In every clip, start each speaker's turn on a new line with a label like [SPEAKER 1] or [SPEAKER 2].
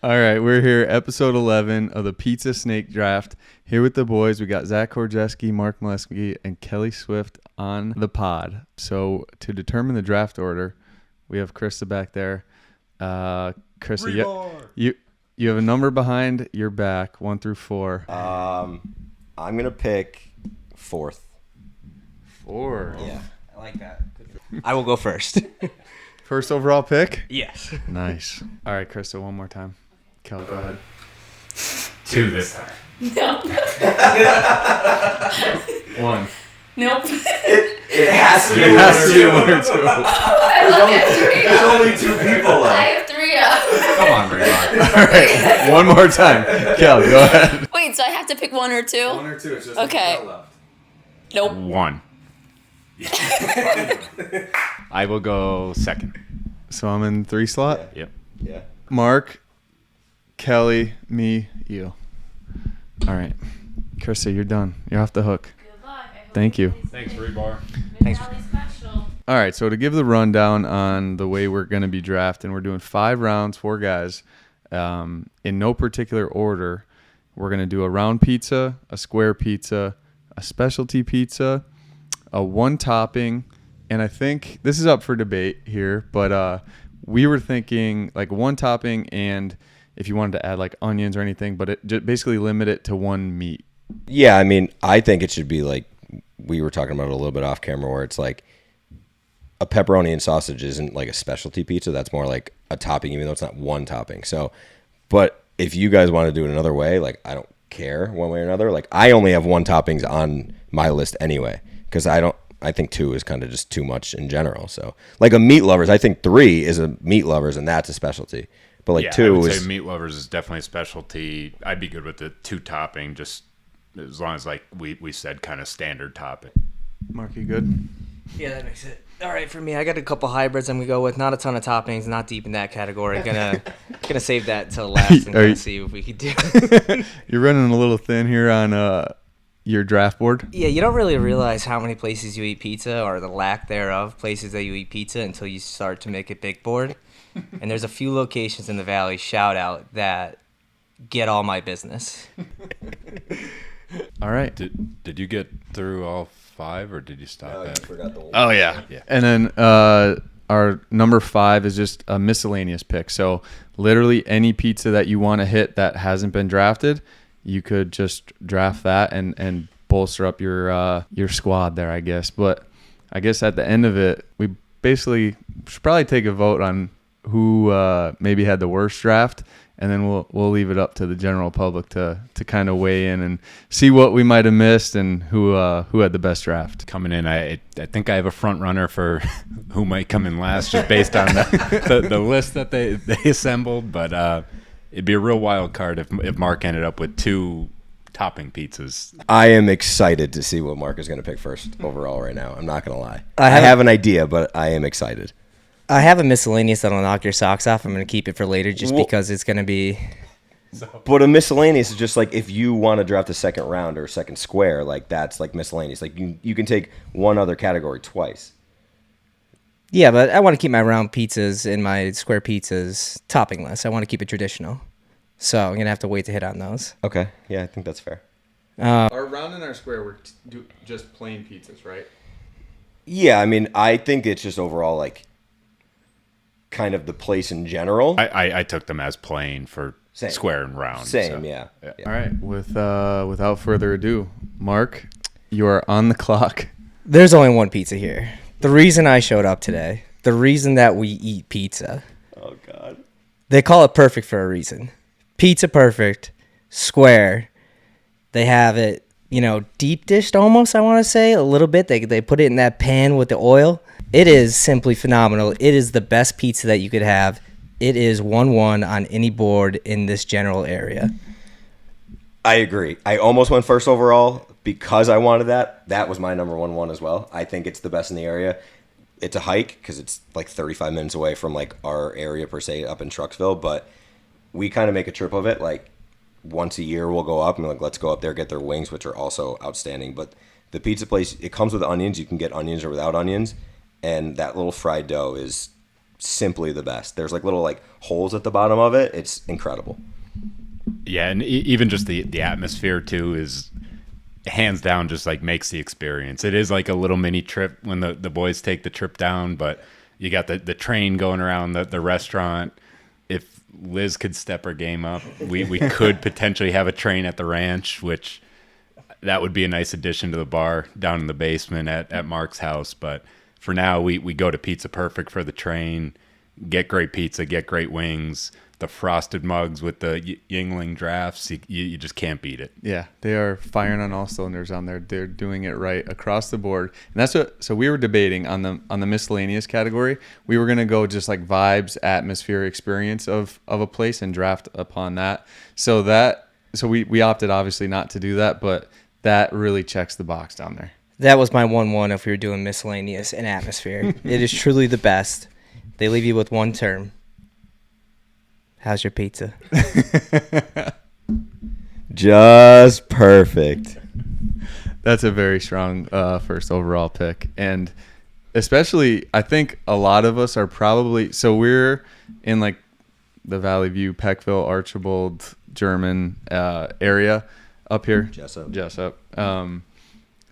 [SPEAKER 1] All right, we're here, episode 11 of the Pizza Snake Draft. Here with the boys, we got Zach Korjeski, Mark Mileski, and Kelly Swift on the pod. So to determine the draft order, we have Krista back there. Krista, you have a number behind your back, 1 through 4.
[SPEAKER 2] I'm gonna pick 4th.
[SPEAKER 1] 4.
[SPEAKER 3] Yeah, I like that. I will go first.
[SPEAKER 1] First overall pick?
[SPEAKER 3] Yes.
[SPEAKER 1] Nice. All right, Krista, one more time. Kel, go ahead.
[SPEAKER 4] 2 this time.
[SPEAKER 5] Nope.
[SPEAKER 1] 1.
[SPEAKER 5] Nope.
[SPEAKER 2] It has to be
[SPEAKER 1] It has to be 1 or 2.
[SPEAKER 2] There's only 2 people
[SPEAKER 5] I
[SPEAKER 2] left.
[SPEAKER 5] have 3 up.
[SPEAKER 4] Come on, Reebok.
[SPEAKER 1] All right, one more time. Kel, go ahead.
[SPEAKER 5] Wait, so I have to pick 1 or 2?
[SPEAKER 1] 1 or 2. It's just
[SPEAKER 5] Okay.
[SPEAKER 1] Kel left.
[SPEAKER 5] Nope.
[SPEAKER 4] 1. I will go 2nd.
[SPEAKER 1] So I'm in 3 slot?
[SPEAKER 4] Yep.
[SPEAKER 2] Yeah.
[SPEAKER 1] Mark, Kelly, me, you. All right. Krista, you're done. You're off the hook.
[SPEAKER 5] Good luck.
[SPEAKER 1] Thank you.
[SPEAKER 4] Thanks, Rebar.
[SPEAKER 3] Thanks.
[SPEAKER 5] Special.
[SPEAKER 1] All right. So to give the rundown on the way we're going to be drafting, we're doing 5 rounds, 4 guys. In no particular order. We're going to do a round pizza, a square pizza, a specialty pizza, a 1 topping, and I think this is up for debate here, but we were thinking like 1 topping and if you wanted to add like onions or anything, but it just basically limit it to 1 meat.
[SPEAKER 2] Yeah, I mean, I think it should be like we were talking about it a little bit off camera, where it's like a pepperoni and sausage isn't like a specialty pizza. That's more like a topping, even though it's not 1 topping. So, but if you guys want to do it another way, like I don't care one way or another. Like I only have 1 toppings on my list anyway, because I think 2 is kind of just too much in general. So like a meat lovers, I think 3 is a meat lovers and that's a specialty. But like 2
[SPEAKER 4] I would
[SPEAKER 2] is
[SPEAKER 4] say meat lovers is definitely a specialty. I'd be good with the 2 topping, just as long as like we said kind of standard topping.
[SPEAKER 1] Mark, you good?
[SPEAKER 3] Yeah, that makes it. All right, for me, I got a couple hybrids I'm going to go with. Not a ton of toppings, not deep in that category. Gonna save that till last and kind of see what we can do.
[SPEAKER 1] You're running a little thin here on your draft board.
[SPEAKER 3] Yeah, you don't really realize how many places you eat pizza or the lack thereof places that you eat pizza until you start to make a big board. And there's a few locations in the valley, shout out, that get all my business.
[SPEAKER 1] All right.
[SPEAKER 4] Did you get through all 5 or did you stop at?
[SPEAKER 2] forgot the one.
[SPEAKER 1] Oh, yeah.
[SPEAKER 4] Yeah.
[SPEAKER 1] And then our number 5 is just a miscellaneous pick. So literally any pizza that you want to hit that hasn't been drafted, you could just draft that and bolster up your squad there, I guess. But I guess at the end of it, we basically should probably take a vote on who maybe had the worst draft, and then we'll leave it up to the general public to kind of weigh in and see what we might have missed and who had the best draft.
[SPEAKER 4] Coming in, I think I have a front runner for who might come in last, just based on the list that they assembled. But it'd be a real wild card if Mark ended up with 2 topping pizzas.
[SPEAKER 2] I am excited to see what Mark is going to pick first overall right now. I'm not going to lie.
[SPEAKER 3] I
[SPEAKER 2] I
[SPEAKER 3] have-
[SPEAKER 2] have an idea, but I am excited.
[SPEAKER 3] I have a miscellaneous that'll knock your socks off. I'm going to keep it for later just because it's going to be...
[SPEAKER 2] But a miscellaneous is just like if you want to draft a second round or a second square, like that's like miscellaneous. Like you can take one other category twice.
[SPEAKER 3] Yeah, but I want to keep my round pizzas and my square pizzas topping list. I want to keep it traditional. So I'm going to have to wait to hit on those.
[SPEAKER 2] Okay. Yeah, I think that's fair.
[SPEAKER 1] Our round and our square were just plain pizzas, right?
[SPEAKER 2] Yeah, I mean, I think it's just overall like kind of the place in general.
[SPEAKER 4] I took them as plain for
[SPEAKER 2] Same.
[SPEAKER 4] square and round.
[SPEAKER 2] Same,
[SPEAKER 4] so.
[SPEAKER 2] yeah.
[SPEAKER 1] All right. Without further ado, Mark, you are on the clock.
[SPEAKER 3] There's only one pizza here. The reason I showed up today, the reason that we eat pizza,
[SPEAKER 2] Oh God.
[SPEAKER 3] they call it perfect for a reason. Pizza perfect, square. They have it, deep dished almost, I want to say, a little bit. They put it in that pan with the oil. It is simply phenomenal. It is the best pizza that you could have. It is 1-1 on any board in this general area.
[SPEAKER 2] I agree. I almost went first overall because I wanted that. That was my number 1 as well. I think it's the best in the area. It's a hike because it's like 35 minutes away from like our area per se up in Trucksville, but we kind of make a trip of it. Like once a year we'll go up and like let's go up there, get their wings, which are also outstanding. But the pizza place, it comes with onions. You can get onions or without onions, and that little fried dough is simply the best. There's like little like holes at the bottom of it. It's incredible.
[SPEAKER 4] Yeah, and even just the atmosphere too is hands down just like makes the experience. It is like a little mini trip when the boys take the trip down, but you got the train going around the restaurant. If Liz could step her game up, we could potentially have a train at the ranch, which that would be a nice addition to the bar down in the basement at Mark's house. But for now, we go to Pizza Perfect for the train, get great pizza, get great wings, the frosted mugs with the Yingling drafts. You just can't beat it.
[SPEAKER 1] Yeah, they are firing on all cylinders on there. They're doing it right across the board. And that's what. So we were debating on the miscellaneous category. We were gonna go just like vibes, atmosphere, experience of a place and draft upon that. So we opted obviously not to do that, but that really checks the box down there.
[SPEAKER 3] That was my 1-1 if we were doing miscellaneous and atmosphere. It is truly the best. They leave you with one term. How's your pizza?
[SPEAKER 2] Just perfect.
[SPEAKER 1] That's a very strong first overall pick. And especially, I think a lot of us are probably, so we're in like the Valley View, Peckville, Archibald, German area up here. Jessup.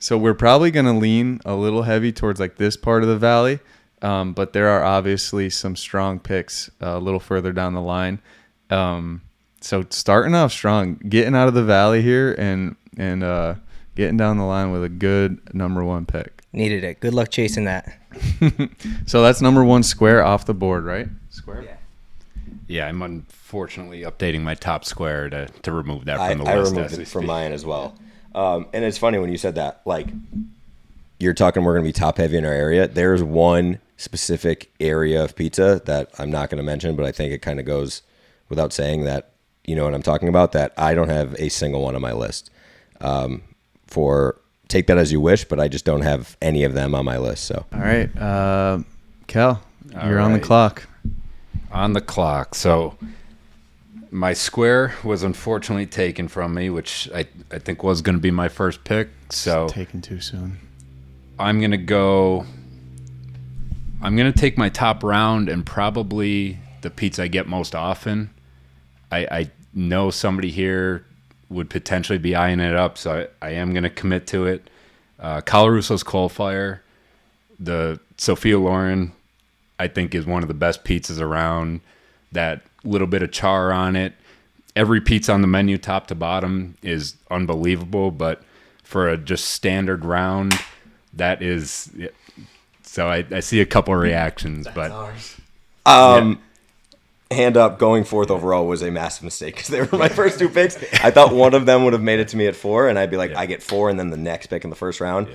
[SPEAKER 1] So we're probably going to lean a little heavy towards like this part of the valley. But there are obviously some strong picks a little further down the line. So starting off strong, getting out of the valley here and getting down the line with a good number 1 pick.
[SPEAKER 3] Needed it. Good luck chasing that.
[SPEAKER 1] So that's number 1 square off the board, right? Square?
[SPEAKER 3] Yeah.
[SPEAKER 4] Yeah, I'm unfortunately updating my top square to remove that from the
[SPEAKER 2] I
[SPEAKER 4] list.
[SPEAKER 2] removed it from mine as well. And it's funny when you said that, like, you're talking we're going to be top heavy in our area. There's one specific area of pizza that I'm not going to mention, but I think it kind of goes without saying that, you know what I'm talking about, that I don't have a single one on my list. Take that as you wish, but I just don't have any of them on my list. So,
[SPEAKER 1] all right. Cal, you're on the
[SPEAKER 4] right.
[SPEAKER 1] clock.
[SPEAKER 4] On the clock. So my square was unfortunately taken from me, which I think was going to be my first pick. So
[SPEAKER 1] Taken too soon.
[SPEAKER 4] I'm going to take my top round and probably the pizza I get most often. I know somebody here would potentially be eyeing it up, so I am going to commit to it. Coloruso's Coal Fire, the Sophia Loren, I think is one of the best pizzas around. That little bit of char on it. Every pizza on the menu, top to bottom, is unbelievable, but for a just standard round, that is... So I see a couple of reactions, but...
[SPEAKER 2] Hand up, going 4th overall was a massive mistake because they were my first 2 picks. I thought one of them would have made it to me at 4, and I'd be like, I get 4, and then the next pick in the first round.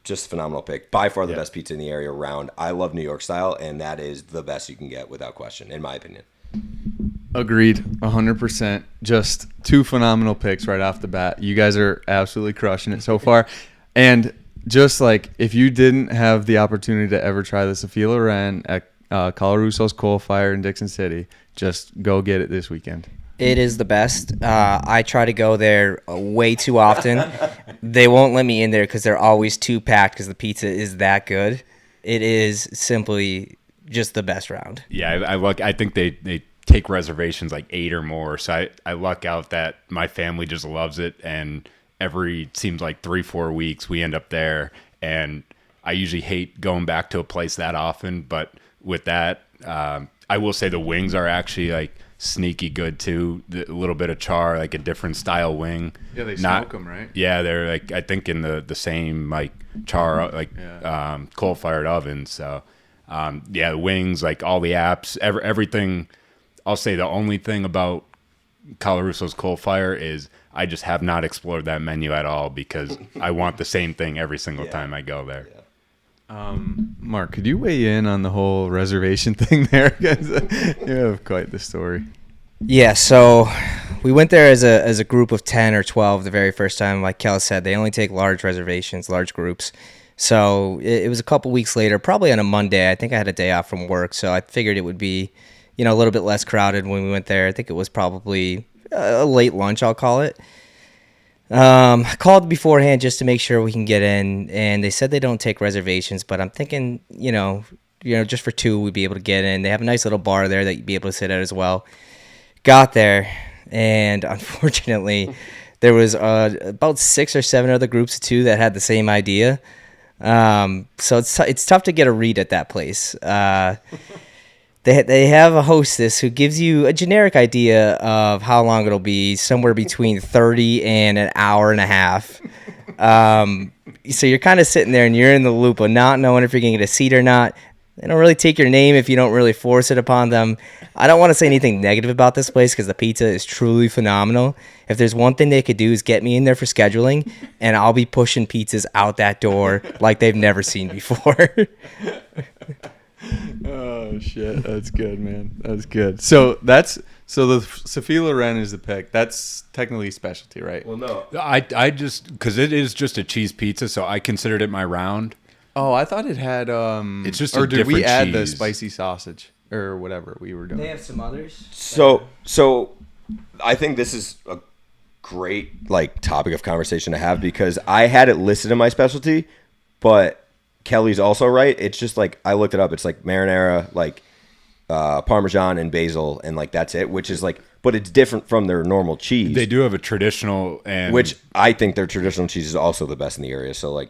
[SPEAKER 2] Just a phenomenal pick. By far the best pizza in the area round. I love New York style, and that is the best you can get without question, in my opinion.
[SPEAKER 1] Agreed, 100%. Just 2 phenomenal picks right off the bat. You guys are absolutely crushing it so far. And just like if you didn't have the opportunity to ever try the Sophia Loren at Coloruso's Coal Fire in Dixon City, just go get it this weekend.
[SPEAKER 3] It is the best. I try to go there way too often. They won't let me in there because they're always too packed because the pizza is that good. It is simply just the best round.
[SPEAKER 4] Yeah, I think they take reservations like 8 or more. So I luck out that my family just loves it, and seems like 3-4 weeks we end up there. And I usually hate going back to a place that often, but with that, I will say the wings are actually like sneaky good too. A little bit of char, like a different style wing.
[SPEAKER 1] Yeah, they smoke them, right?
[SPEAKER 4] Yeah, they're like I think in the same like char like coal fired oven. So the wings, like all the apps, everything. I'll say the only thing about Coloruso's Coal Fire is I just have not explored that menu at all because I want the same thing every single time I go there.
[SPEAKER 2] Yeah.
[SPEAKER 1] Mark, could you weigh in on the whole reservation thing there? You have quite the story.
[SPEAKER 3] Yeah, so we went there as a group of 10 or 12 the very first time. Like Kel said, they only take large reservations, large groups. So it was a couple weeks later, probably on a Monday. I think I had a day off from work, so I figured it would be, a little bit less crowded when we went there. I think it was probably a late lunch, I'll call it. I called beforehand just to make sure we can get in, and they said they don't take reservations, but I'm thinking, just for two, we'd be able to get in. They have a nice little bar there that you'd be able to sit at as well. Got there, and unfortunately, there was about 6 or 7 other groups of two that had the same idea. So it's tough to get a read at that place. They have a hostess who gives you a generic idea of how long it'll be, somewhere between 30 and an hour and a half. So you're kind of sitting there and you're in the loop of not knowing if you're going to get a seat or not. They don't really take your name if you don't really force it upon them. I don't want to say anything negative about this place because the pizza is truly phenomenal. If there's one thing they could do is get me in there for scheduling, and I'll be pushing pizzas out that door like they've never seen before.
[SPEAKER 1] Oh shit, that's good, man. That's good. So the Sophia Loren is the pick. That's technically specialty, right?
[SPEAKER 2] Well, no.
[SPEAKER 4] I just because it is just a cheese pizza, so I considered it my round.
[SPEAKER 1] Oh, I thought it had
[SPEAKER 4] It's just
[SPEAKER 1] or
[SPEAKER 4] a
[SPEAKER 1] did we
[SPEAKER 4] different
[SPEAKER 1] add the
[SPEAKER 4] cheese.
[SPEAKER 1] spicy sausage or whatever we were doing?
[SPEAKER 3] They have some others.
[SPEAKER 2] So I think this is a great topic of conversation to have because I had it listed in my specialty, but Kelly's also right. It's just I looked it up. It's marinara, Parmesan and basil, and that's it. Which is but it's different from their normal cheese.
[SPEAKER 4] They do have a traditional, and
[SPEAKER 2] which I think their traditional cheese is also the best in the area. So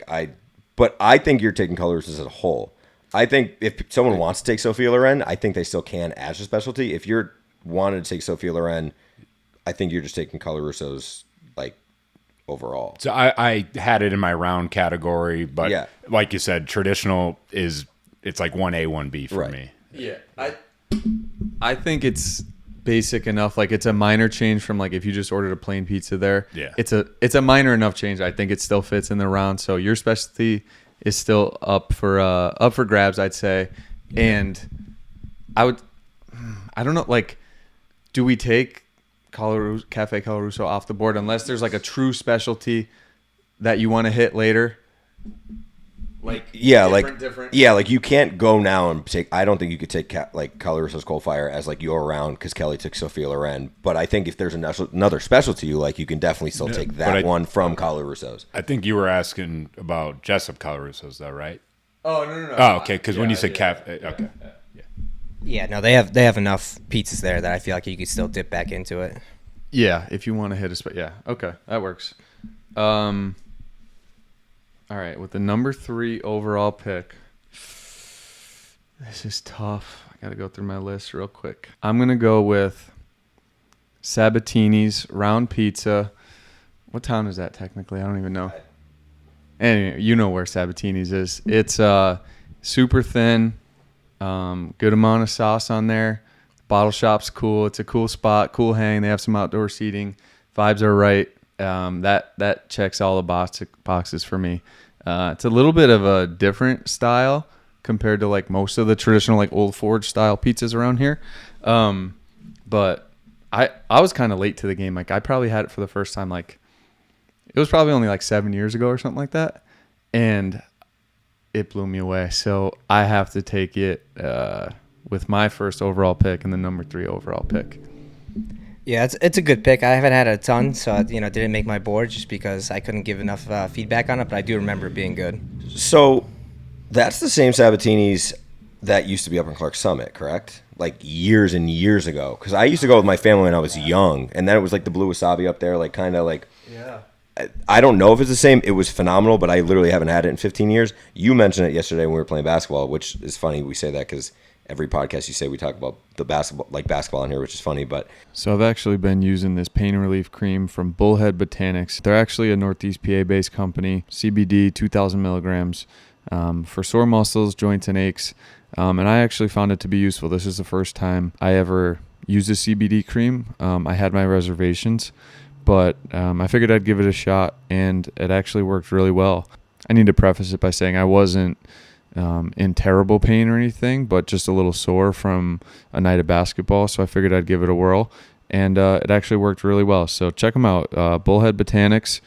[SPEAKER 2] but I think you're taking colors as a whole. I think if someone wants to take Sophia Loren, I think they still can as a specialty. If you're wanting to take Sophia Loren, I think you're just taking Color Russo's overall.
[SPEAKER 4] So I had it in my round category, but
[SPEAKER 2] Yeah.
[SPEAKER 4] like you said, traditional it's 1A, 1B for
[SPEAKER 2] Right.
[SPEAKER 4] me.
[SPEAKER 1] Yeah, I think it's basic enough. It's a minor change from if you just ordered a plain pizza there.
[SPEAKER 4] Yeah.
[SPEAKER 1] It's a minor enough change. I think it still fits in the round. So your specialty is still up for grabs, I'd say. And I don't know. Do we take Cafe Colorusso off the board unless there's a true specialty that you want to hit later?
[SPEAKER 2] Different. Yeah, you can't go now and take. I don't think you could take Color Russo's Coal Fire as your round because Kelly took Sophia Loren. But I think if there's another specialty you you can definitely still take that one from Color Russo's.
[SPEAKER 4] I think you were asking about Jessup Color Russo's, though, right?
[SPEAKER 1] Oh no.
[SPEAKER 4] Oh, okay. Because when you said cafe, okay.
[SPEAKER 3] Yeah, no, they have enough pizzas there that I feel like you could still dip back into it.
[SPEAKER 1] Yeah, if you want to hit yeah, okay, that works. All right, with the number 3 overall pick, this is tough. I got to go through my list real quick. I'm going to go with Sabatini's Round Pizza. What town is that technically? I don't even know. Anyway, you know where Sabatini's is. It's super thin, good amount of sauce on there. Bottle shop's cool. It's a cool spot, cool hang. They have some outdoor seating. Vibes are right. That checks all the boxes for me. It's a little bit of a different style compared to most of the traditional Old Forge style pizzas around here. But I was kind of late to the game. I probably had it for the first time it was probably only 7 years ago or something like that, and it blew me away. So I have to take it with my first overall pick and the number 3 overall pick.
[SPEAKER 3] Yeah, it's a good pick. I haven't had a ton, so didn't make my board just because I couldn't give enough feedback on it. But I do remember it being good.
[SPEAKER 2] So that's the same Sabatini's that used to be up in Clark Summit, correct? Years and years ago. Because I used to go with my family when I was young, and then it was the blue wasabi up there,
[SPEAKER 1] Yeah.
[SPEAKER 2] I don't know if it's the same. It was phenomenal, but I literally haven't had it in 15 years. You mentioned it yesterday when we were playing basketball, which is funny. We say that because every podcast you say we talk about the basketball in here, which is funny. But
[SPEAKER 1] So I've actually been using this pain relief cream from Bullhead Botanics. They're actually a Northeast PA based company. CBD 2,000 milligrams for sore muscles, joints, and aches. And I actually found it to be useful. This is the first time I ever used a CBD cream. I had my reservations, but I figured I'd give it a shot, and it actually worked really well. I need to preface it by saying I wasn't in terrible pain or anything, but just a little sore from a night of basketball, so I figured I'd give it a whirl, and it actually worked really well. So check them out, Bullhead Botanics.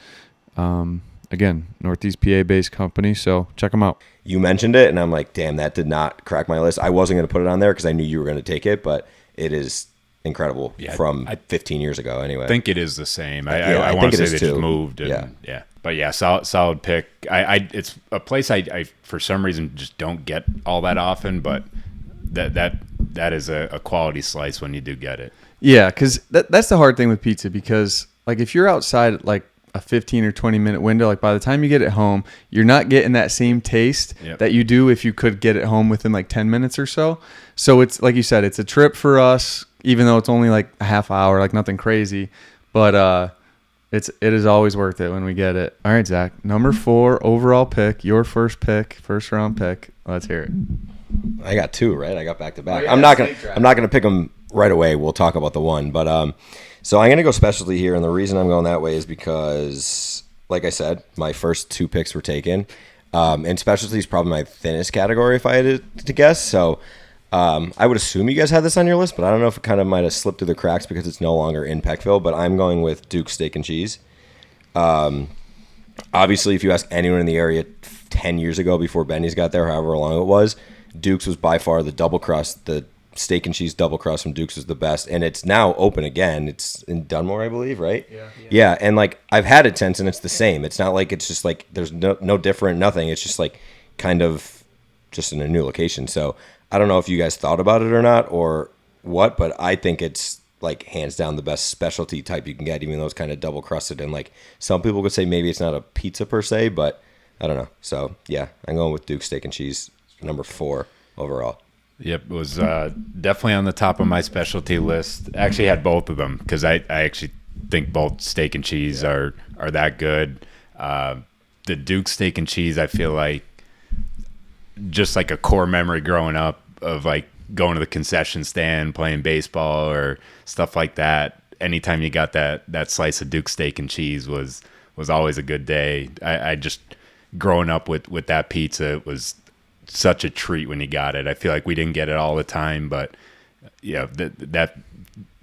[SPEAKER 1] Again, Northeast PA-based company, so check them out.
[SPEAKER 2] you mentioned it, and I'm like, damn, that did not crack my list. I wasn't going to put it on there because I knew you were going to take it, but it is incredible
[SPEAKER 4] Yeah,
[SPEAKER 2] from 15 years ago. Anyway,
[SPEAKER 4] I think it is the same.
[SPEAKER 2] Yeah,
[SPEAKER 4] I
[SPEAKER 2] I
[SPEAKER 4] want
[SPEAKER 2] think
[SPEAKER 4] to
[SPEAKER 2] it
[SPEAKER 4] say
[SPEAKER 2] is
[SPEAKER 4] they just
[SPEAKER 2] too.
[SPEAKER 4] moved. And,
[SPEAKER 2] Yeah.
[SPEAKER 4] But yeah, solid pick. It's a place I for some reason just don't get all that often, but that is a quality slice when you do get it.
[SPEAKER 1] Yeah, because that's the hard thing with pizza, because like if you're outside like a 15 or 20 minute window, like by the time you get it home, you're not getting that same taste that you do if you could get it home within like 10 minutes or so. So it's like you said, it's a trip for us, even though it's only like a half hour, like nothing crazy, but it is always worth it when we get it. All right, Zach, number 4 overall pick, your first round pick. Let's hear it.
[SPEAKER 2] I got 2, right? I got back to back.
[SPEAKER 1] yeah,
[SPEAKER 2] I'm not
[SPEAKER 1] snake draft.
[SPEAKER 2] gonna pick them right away. We'll talk about the one, but so I'm gonna go specialty here, and the reason I'm going that way is because, like I said, my first 2 picks were taken, and specialty is probably my thinnest category if I had to guess. So I would assume you guys had this on your list, but I don't know if it kind of might have slipped through the cracks because it's no longer in Peckville. But I'm going with Duke's Steak and Cheese. Obviously, if you ask anyone in the area 10 years ago before Benny's got there, however long it was, Duke's was by far the double crust. The steak and cheese double crust from Duke's was the best, and it's now open again. It's in Dunmore, I believe, right? Yeah, and like I've had it since, and it's the same. It's not like it's just like there's no different, nothing. It's just like kind of just in a new location. So I don't know if you guys thought about it or not or what, but I think it's like hands down the best specialty type you can get, even though it's kind of double crusted. And like some people could say maybe it's not a pizza per se, but I don't know. So yeah, I'm going with Duke's Steak and Cheese, number 4 overall.
[SPEAKER 4] Yep, it was definitely on the top of my specialty list. I actually had both of them because I actually think both steak and cheese are that good. The Duke Steak and Cheese, I feel like just like a core memory growing up of like going to the concession stand, playing baseball or stuff like that. Anytime you got that slice of Duke Steak and Cheese was always a good day. I just growing up with that pizza, it was such a treat when you got it. I feel like we didn't get it all the time, but yeah, that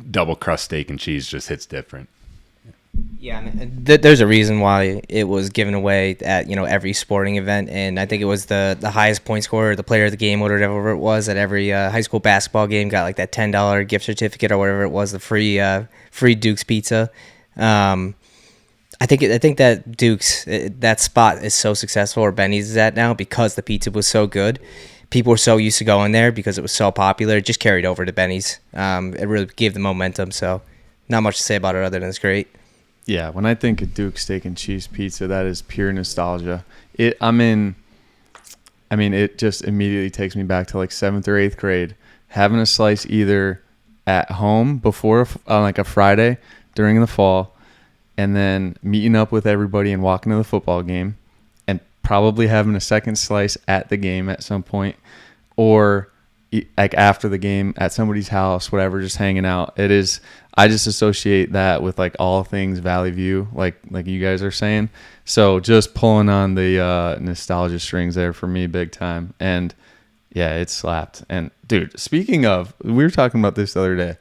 [SPEAKER 4] double crust steak and cheese just hits different.
[SPEAKER 3] Yeah, I mean, there's a reason why it was given away at every sporting event, and I think it was the highest point scorer, the player of the game, whatever it was, at every high school basketball game got like that $10 gift certificate or whatever it was, the free Duke's pizza. I think that Duke's that spot is so successful, or Benny's is at now, because the pizza was so good. People were so used to going there because it was so popular. It just carried over to Benny's. It really gave the momentum. So, not much to say about it other than it's great.
[SPEAKER 1] Yeah, when I think of Duke's Steak and Cheese pizza, that is pure nostalgia. It just immediately takes me back to like 7th or 8th grade, having a slice either at home before on like a Friday during the fall, and then meeting up with everybody and walking to the football game, and probably having a second slice at the game at some point, or like after the game at somebody's house, whatever, just hanging out. It is. I just associate that with like all things Valley View, like you guys are saying. So just pulling on the nostalgia strings there for me, big time. And yeah, it slapped. And dude, speaking of, we were talking about this the other day.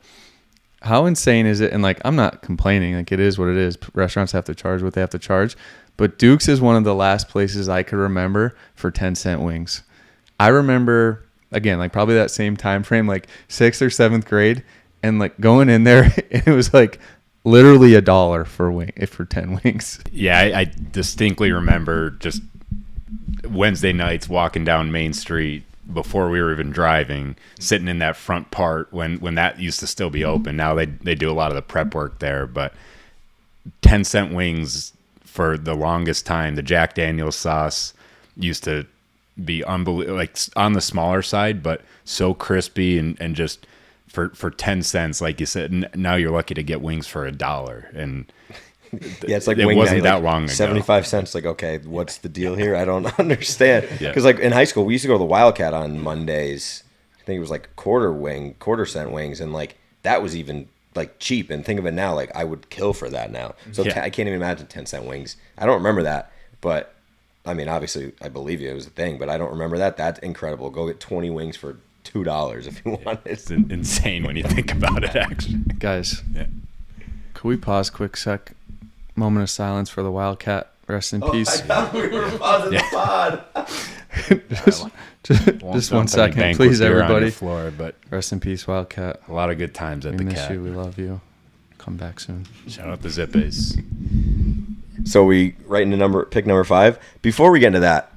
[SPEAKER 1] How insane is it? And like, I'm not complaining. Like, it is what it is. Restaurants have to charge what they have to charge. But Duke's is one of the last places I could remember for 10-cent wings. I remember, again, like probably that same time frame, like 6th or 7th grade, and like going in there, and it was like literally $1 for 10 wings.
[SPEAKER 4] Yeah, I distinctly remember just Wednesday nights walking down Main Street before we were even driving, sitting in that front part when that used to still be open. Now they do a lot of the prep work there, but 10-cent wings for the longest time. The Jack Daniel's sauce used to be unbelievable, like on the smaller side, but so crispy and just for 10 cents, like you said. Now you're lucky to get wings for $1, and
[SPEAKER 2] yeah, it's like
[SPEAKER 4] it
[SPEAKER 2] wing
[SPEAKER 4] wasn't
[SPEAKER 2] night,
[SPEAKER 4] that
[SPEAKER 2] like
[SPEAKER 4] long ago.
[SPEAKER 2] 75 cents. Like, okay, what's the deal here? I don't understand.
[SPEAKER 4] Yeah.
[SPEAKER 2] Because like in high school, we used to go to the Wildcat on Mondays. I think it was like quarter cent wings, and like that was even like cheap. And think of it now, like I would kill for that now. So
[SPEAKER 4] Yeah.
[SPEAKER 2] I can't even imagine 10-cent wings. I don't remember that, but I mean, obviously, I believe you, it was a thing, but I don't remember that. That's incredible. Go get 20 wings for $2 if you want it.
[SPEAKER 4] It's insane when you think about it, actually.
[SPEAKER 1] Guys,
[SPEAKER 4] Yeah.
[SPEAKER 1] could we pause quick sec? Moment of silence for the Wildcat. Rest in peace.
[SPEAKER 2] We were pausing the pod.
[SPEAKER 1] Just one second, please, everybody.
[SPEAKER 4] Floor, but
[SPEAKER 1] Rest in peace, Wildcat.
[SPEAKER 4] a lot of good times at
[SPEAKER 1] We
[SPEAKER 4] the
[SPEAKER 1] miss
[SPEAKER 4] Cat.
[SPEAKER 1] you. We love you. Come back soon.
[SPEAKER 4] Shout out the Zippies.
[SPEAKER 2] So we right into pick number 5. Before we get into that,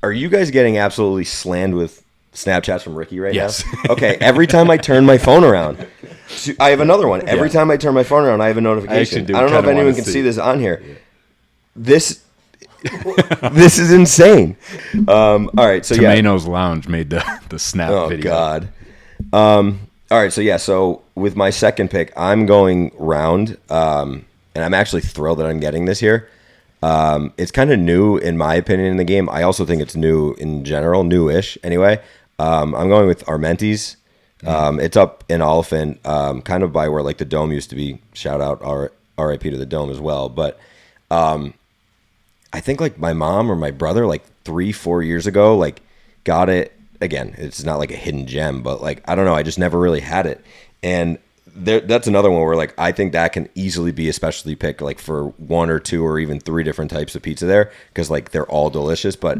[SPEAKER 2] are you guys getting absolutely slammed with Snapchats from Ricky right
[SPEAKER 4] Yes.
[SPEAKER 2] now? Okay, every time I turn my phone around, I have another one. Every time I turn my phone around, I have a notification.
[SPEAKER 4] do
[SPEAKER 2] I don't know if
[SPEAKER 4] kinda
[SPEAKER 2] anyone
[SPEAKER 4] wanna
[SPEAKER 2] can
[SPEAKER 4] see.
[SPEAKER 2] see this on here. This this is insane. All right, so yeah.
[SPEAKER 4] Tomatoes Lounge made the snap
[SPEAKER 2] Oh
[SPEAKER 4] video.
[SPEAKER 2] God. All right, so yeah, so with my second pick, I'm going round, and I'm actually thrilled that I'm getting this here. It's kind of new in my opinion in the game. I also think it's new in general, newish anyway. I'm going with Armenti's. It's up in Oliphant, kind of by where like the Dome used to be. Shout out RIP to the Dome as well. But I think like my mom or my brother like 3-4 years ago like got it. Again, it's not like a hidden gem, but like I don't know, I just never really had it. And that's another one where like I think that can easily be a specialty pick like for 1 or 2 or even 3 different types of pizza there because like they're all delicious. But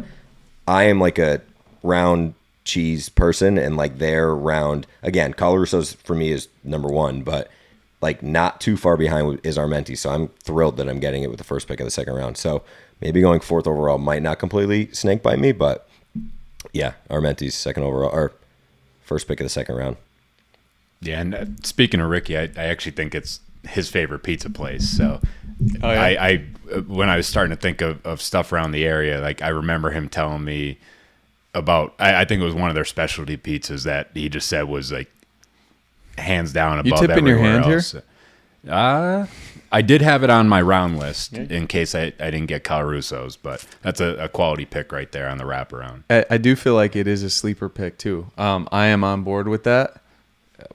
[SPEAKER 2] I am like a round cheese person, and like their round again, Colaruso's for me is number 1, but like not too far behind is Armenti. So I'm thrilled that I'm getting it with the first pick of the second round. So maybe going 4th overall might not completely snake bite me, but yeah, Armenti's second overall or first pick of the second round.
[SPEAKER 4] Yeah, and speaking of Ricky, I actually think it's his favorite pizza place. So I when I was starting to think of stuff around the area, like I remember him telling me about, I think it was one of their specialty pizzas that he just said was like hands down above
[SPEAKER 1] You tipping your
[SPEAKER 4] everywhere
[SPEAKER 1] hand
[SPEAKER 4] else. I did have it on my round list in case I didn't get Colaruso's, but that's a quality pick right there on the wraparound.
[SPEAKER 1] I do feel like it is a sleeper pick too. I am on board with that.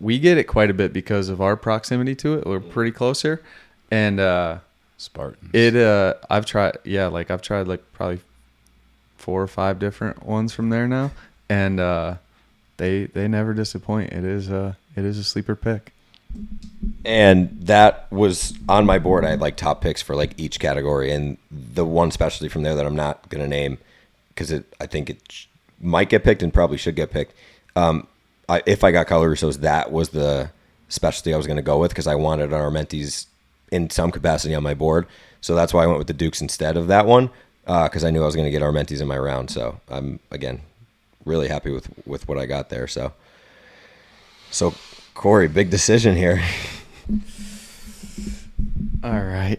[SPEAKER 1] We get it quite a bit because of our proximity to it. We're pretty close here, and
[SPEAKER 4] Spartans.
[SPEAKER 1] I've tried like probably 4 or 5 different ones from there now, and they never disappoint. It is a sleeper pick.
[SPEAKER 2] And that was on my board. I had like top picks for like each category, and the one specialty from there that I'm not going to name because I think it might get picked and probably should get picked. If I got Colaruso's, that was the specialty I was going to go with because I wanted an Armenti's in some capacity on my board. So that's why I went with the Dukes instead of that one because I knew I was going to get Armenti's in my round. So I'm, again, really happy with what I got there. So Cory, big decision here.
[SPEAKER 1] All right.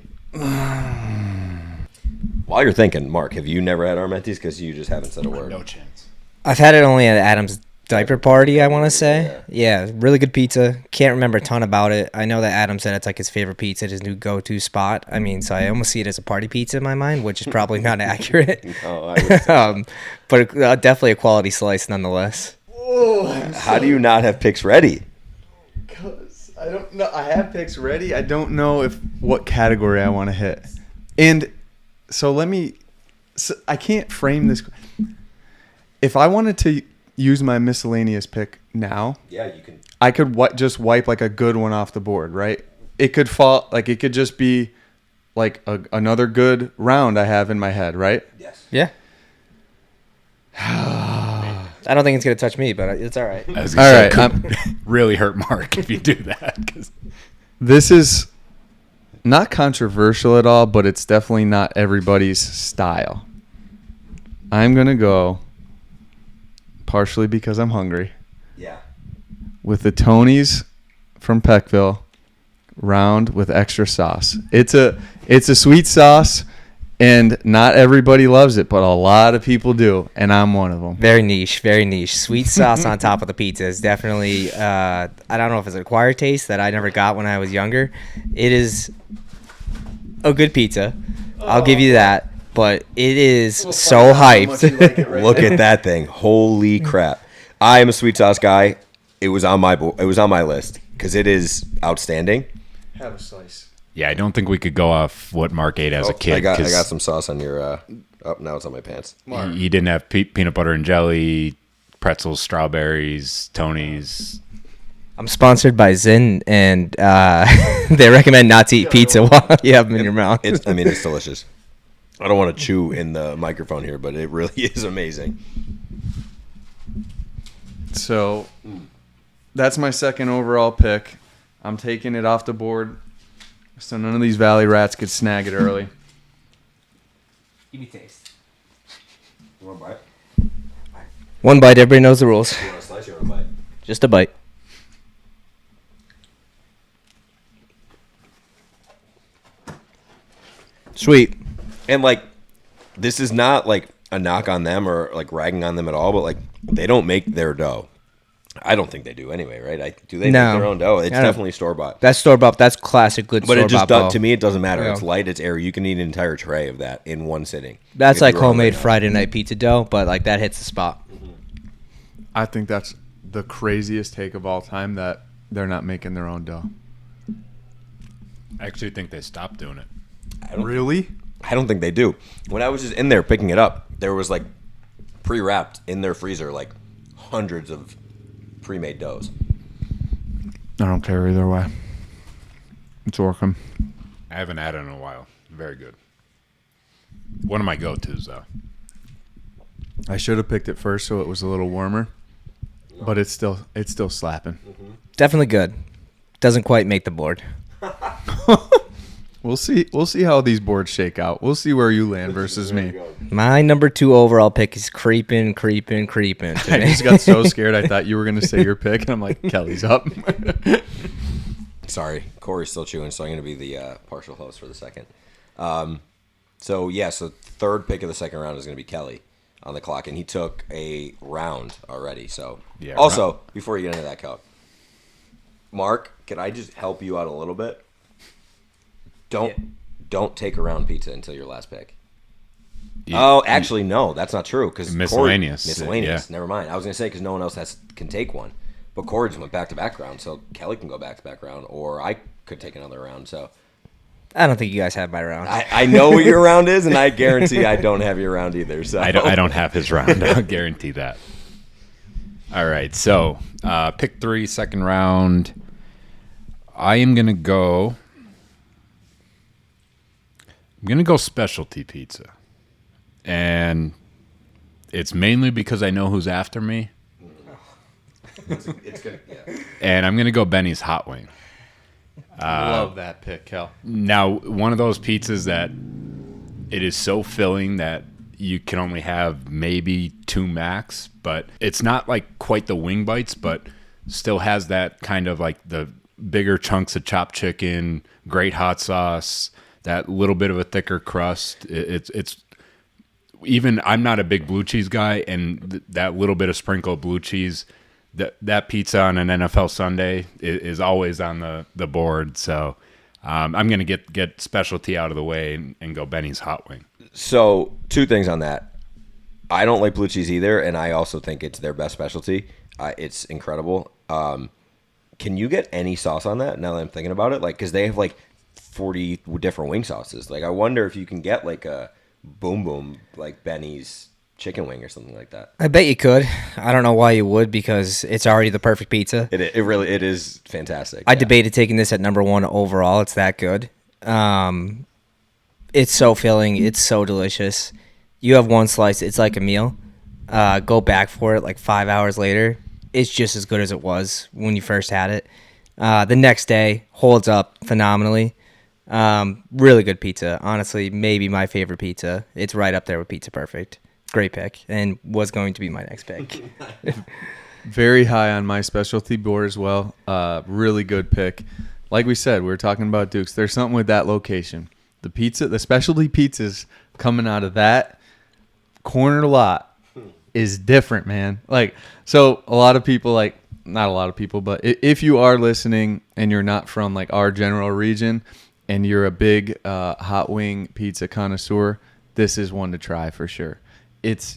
[SPEAKER 2] While you're thinking, Mark, have you never had Armenti's because you just haven't said a word?
[SPEAKER 4] No chance.
[SPEAKER 3] I've had it only at Adam's diaper party, I want to say. Yeah, really good pizza. Can't remember a ton about it. I know that Adam said it's like his favorite pizza, his new go-to spot. I mean, so I almost see it as a party pizza in my mind, which is probably not accurate.
[SPEAKER 2] No, I would say
[SPEAKER 3] But definitely a quality slice nonetheless.
[SPEAKER 2] how do you not have picks ready?
[SPEAKER 1] Because I don't know. I have picks ready. I don't know what category I want to hit. And so I can't frame this. If I wanted to use my miscellaneous pick now,
[SPEAKER 2] Yeah, you can.
[SPEAKER 1] I could just wipe like a good one off the board, right? It could fall, like it could just be like another good round I have in my head, right?
[SPEAKER 2] Yes.
[SPEAKER 3] Yeah. I don't think it's going to touch me, but it's all right.
[SPEAKER 4] I was
[SPEAKER 1] All
[SPEAKER 4] gonna
[SPEAKER 1] right,
[SPEAKER 4] say, it could really hurt Mark if you do that. 'Cause
[SPEAKER 1] This is not controversial at all, but it's definitely not everybody's style. I'm going to go, partially because I'm hungry,
[SPEAKER 2] Yeah.
[SPEAKER 1] with the Tony's from Peckville round with extra sauce. It's a sweet sauce, and not everybody loves it, but a lot of people do, and I'm one of them.
[SPEAKER 3] Very niche, very niche. Sweet sauce on top of the pizza is definitely, I don't know if it's an acquired taste that I never got when I was younger. It is a good pizza. I'll give you that. But it is so hyped.
[SPEAKER 2] Look at that thing! Holy crap! I am a sweet sauce guy. It was on my list because it is outstanding.
[SPEAKER 1] Have a slice.
[SPEAKER 4] yeah, I don't think we could go off what Mark ate as a kid.
[SPEAKER 2] I got
[SPEAKER 4] 'cause
[SPEAKER 2] some sauce on your. Now it's on my pants.
[SPEAKER 4] he didn't have peanut butter and jelly, pretzels, strawberries, Tony's.
[SPEAKER 3] I'm sponsored by Zen, and they recommend not to eat pizza while you have them in your mouth.
[SPEAKER 2] It's delicious. I don't want to chew in the microphone here, but it really is amazing.
[SPEAKER 1] So that's my second overall pick. I'm taking it off the board so none of these Valley Rats could snag it early.
[SPEAKER 3] Give me taste.
[SPEAKER 2] You want to bite?
[SPEAKER 3] One bite, everybody knows the rules.
[SPEAKER 2] You want a slice or you want to bite?
[SPEAKER 3] Just a bite. Sweet.
[SPEAKER 2] And like, this is not like a knock on them or like ragging on them at all, but like they don't make their dough. I don't think they do anyway, right? Do they
[SPEAKER 3] No.
[SPEAKER 2] make their own dough? It's
[SPEAKER 3] I don't-
[SPEAKER 2] definitely store bought.
[SPEAKER 3] That's store bought. That's classic good
[SPEAKER 2] But
[SPEAKER 3] store
[SPEAKER 2] it just
[SPEAKER 3] bought.
[SPEAKER 2] does, to me, it doesn't matter.
[SPEAKER 3] Yeah.
[SPEAKER 2] It's light, it's airy. You can eat an entire tray of that in one sitting.
[SPEAKER 3] That's
[SPEAKER 2] If
[SPEAKER 3] like
[SPEAKER 2] you're hungry
[SPEAKER 3] homemade
[SPEAKER 2] enough.
[SPEAKER 3] Friday night pizza dough, but like that hits the spot.
[SPEAKER 1] I think that's the craziest take of all time that they're not making their own dough.
[SPEAKER 4] I actually think they stopped doing it.
[SPEAKER 1] Really?
[SPEAKER 2] I don't think they do. When I was just in there picking it up, there was like pre-wrapped in their freezer, like hundreds of pre-made doughs.
[SPEAKER 1] I don't care either way. It's working.
[SPEAKER 4] I haven't had it in a while. Very good. One of my go-tos, though.
[SPEAKER 1] I should have picked it first so it was a little warmer, but it's still slapping.
[SPEAKER 3] Definitely good. Doesn't quite make the board.
[SPEAKER 1] We'll see how these boards shake out. We'll see where you land versus me.
[SPEAKER 3] My number 2 overall pick is creeping.
[SPEAKER 1] I just got so scared. I thought you were going to say your pick, and I'm like, Kelly's up.
[SPEAKER 2] Sorry, Corey's still chewing, so I'm going to be the partial host for the second. So third pick of the second round is going to be Kelly on the clock, and he took a round already. So
[SPEAKER 4] Yeah,
[SPEAKER 2] also, before you get into that, Cal, Mark, can I just help you out a little bit? Don't take a round pizza until your last pick. Oh, actually, no, that's not true. Because
[SPEAKER 4] Miscellaneous.
[SPEAKER 2] Miscellaneous.
[SPEAKER 4] Yeah.
[SPEAKER 2] Never mind. I was going to say because no one else can take one. But Corey just went back-to-back round, so Kelly can go back-to-back round, or I could take another round. So
[SPEAKER 3] I don't think you guys have my round.
[SPEAKER 2] I know what your round is, and I guarantee I don't have your round either. So
[SPEAKER 4] I don't have his round. I'll guarantee that. All right, so pick 3, second round. I am gonna go. I'm gonna go specialty pizza, and it's mainly because I know who's after me.
[SPEAKER 2] It's good. Yeah.
[SPEAKER 4] And I'm gonna go Benny's Hot Wing.
[SPEAKER 1] Love that pick, Kel.
[SPEAKER 4] Now, one of those pizzas that it is so filling that you can only have maybe 2 max, but it's not like quite the wing bites, but still has that kind of like the bigger chunks of chopped chicken, great hot sauce, that little bit of a thicker crust. It's even I'm not a big blue cheese guy, and that little bit of sprinkle of blue cheese. That pizza on an NFL Sunday is always on the board. So I'm going to get specialty out of the way and go Benny's Hot Wing.
[SPEAKER 2] So 2 things on that. I don't like blue cheese either, and I also think it's their best specialty. It's incredible. Can you get any sauce on that now that I'm thinking about it? Like, because they have like 40 different wing sauces. Like, I wonder if you can get like a boom boom like Benny's chicken wing or something like that.
[SPEAKER 3] I bet you could. I don't know why you would, because it's already the perfect pizza.
[SPEAKER 2] It really is fantastic.
[SPEAKER 3] I
[SPEAKER 2] Yeah.
[SPEAKER 3] debated taking this at number 1 overall. It's that good. It's so filling. It's so delicious. You have one slice. It's like a meal. Go back for it like 5 hours later. It's just as good as it was when you first had it. The next day holds up phenomenally. Really good pizza. Honestly, maybe my favorite pizza. It's right up there with Pizza Perfect. Great pick, and was going to be my next pick.
[SPEAKER 1] Very high on my specialty board as well. Really good pick. Like we said, we were talking about Duke's. There's something with that location. The specialty pizzas coming out of that corner lot is different, man. Like, so a lot of people, like, not a lot of people, but if you are listening and you're not from like our general region and you're a big hot wing pizza connoisseur, this is one to try for sure.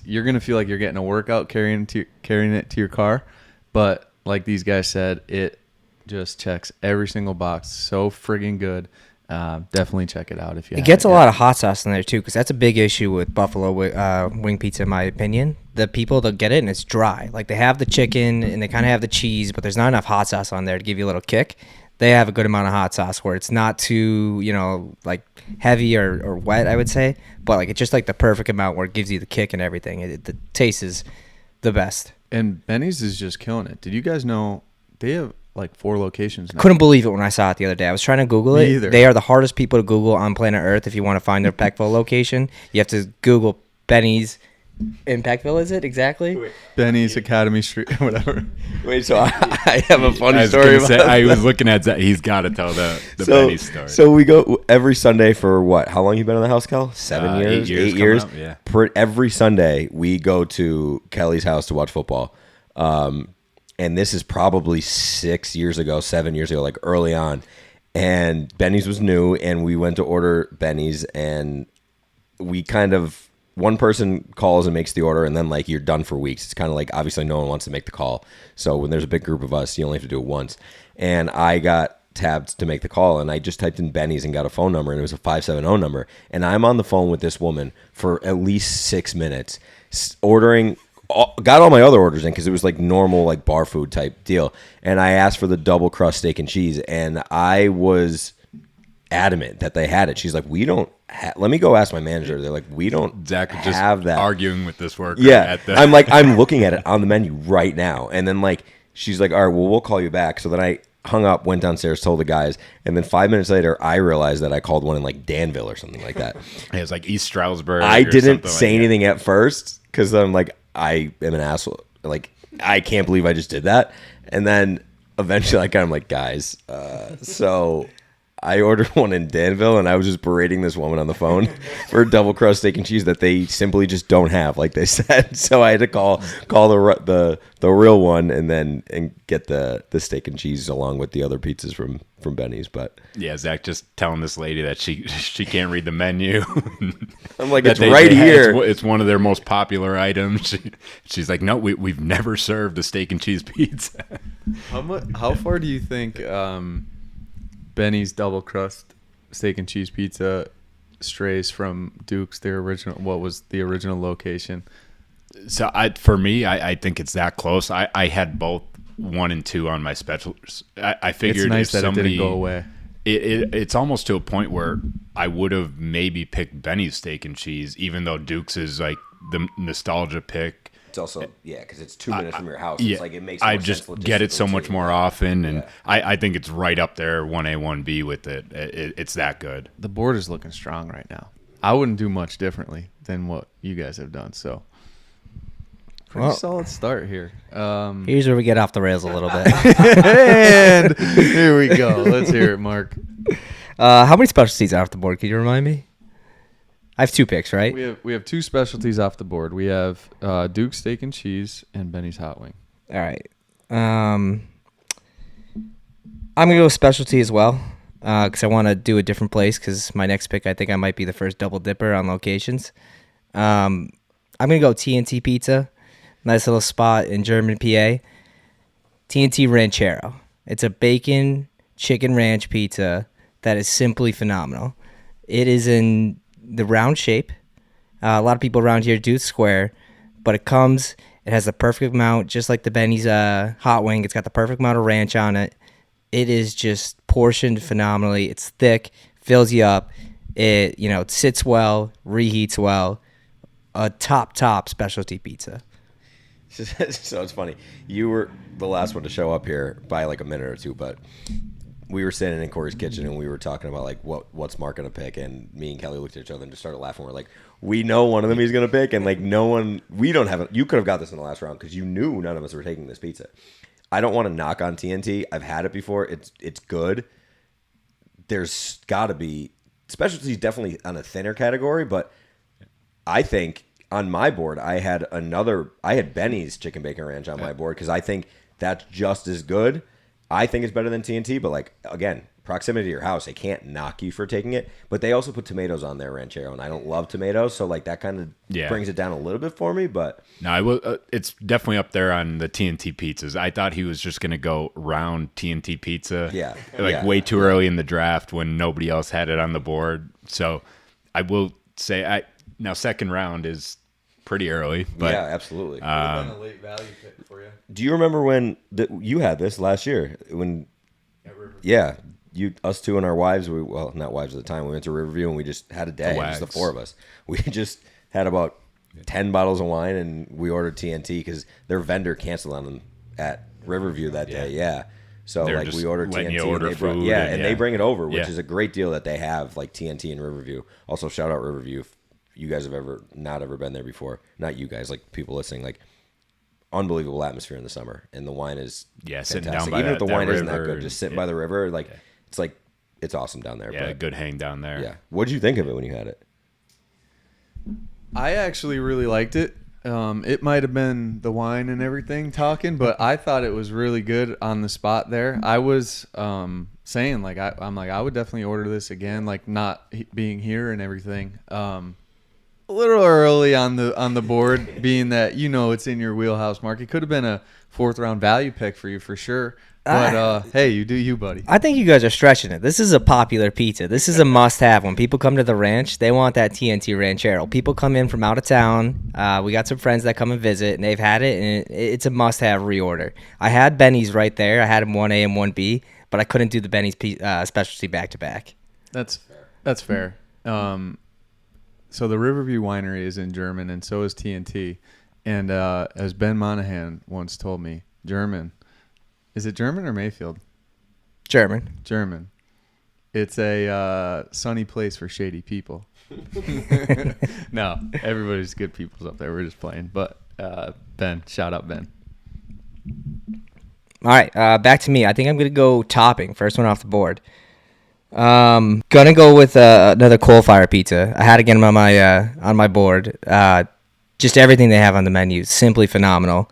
[SPEAKER 1] You're gonna feel like you're getting a workout carrying it to your car, but like these guys said, it just checks every single box. So friggin' good. Definitely check it out if you.
[SPEAKER 3] It gets a lot of hot sauce in there too, because that's a big issue with Buffalo wing pizza, in my opinion. The people that get it and it's dry. Like, they have the chicken and they kind of have the cheese, but there's not enough hot sauce on there to give you a little kick. they have a good amount of hot sauce where it's not too, like heavy or wet, I would say, but like it's just like the perfect amount where it gives you the kick and everything. The taste is the best.
[SPEAKER 1] And Benny's is just killing it. Did you guys know they have like 4 locations now?
[SPEAKER 3] Couldn't believe it when I saw it the other day. I was trying to Google
[SPEAKER 1] Me
[SPEAKER 3] it.
[SPEAKER 1] either.
[SPEAKER 3] They are the hardest people to Google on planet Earth. If you want to find their Peckville location, you have to Google Benny's in Peckville. Is it exactly?
[SPEAKER 1] Benny's Academy Street, whatever.
[SPEAKER 2] Wait, so I have a
[SPEAKER 4] I
[SPEAKER 2] funny
[SPEAKER 4] was
[SPEAKER 2] story
[SPEAKER 4] gonna
[SPEAKER 2] about
[SPEAKER 4] say,
[SPEAKER 2] that.
[SPEAKER 4] I was looking at Zach. He's got to tell the Benny story.
[SPEAKER 2] So we go every Sunday for what? How long you been in the house, Kel? 7 years?
[SPEAKER 4] 8 years
[SPEAKER 2] 8 years?
[SPEAKER 4] coming up, yeah.
[SPEAKER 2] Every Sunday we go to Kelly's house to watch football. And this is probably 6 years ago, 7 years ago, like early on. And Benny's was new, and we went to order Benny's, and we kind of, one person calls and makes the order, and then like you're done for weeks. It's kind of like, obviously no one wants to make the call. So when there's a big group of us, you only have to do it once. And I got tabbed to make the call, and I just typed in Benny's and got a phone number, and it was a 570 number. And I'm on the phone with this woman for at least 6 minutes ordering. Got all my other orders in because it was like normal, like bar food type deal. And I asked for the double crust steak and cheese, and I was adamant that they had it. She's like, we don't let me go ask my manager. They're like, we don't
[SPEAKER 4] Zach was just
[SPEAKER 2] have that.
[SPEAKER 4] arguing with this worker.
[SPEAKER 2] Yeah.
[SPEAKER 4] At the,
[SPEAKER 2] I'm like, I'm looking at it on the menu right now. And then like, she's like, all right, well, we'll call you back. So then I hung up, went downstairs, told the guys. And then 5 minutes later, I realized that I called one in like Danville or something like that.
[SPEAKER 4] it was like East Stroudsburg.
[SPEAKER 2] I
[SPEAKER 4] or
[SPEAKER 2] didn't
[SPEAKER 4] something
[SPEAKER 2] say
[SPEAKER 4] like
[SPEAKER 2] anything at first because I'm like, I am an asshole. Like, I can't believe I just did that. And then eventually I'm like, guys, so I ordered one in Danville, and I was just berating this woman on the phone for a double crust steak and cheese that they simply just don't have, like they said. So I had to call the real one and get the steak and cheese along with the other pizzas from Benny's. But
[SPEAKER 4] Yeah, Zach just telling this lady that she can't read the menu.
[SPEAKER 2] I'm like,
[SPEAKER 4] That
[SPEAKER 2] it's
[SPEAKER 4] they
[SPEAKER 2] right
[SPEAKER 4] had-
[SPEAKER 2] here.
[SPEAKER 4] It's one of their most popular items. She's like, no, we've never served a steak and cheese pizza.
[SPEAKER 1] How far do you think Benny's double crust steak and cheese pizza strays from Duke's, their original? What was the original location?
[SPEAKER 4] So for me, I think it's that close. I had both 1 and 2 on my specials. I figured
[SPEAKER 1] It's nice
[SPEAKER 4] if
[SPEAKER 1] that
[SPEAKER 4] somebody,
[SPEAKER 1] it didn't go away.
[SPEAKER 4] It's almost to a point where I would have maybe picked Benny's steak and cheese, even though Duke's is like the nostalgia pick.
[SPEAKER 2] It's also, yeah, because it's 2 minutes from your house.
[SPEAKER 4] Yeah,
[SPEAKER 2] It's like it makes
[SPEAKER 4] I
[SPEAKER 2] more
[SPEAKER 4] just
[SPEAKER 2] sense
[SPEAKER 4] get it so
[SPEAKER 2] logistically,
[SPEAKER 4] much
[SPEAKER 2] too.
[SPEAKER 4] more often, and
[SPEAKER 2] Yeah.
[SPEAKER 4] I think it's right up there, 1A, 1B with it. It's that good.
[SPEAKER 1] The board is looking strong right now. I wouldn't do much differently than what you guys have done. So, pretty
[SPEAKER 3] Well-
[SPEAKER 1] solid start here.
[SPEAKER 3] Here's where we get off the rails a little bit.
[SPEAKER 1] And here we go. Let's hear it, Mark.
[SPEAKER 3] How many specialties are off the board? Can you remind me? I have 2 picks, right?
[SPEAKER 1] We have 2 specialties off the board. We have Duke's steak and cheese and Benny's hot wing.
[SPEAKER 3] All right. I'm gonna go with specialty as well because I want to do a different place. Because my next pick, I think I might be the first double dipper on locations. I'm gonna go TNT Pizza, nice little spot in German, PA. TNT Ranchero. It's a bacon chicken ranch pizza that is simply phenomenal. It is in the round shape. A lot of people around here do square, but it has the perfect amount, just like the Benny's hot wing. It's got the perfect amount of ranch on it. It is just portioned phenomenally. It's thick, fills you up. It sits well, reheats well. A top specialty pizza.
[SPEAKER 2] So it's funny. You were the last one to show up here by like a minute or two, but we were standing in Cory's kitchen and we were talking about like what's Mark gonna pick, and me and Kelly looked at each other and just started laughing. We're like, we know one of them he's gonna pick, and like we don't have it. You could have got this in the last round because you knew none of us were taking this pizza. I don't want to knock on TNT. I've had it before. It's good. There's got to be specialties definitely on a thinner category, but I think on my board I had Benny's chicken bacon ranch on my board because I think that's just as good. I think it's better than TNT, but like again, proximity to your house, they can't knock you for taking it. But they also put tomatoes on their ranchero, and I don't love tomatoes, so like that kind of brings it down a little bit for me. But
[SPEAKER 4] No, it's definitely up there on the TNT pizzas. I thought he was just going to go round TNT pizza.
[SPEAKER 2] Yeah.
[SPEAKER 4] Way too early in the draft when nobody else had it on the board. So I will say now second round is pretty early. But
[SPEAKER 2] yeah, absolutely.
[SPEAKER 1] A late value pick for you.
[SPEAKER 2] Do you remember when you had this last year when Yeah, us two and our wives. Well, not wives at the time. We went to Riverview and we just had a day. Just the four of us. We just had about 10 bottles of wine and we ordered TNT because their vendor canceled on them at Riverview that day. Yeah. So
[SPEAKER 4] They're
[SPEAKER 2] like
[SPEAKER 4] just
[SPEAKER 2] we ordered
[SPEAKER 4] letting
[SPEAKER 2] TNT.
[SPEAKER 4] you order
[SPEAKER 2] and they brought,
[SPEAKER 4] food
[SPEAKER 2] yeah,
[SPEAKER 4] and-
[SPEAKER 2] and
[SPEAKER 4] yeah.
[SPEAKER 2] they bring it over, which
[SPEAKER 4] Yeah.
[SPEAKER 2] is a great deal that they have like TNT in Riverview. Also, shout out Riverview if you guys have not ever been there before. Not you guys, like people listening. Like unbelievable atmosphere in the summer, and the wine is
[SPEAKER 4] sitting
[SPEAKER 2] fantastic.
[SPEAKER 4] down by
[SPEAKER 2] Even if the
[SPEAKER 4] that
[SPEAKER 2] wine isn't that
[SPEAKER 4] river
[SPEAKER 2] good,
[SPEAKER 4] and-
[SPEAKER 2] just sitting by the river, like it's awesome down there.
[SPEAKER 4] Yeah,
[SPEAKER 2] But
[SPEAKER 4] good hang down there.
[SPEAKER 2] yeah, what did you think of it when you had it?
[SPEAKER 1] I actually really liked it. It might have been the wine and everything talking, but I thought it was really good on the spot there. I was saying like I'm like I would definitely order this again, like not being here and everything. A little early on the board, being that it's in your wheelhouse, Mark. It could have been a 4th round value pick for you for sure. But hey, you do you, buddy.
[SPEAKER 3] I think you guys are stretching it. This is a popular pizza. This is a must-have. When people come to the ranch, they want that TNT Ranchero. People come in from out of town. We got some friends that come and visit, and they've had it, and it's a must-have reorder. I had Benny's right there. I had them 1A and 1B, but I couldn't do the Benny's specialty back-to-back.
[SPEAKER 1] That's fair. So the Riverview Winery is in German, and so is TNT. And as Ben Monahan once told me, German. Is it German or Mayfield?
[SPEAKER 3] German.
[SPEAKER 1] German. It's a sunny place for shady people. No, everybody's good people's up there. We're just playing. But Ben, shout out Ben.
[SPEAKER 3] All right, back to me. I think I'm going to go topping. First one off the board. Gonna go with another coal fire pizza. I had it again on my board. Just everything they have on the menu, simply phenomenal.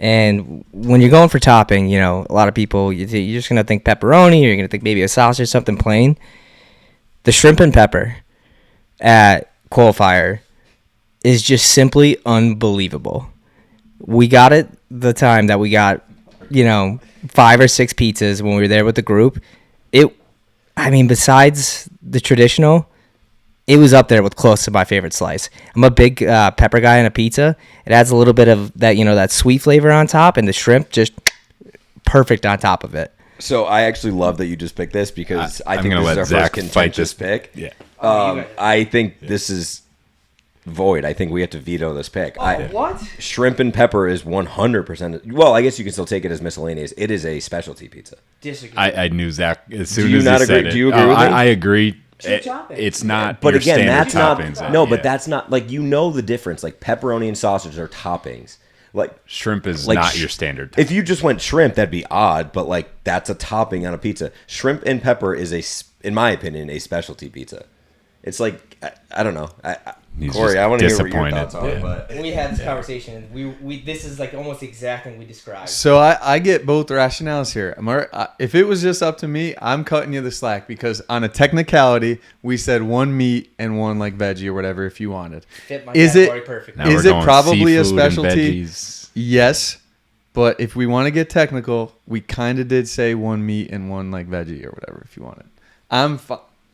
[SPEAKER 3] And when you're going for topping, a lot of people you're just gonna think pepperoni, or you're gonna think maybe a sausage, something plain. The shrimp and pepper at coal fire is just simply unbelievable. We got it the time that we got, 5 or 6 pizzas when we were there with the group. Besides the traditional, it was up there with close to my favorite slice. I'm a big pepper guy on a pizza. It adds a little bit of that, that sweet flavor on top, and the shrimp just perfect on top of it.
[SPEAKER 2] So I actually love that you just picked this because I
[SPEAKER 4] I'm
[SPEAKER 2] think
[SPEAKER 4] gonna
[SPEAKER 2] this is
[SPEAKER 4] let
[SPEAKER 2] our
[SPEAKER 4] Zach
[SPEAKER 2] first
[SPEAKER 4] fight
[SPEAKER 2] contentious
[SPEAKER 4] this.
[SPEAKER 2] pick.
[SPEAKER 4] Yeah.
[SPEAKER 2] I think this is void. I think we have to veto this pick.
[SPEAKER 3] What?
[SPEAKER 2] Shrimp and pepper is 100%. Well, I guess you can still take it as miscellaneous. It is a specialty pizza.
[SPEAKER 3] Disagree.
[SPEAKER 4] I knew Zach as soon
[SPEAKER 2] Do you
[SPEAKER 4] as
[SPEAKER 2] not
[SPEAKER 4] he said
[SPEAKER 2] agree?
[SPEAKER 4] it.
[SPEAKER 2] Do you agree with me?
[SPEAKER 4] I agree.
[SPEAKER 3] toppings.
[SPEAKER 4] It's not.
[SPEAKER 2] But
[SPEAKER 4] your
[SPEAKER 2] again,
[SPEAKER 4] standard
[SPEAKER 2] that's not.
[SPEAKER 4] toppings.
[SPEAKER 2] No,
[SPEAKER 4] Yeah.
[SPEAKER 2] but that's not like the difference. Like pepperoni and sausage are toppings. Like
[SPEAKER 4] shrimp is
[SPEAKER 2] like
[SPEAKER 4] not
[SPEAKER 2] sh-
[SPEAKER 4] your standard.
[SPEAKER 2] If you just went shrimp, that'd be odd. But like that's a topping on a pizza. Shrimp and pepper is in my opinion, a specialty pizza. It's like I don't know.
[SPEAKER 4] He's
[SPEAKER 2] Corey,
[SPEAKER 4] just
[SPEAKER 2] I want to hear what your
[SPEAKER 4] disappointed.
[SPEAKER 2] thoughts are.
[SPEAKER 4] Yeah.
[SPEAKER 2] But
[SPEAKER 3] When we had this conversation, we this is like almost the exact thing we described.
[SPEAKER 1] So I get both rationales here. If it was just up to me, I'm cutting you the slack because on a technicality, we said 1 meat and 1 like veggie or whatever if you wanted.
[SPEAKER 3] Fit my
[SPEAKER 1] Is
[SPEAKER 3] category
[SPEAKER 1] it-
[SPEAKER 3] perfectly.
[SPEAKER 4] Now
[SPEAKER 1] Is
[SPEAKER 4] we're
[SPEAKER 1] it
[SPEAKER 4] going
[SPEAKER 1] probably a
[SPEAKER 4] seafood and
[SPEAKER 1] specialty?
[SPEAKER 4] veggies.
[SPEAKER 1] Yes, but if we want to get technical, we kind of did say 1 meat and 1 like veggie or whatever if you wanted.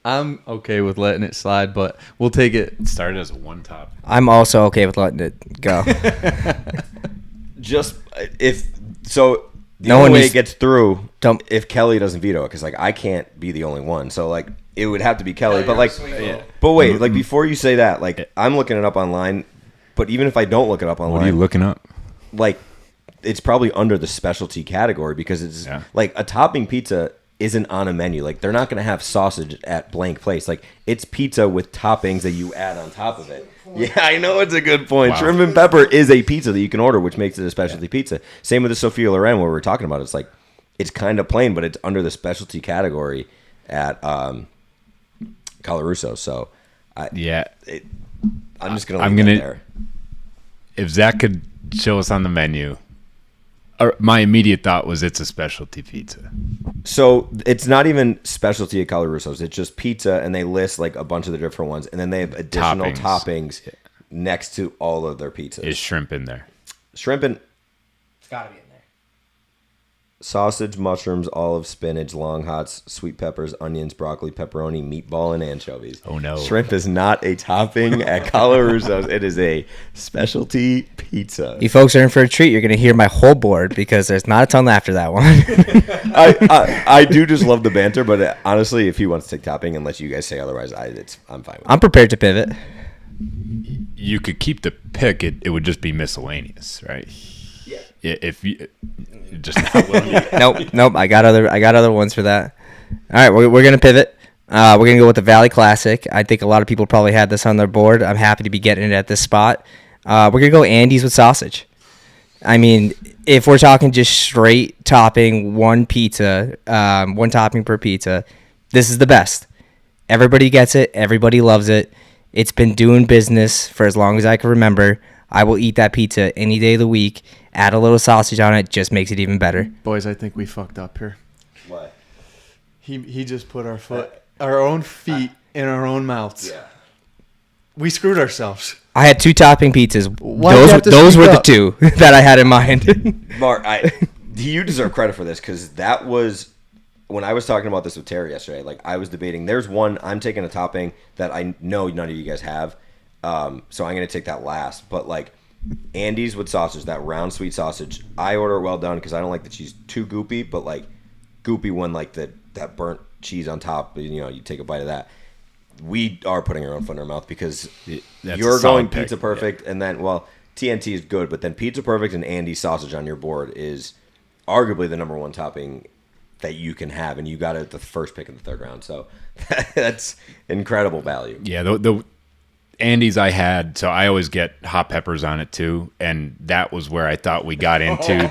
[SPEAKER 1] I'm okay with letting it slide, but we'll take it.
[SPEAKER 4] It started as a one top.
[SPEAKER 3] I'm also okay with letting it go.
[SPEAKER 2] just if so, the
[SPEAKER 3] No
[SPEAKER 2] only
[SPEAKER 3] one
[SPEAKER 2] way
[SPEAKER 3] needs-
[SPEAKER 2] it gets through
[SPEAKER 3] Don't-
[SPEAKER 2] if Kelly doesn't veto it because like I can't be the only one. So like it would have to be Kelly. But like, but wait, like before you say that, like I'm looking it up online. But even if I don't look it up online,
[SPEAKER 4] What are you looking up?
[SPEAKER 2] like it's probably under the specialty category because it's like a topping pizza isn't on a menu. Like they're not going to have sausage at blank place. Like it's pizza with toppings that you add on top of it. Yeah, I know it's a good point.
[SPEAKER 4] Wow.
[SPEAKER 2] Shrimp and pepper is a pizza that you can order, which makes it a specialty pizza. Same with the Sophia Loren, where we're talking about. It's like it's kind of plain, but it's under the specialty category at Colarusso. So I'm just going to leave that there.
[SPEAKER 4] If Zach could show us on the menu, my immediate thought was it's a specialty pizza.
[SPEAKER 2] So it's not even specialty at Colarusso's. It's just pizza, and they list like a bunch of the different ones, and then they have additional toppings next to all of their pizzas.
[SPEAKER 4] Is shrimp in there?
[SPEAKER 2] Shrimp and
[SPEAKER 3] It's got to be in there.
[SPEAKER 2] sausage, mushrooms, olives, spinach, long hots, sweet peppers, onions, broccoli, pepperoni, meatball, and anchovies.
[SPEAKER 4] Oh, no.
[SPEAKER 2] Shrimp is not a topping at Coloruso's. It is a specialty pizza.
[SPEAKER 3] You folks are in for a treat. You're going to hear my whole board because there's not a ton after that one.
[SPEAKER 2] I do just love the banter, but honestly, if he wants to take topping, unless you guys say otherwise, I'm fine with it.
[SPEAKER 3] I'm prepared to pivot.
[SPEAKER 4] You could keep the pick. It would just be miscellaneous, right? Yeah. If you just not willing.
[SPEAKER 3] Nope. I got other ones for that. All right, we're gonna pivot. We're gonna go with the Valley Classic. I think a lot of people probably had this on their board. I'm happy to be getting it at this spot. We're gonna go Andy's with sausage. I mean, if we're talking just straight topping one pizza, one topping per pizza, this is the best. Everybody gets it. Everybody loves it. It's been doing business for as long as I can remember. I will eat that pizza any day of the week. Add a little sausage on it, just makes it even better.
[SPEAKER 1] Boys, I think we fucked up here.
[SPEAKER 2] What?
[SPEAKER 1] He just put our own feet in our own mouths. Yeah. We screwed ourselves.
[SPEAKER 3] I had 2 topping pizzas.
[SPEAKER 1] Why do you have to
[SPEAKER 3] Those
[SPEAKER 1] speak
[SPEAKER 3] were the
[SPEAKER 1] up?
[SPEAKER 3] 2 that I had in mind.
[SPEAKER 2] Mark, you deserve credit for this because that was when I was talking about this with Terry yesterday. Like I was debating. There's one I'm taking a topping that I know none of you guys have, so I'm gonna take that last. But like Andy's with sausage, that round sweet sausage, I order it well done because I don't like the cheese too goopy, but like goopy when like that burnt cheese on top. You know, you take a bite of that. We are putting our own foot in our mouth because
[SPEAKER 4] That's
[SPEAKER 2] you're
[SPEAKER 4] a solid
[SPEAKER 2] going
[SPEAKER 4] pick.
[SPEAKER 2] pizza perfect, and then TNT is good, but then pizza perfect and Andy's sausage on your board is arguably the number one topping that you can have, and you got it at the first pick in the third round. So that's incredible value.
[SPEAKER 4] Yeah, the Andy's I had, so I always get hot peppers on it too, and that was where I thought we got into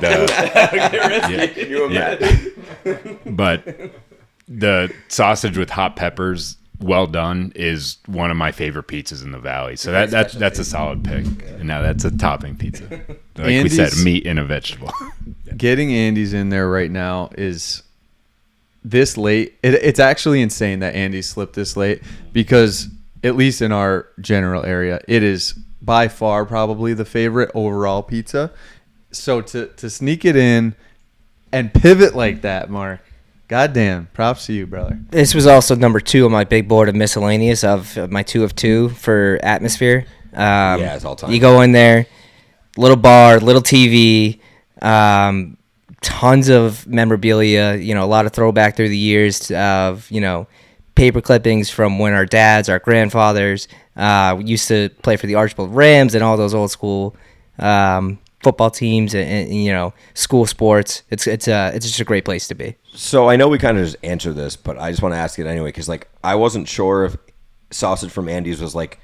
[SPEAKER 2] Can you imagine?
[SPEAKER 4] But the sausage with hot peppers, well done, is one of my favorite pizzas in the valley. So that's a solid pick. And now that's a topping pizza. Like we said, meat and a vegetable.
[SPEAKER 1] Getting Andy's in there right now is this late. It's actually insane that Andy slipped this late because at least in our general area, it is by far probably the favorite overall pizza. So to sneak it in and pivot like that, Mark, goddamn, props to you, brother.
[SPEAKER 3] This was also number 2 on my big board of miscellaneous of my 2 of 2 for atmosphere.
[SPEAKER 2] Yeah, it's all time.
[SPEAKER 3] You go in there, little bar, little TV, tons of memorabilia, a lot of throwback through the years of, paper clippings from when our dads, our grandfathers used to play for the Archibald Rams and all those old school football teams and school sports. It's just a great place to be.
[SPEAKER 2] So I know we kind of just answered this, but I just want to ask it anyway because like I wasn't sure if sausage from Andy's was like,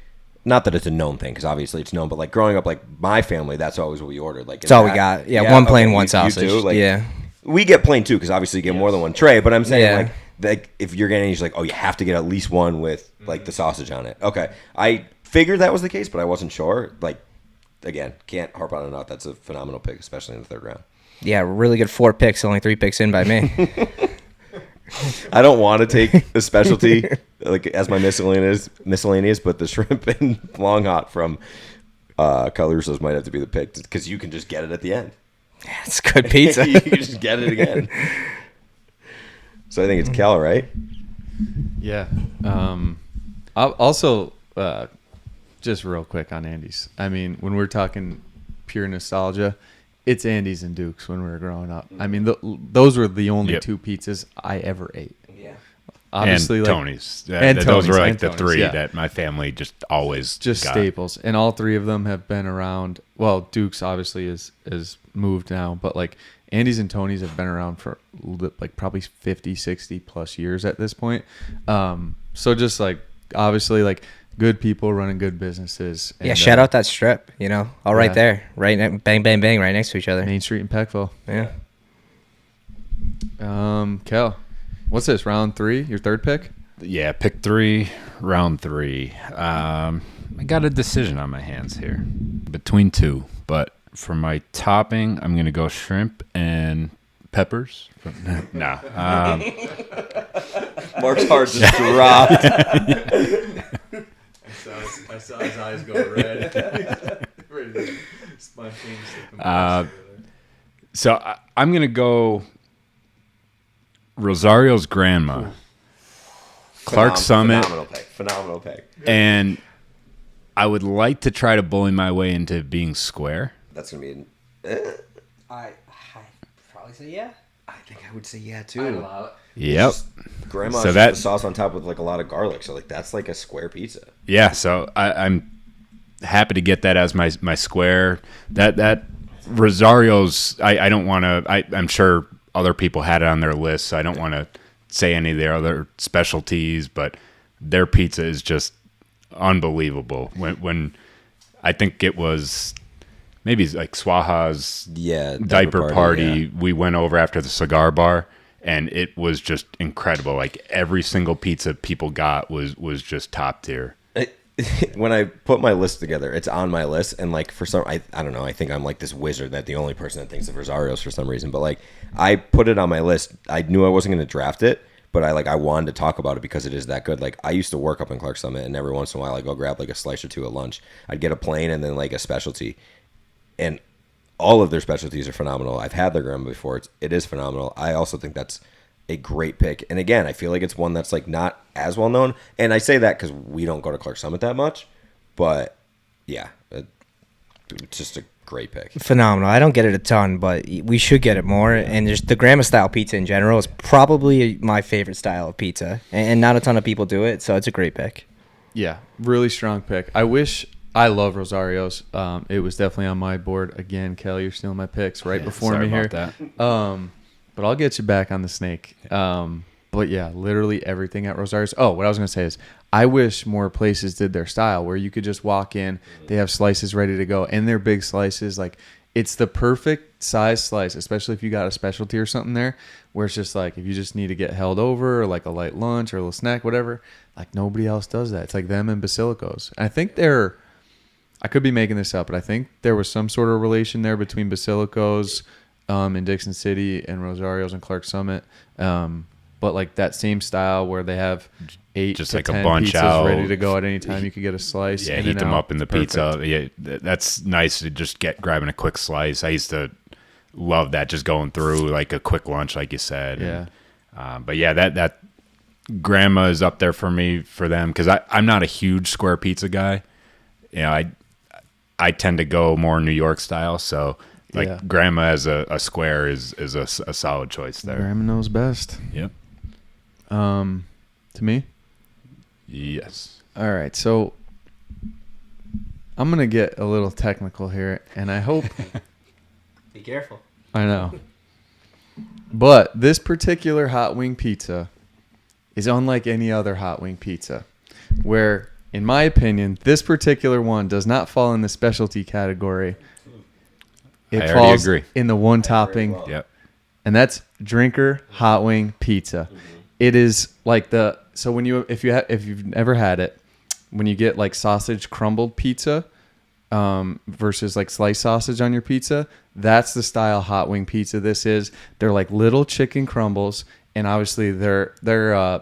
[SPEAKER 2] not that it's a known thing because obviously it's known, but like growing up, like my family, that's always what we ordered. Like
[SPEAKER 3] that's all we got. Yeah, one plain, one sausage.
[SPEAKER 2] You too? Like,
[SPEAKER 3] yeah,
[SPEAKER 2] we get plain too because obviously you get more than one tray. But I'm saying like if you're getting, you're like, oh, you have to get at least one with like the sausage on it. Okay, I figured that was the case, but I wasn't sure. Like again, can't harp on it enough. That's a phenomenal pick, especially in the third round.
[SPEAKER 3] Yeah, really good 4 picks, only 3 picks in by me.
[SPEAKER 2] I don't want to take the specialty like as my miscellaneous, but the shrimp and long hot from Coloruso's might have to be the pick because you can just get it at the end.
[SPEAKER 3] Yeah, it's good pizza.
[SPEAKER 2] You can just get it again. So I think it's Cal, right?
[SPEAKER 1] Yeah. I'll also, just real quick on Andy's. I mean, when we're talking pure nostalgia, it's Andy's and Duke's when we were growing up. I mean, those were the only 2 pizzas I ever ate.
[SPEAKER 3] Yeah.
[SPEAKER 1] Obviously,
[SPEAKER 4] and
[SPEAKER 1] like,
[SPEAKER 4] Tony's.
[SPEAKER 1] And
[SPEAKER 4] those
[SPEAKER 1] Tony's,
[SPEAKER 4] were like
[SPEAKER 1] and
[SPEAKER 4] the
[SPEAKER 1] Tony's,
[SPEAKER 4] 3
[SPEAKER 1] yeah.
[SPEAKER 4] that my family just always
[SPEAKER 1] just
[SPEAKER 4] got.
[SPEAKER 1] staples. And all 3 of them have been around. Well, Duke's obviously is moved now, but like Andy's and Tony's have been around for like probably 50, 60 plus years at this point. So just like obviously like good people running good businesses. And,
[SPEAKER 3] yeah, shout out that strip, all right
[SPEAKER 1] Yeah.
[SPEAKER 3] there, right, bang, bang, bang, right next to each other.
[SPEAKER 1] Main Street in Peckville.
[SPEAKER 3] Yeah.
[SPEAKER 1] Kel, what's this, round 3, your third pick?
[SPEAKER 4] Yeah, pick 3, round 3. I got a decision on my hands here between 2, but for my topping, I'm gonna go shrimp and peppers. No.
[SPEAKER 2] Mark's heart just dropped.
[SPEAKER 1] I saw his eyes go red.
[SPEAKER 4] So I'm gonna go Rosario's grandma, Clark Summit,
[SPEAKER 2] Phenomenal pick.
[SPEAKER 4] and I would like to try to bully my way into being square.
[SPEAKER 2] That's gonna be.
[SPEAKER 3] I probably say yeah.
[SPEAKER 2] I think I would say yeah too.
[SPEAKER 4] Yep.
[SPEAKER 2] Grandma's
[SPEAKER 4] So
[SPEAKER 2] the sauce on top with like a lot of garlic, so like that's like a square pizza.
[SPEAKER 4] Yeah. So I'm happy to get that as my square. That Rosario's. I don't want to. I'm sure other people had it on their list, so I don't want to say any of their other specialties, but their pizza is just unbelievable. When I think it was maybe like Swaha's diaper party, we went over after the cigar bar, and it was just incredible. Like every single pizza people got was just top tier.
[SPEAKER 2] When I put my list together, it's on my list, and like for some, I don't know, I think I'm like this wizard that the only person that thinks of Rosario's for some reason, but like I put it on my list. I knew I wasn't going to draft it, but I wanted to talk about it because it is that good. Like I used to work up in Clark Summit, and every once in a while I go grab like a slice or two at lunch. I'd get a plain and then like a specialty, and all of their specialties are phenomenal. I've had their grandma before. It is phenomenal. I also think that's a great pick. And again, I feel like it's one that's like not as well known. And I say that because we don't go to Clark Summit that much. But yeah, it's just a great pick.
[SPEAKER 3] Phenomenal. I don't get it a ton, but we should get it more. And just the grandma style pizza in general is probably my favorite style of pizza. And not a ton of people do it, so it's a great pick.
[SPEAKER 1] Yeah, really strong pick. I love Rosario's. It was definitely on my board. Again, Kelly, you're stealing my picks right before
[SPEAKER 4] sorry
[SPEAKER 1] me here.
[SPEAKER 4] about that.
[SPEAKER 1] But I'll get you back on the snake. But yeah, literally everything at Rosario's. Oh, what I was going to say is I wish more places did their style where you could just walk in, they have slices ready to go, and they're big slices. Like it's the perfect size slice, especially if you got a specialty or something there, where it's just like if you just need to get held over or like a light lunch or a little snack, whatever, like nobody else does that. It's like them and Basilico's. And I think I could be making this up, but I think there was some sort of relation there between Basilico's in Dixon City and Rosario's and Clark Summit. But like that same style where they have 8
[SPEAKER 4] just
[SPEAKER 1] to
[SPEAKER 4] like a
[SPEAKER 1] 10
[SPEAKER 4] bunch
[SPEAKER 1] pizzas
[SPEAKER 4] out
[SPEAKER 1] ready to go at any time. You could get a slice.
[SPEAKER 4] Yeah,
[SPEAKER 1] in
[SPEAKER 4] heat
[SPEAKER 1] and
[SPEAKER 4] them
[SPEAKER 1] out.
[SPEAKER 4] up in the
[SPEAKER 1] Perfect.
[SPEAKER 4] pizza. Yeah, that's nice to just grabbing a quick slice. I used to love that, just going through like a quick lunch, like you said.
[SPEAKER 1] Yeah.
[SPEAKER 4] But yeah, that grandma is up there for me for them because I'm not a huge square pizza guy. You know, I tend to go more New York style, so like
[SPEAKER 1] Yeah.
[SPEAKER 4] grandma as a square is a solid choice there.
[SPEAKER 1] Grandma knows best.
[SPEAKER 4] Yep.
[SPEAKER 1] To me.
[SPEAKER 4] Yes.
[SPEAKER 1] All right, so I'm gonna get a little technical here, and I hope
[SPEAKER 3] Be careful.
[SPEAKER 1] I know. But this particular hot wing pizza is unlike any other hot wing pizza, where, in my opinion, this particular one does not fall in the specialty category. It
[SPEAKER 4] I already
[SPEAKER 1] falls
[SPEAKER 4] agree.
[SPEAKER 1] in the one topping,
[SPEAKER 4] Yep.
[SPEAKER 1] and that's drinker hot wing pizza. It is like if you've never had it, when you get like sausage crumbled pizza versus like sliced sausage on your pizza, that's the style hot wing pizza this is. They're like little chicken crumbles, and obviously their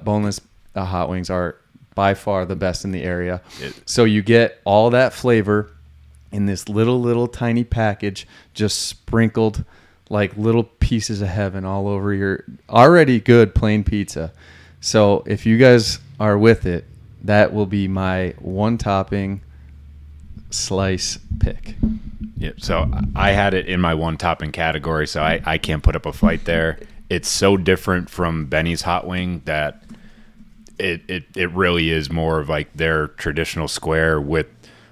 [SPEAKER 1] boneless hot wings are by far the best in the area. So you get all that flavor in this little tiny package, just sprinkled like little pieces of heaven all over your already good plain pizza. So if you guys are with it, that will be my one topping slice pick.
[SPEAKER 4] Yep. So I had it in my one topping category, so I can't put up a fight there. It's so different from Benny's hot wing that it really is more of like their traditional square with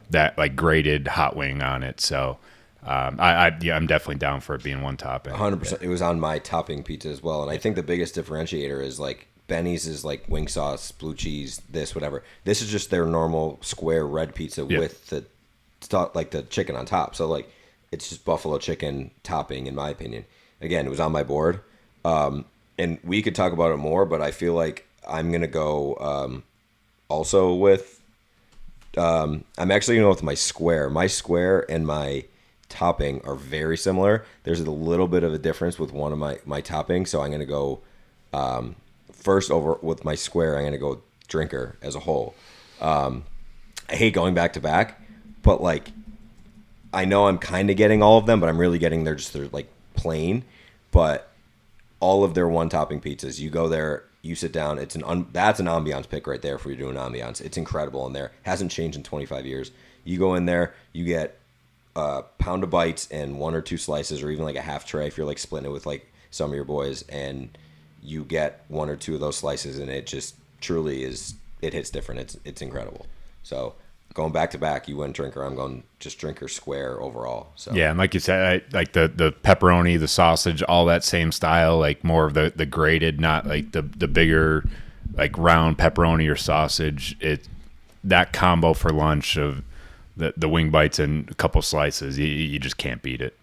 [SPEAKER 4] that like grated hot wing on it. So I'm definitely down for it being one topping.
[SPEAKER 2] 100%. It was on my topping pizza as well, and I think the biggest differentiator is like Benny's is like wing sauce, blue cheese, this whatever. This is just their normal square red pizza with the like the chicken on top. So like it's just buffalo chicken topping, in my opinion. Again, it was on my board, and we could talk about it more, but I feel like I'm gonna go also with. I'm actually gonna go with my square. My square and my topping are very similar. There's a little bit of a difference with one of my toppings, so I'm gonna go first over with my square. I'm gonna go drinker as a whole. I hate going back to back, but like I know I'm kind of getting all of them, but I'm really getting they're like plain. But all of their one topping pizzas. You go there, you sit down. That's an ambiance pick right there if you're doing ambiance. It's incredible in there. Hasn't changed in 25 years. You go in there, you get a pound of bites and 1 or 2 slices, or even like a half tray if you're like splitting it with like some of your boys, and you get 1 or 2 of those slices, and it just truly is. It hits different. It's incredible. So going back to back, you went drinker. I'm going just drinker square overall. So
[SPEAKER 4] Yeah, and like you said, like the pepperoni, the sausage, all that same style, like more of the grated, not like the bigger, like round pepperoni or sausage. That combo for lunch of the wing bites and a couple slices, you just can't beat it.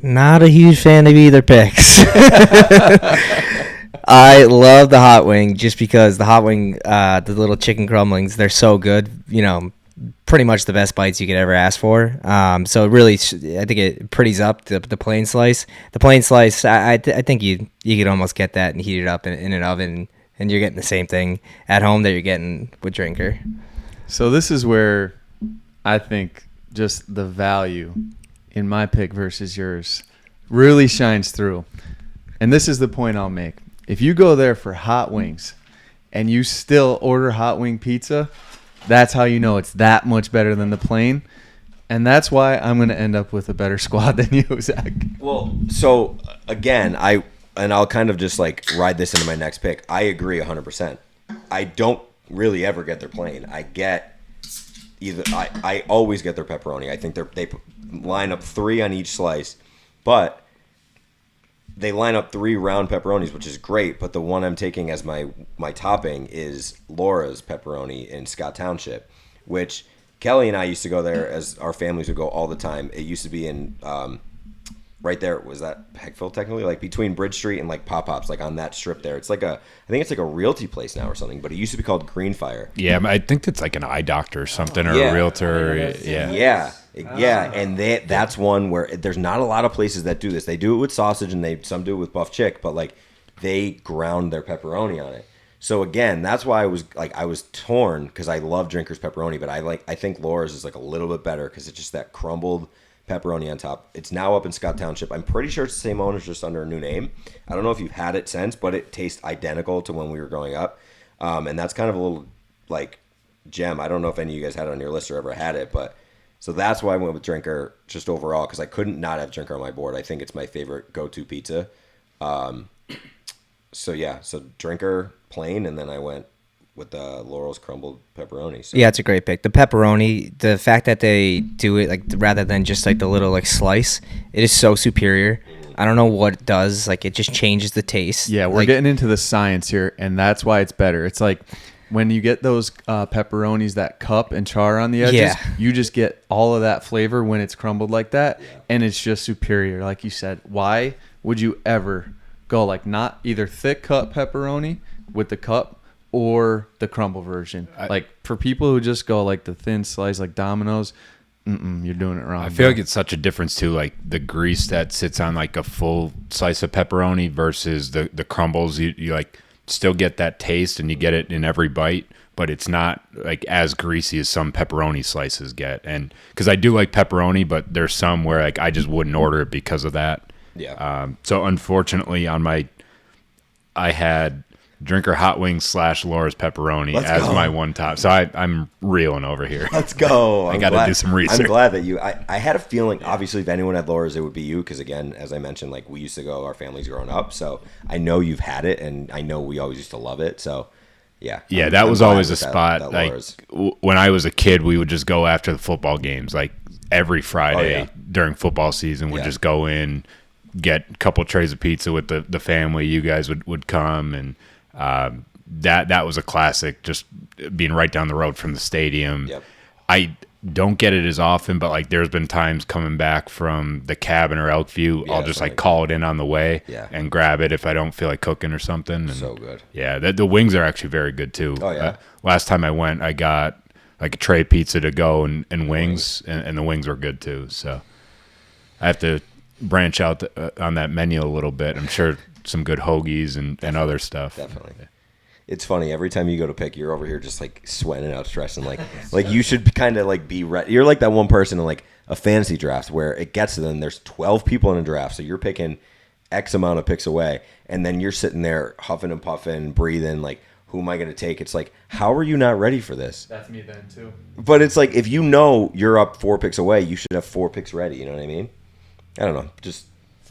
[SPEAKER 3] Not a huge fan of either picks. I love the hot wing just because the hot wing, the little chicken crumblings, they're so good. You know, pretty much the best bites you could ever ask for. So really, I think it pretties up the plain slice. The plain slice, I think you could almost get that and heat it up in an oven, and you're getting the same thing at home that you're getting with drinker.
[SPEAKER 1] So this is where I think just the value in my pick versus yours really shines through. And this is the point I'll make. If you go there for hot wings and you still order hot wing pizza, that's how you know it's that much better than the plain. And that's why I'm going to end up with a better squad than you, Zach.
[SPEAKER 2] Well, so again, I'll kind of just like ride this into my next pick. I agree 100%. I don't really ever get their plain. I always get their pepperoni. I think they line up 3 on each slice, but they line up 3 round pepperonis, which is great. But the one I'm taking as my topping is Laura's pepperoni in Scott Township, which Kelly and I used to go there as our families would go all the time. It used to be in right there. Was that Peckville technically? Like between Bridge Street and like Pop-Pops, like on that strip there. It's like I think it's like a realty place now or something, but it used to be called Greenfire.
[SPEAKER 4] Yeah, I think it's like an eye doctor or something, or a realtor. Yeah. And that's one where there's not a lot of places that do this. They do it with sausage, and some do it with buff chick, but like they ground their pepperoni on it. So again, that's why I was torn, because I love Drinker's pepperoni, but I think Laura's is like a little bit better because it's just that crumbled pepperoni on top. It's now up in Scott Township. I'm pretty sure it's the same owners, just under a new name. I don't know if you've had it since, but it tastes identical to when we were growing up. And that's kind of a little like gem. I don't know if any of you guys had it on your list or ever had it, but so that's why I went with Drinker just overall, because I couldn't not have Drinker on my board. I think it's my favorite go-to pizza. So Drinker plain, and then I went with the Laurel's crumbled pepperoni. So.
[SPEAKER 3] Yeah, it's a great pick. The pepperoni, the fact that they do it like rather than just like the little like slice, it is so superior. I don't know what it does. Like it just changes the taste.
[SPEAKER 1] Yeah, we're getting into the science here, and that's why it's better. It's like when you get those pepperonis that cup and char on the edges, you just get all of that flavor when it's crumbled like that, and it's just superior. Like you said, why would you ever go like not either thick cut pepperoni with the cup or the crumble version? Like for people who just go like the thin slice, like Domino's, you're doing it wrong.
[SPEAKER 4] I feel like it's such a difference too, like the grease that sits on like a full slice of pepperoni versus the crumbles. You like still get that taste, and you get it in every bite, but it's not like as greasy as some pepperoni slices get. And because I do like pepperoni, but there's some where like I just wouldn't order it because of that.
[SPEAKER 2] Yeah.
[SPEAKER 4] So unfortunately, I had Drinker hot wings / Laura's pepperoni as my one top. So I'm reeling over here.
[SPEAKER 2] Let's go.
[SPEAKER 4] I got to do some research.
[SPEAKER 2] I'm glad that I had a feeling, obviously, if anyone had Laura's, it would be you. Because again, as I mentioned, like we used to go, our families growing up. So I know you've had it, and I know we always used to love it. So yeah.
[SPEAKER 4] That was always a spot. Like when I was a kid, we would just go after the football games. Like every Friday during football season, we'd just go in, get a couple trays of pizza with the family. You guys would come, and that was a classic, just being right down the road from the stadium.
[SPEAKER 2] Yep.
[SPEAKER 4] I don't get it as often, but like there's been times coming back from the cabin or Elkview, I'll just like call it in on the way and grab it if I don't feel like cooking or something. And
[SPEAKER 2] so good.
[SPEAKER 4] Yeah, the wings are actually very good too.
[SPEAKER 2] Oh yeah.
[SPEAKER 4] Last time I went, I got like a tray pizza to go and wings, and the wings were good too. So I have to branch out on that menu a little bit. I'm sure some good hoagies and other stuff.
[SPEAKER 2] Definitely. It's funny, every time you go to pick, you're over here just like sweating out, stressing, like you should kind of like be ready. You're like that one person, and like a fantasy draft where it gets to them. There's 12 people in a draft, so you're picking X amount of picks away, and then you're sitting there huffing and puffing, breathing, like, who am I going to take? It's like, how are you not ready for this?
[SPEAKER 1] That's me then too.
[SPEAKER 2] But it's like, if you know you're up 4 picks away, you should have 4 picks ready. You know what I mean? I don't know.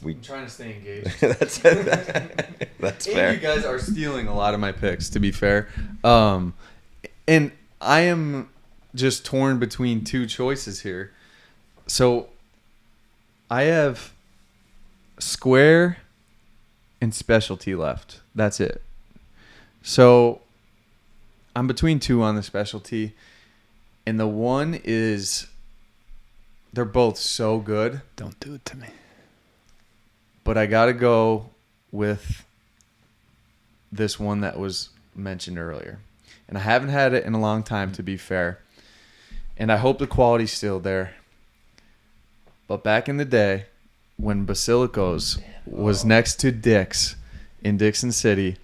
[SPEAKER 1] I'm trying to stay engaged.
[SPEAKER 2] That's fair.
[SPEAKER 1] And you guys are stealing a lot of my picks, to be fair. And I am just torn between 2 choices here. So I have square and specialty left. That's it. So I'm between 2 on the specialty. And the one is, they're both so good.
[SPEAKER 4] Don't do it to me.
[SPEAKER 1] But I got to go with this one that was mentioned earlier. And I haven't had it in a long time, to be fair. And I hope the quality's still there. But back in the day, when Basilico's was next to Dick's in Dixon City,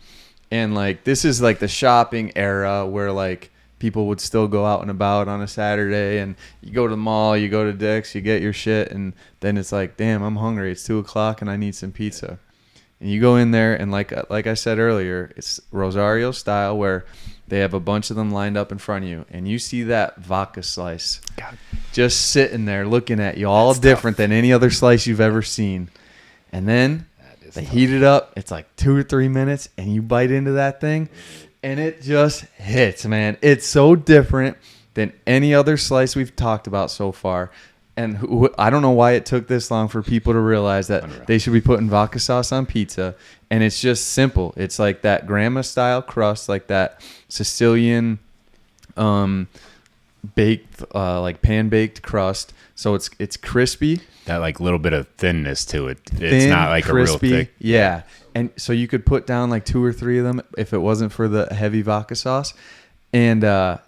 [SPEAKER 1] and, like, this is, like, the shopping era where, like, people would still go out and about on a Saturday, and you go to the mall, you go to Dick's, you get your shit, and then it's like, damn, I'm hungry. It's 2 o'clock and I need some pizza. And you go in there, and like I said earlier, it's Rosario style where they have a bunch of them lined up in front of you, and you see that vodka slice just sitting there looking at you, all different than any other slice you've ever seen. And then they heat it up. It's like 2 or 3 minutes, and you bite into that thing, and it just hits, man. It's so different than any other slice we've talked about so far. And I don't know why it took this long for people to realize that they should be putting vodka sauce on pizza. And it's just simple. It's like that grandma-style crust, like that Sicilian baked, like pan-baked crust. So it's crispy.
[SPEAKER 4] That, like, little bit of thinness to it. It's not like
[SPEAKER 1] crispy,
[SPEAKER 4] a real thick.
[SPEAKER 1] Yeah. And so you could put down like 2 or 3 of them if it wasn't for the heavy vodka sauce. And so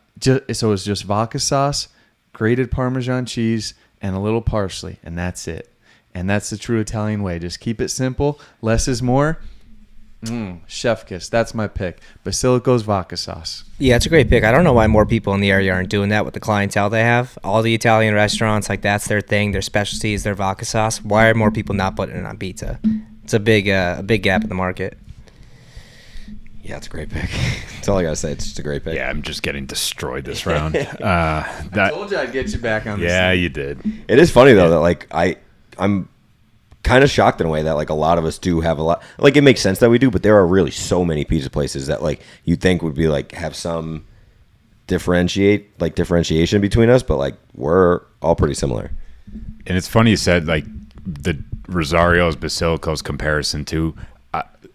[SPEAKER 1] it's just vodka sauce, grated Parmesan cheese, and a little parsley, and that's it. And that's the true Italian way. Just keep it simple. Less is more. Chef kiss. That's my pick. Basilico's vodka sauce.
[SPEAKER 3] Yeah, it's a great pick. I don't know why more people in the area aren't doing that with the clientele they have. All the Italian restaurants, like, that's their thing. Their specialty is their vodka sauce. Why are more people not putting it on pizza? It's a big gap in the market.
[SPEAKER 2] Yeah, it's a great pick. That's all I gotta say. It's just a great pick.
[SPEAKER 4] Yeah, I'm just getting destroyed this round.
[SPEAKER 1] I told you I'd get you back on this.
[SPEAKER 4] Yeah,
[SPEAKER 1] thing.
[SPEAKER 4] you did.
[SPEAKER 2] It is funny though that, like, I'm kind of shocked in a way that, like, a lot of us do have a lot. Like, it makes sense that we do, but there are really so many pizza places that, like, you think would be like have some differentiation between us, but, like, we're all pretty similar.
[SPEAKER 4] And it's funny you said, like, the Rosario's Basilico's comparison to.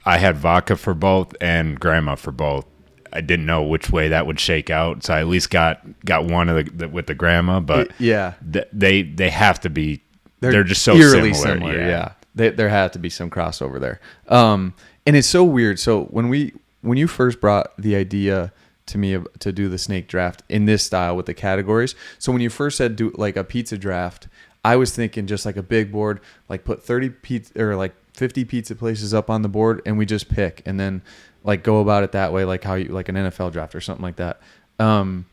[SPEAKER 4] I had vodka for both and grandma for both. I didn't know which way that would shake out, so I at least got one of the with the grandma. But they have to be. They're just so
[SPEAKER 1] eerily
[SPEAKER 4] similar.
[SPEAKER 1] Yeah. There had to be some crossover there. And it's so weird. So when you first brought the idea to me to do the snake draft in this style with the categories, so when you first said do like a pizza draft, I was thinking just like a big board, like put 30 pizza or like 50 pizza places up on the board, and we just pick and then like go about it that way, like how you like an NFL draft or something like that. And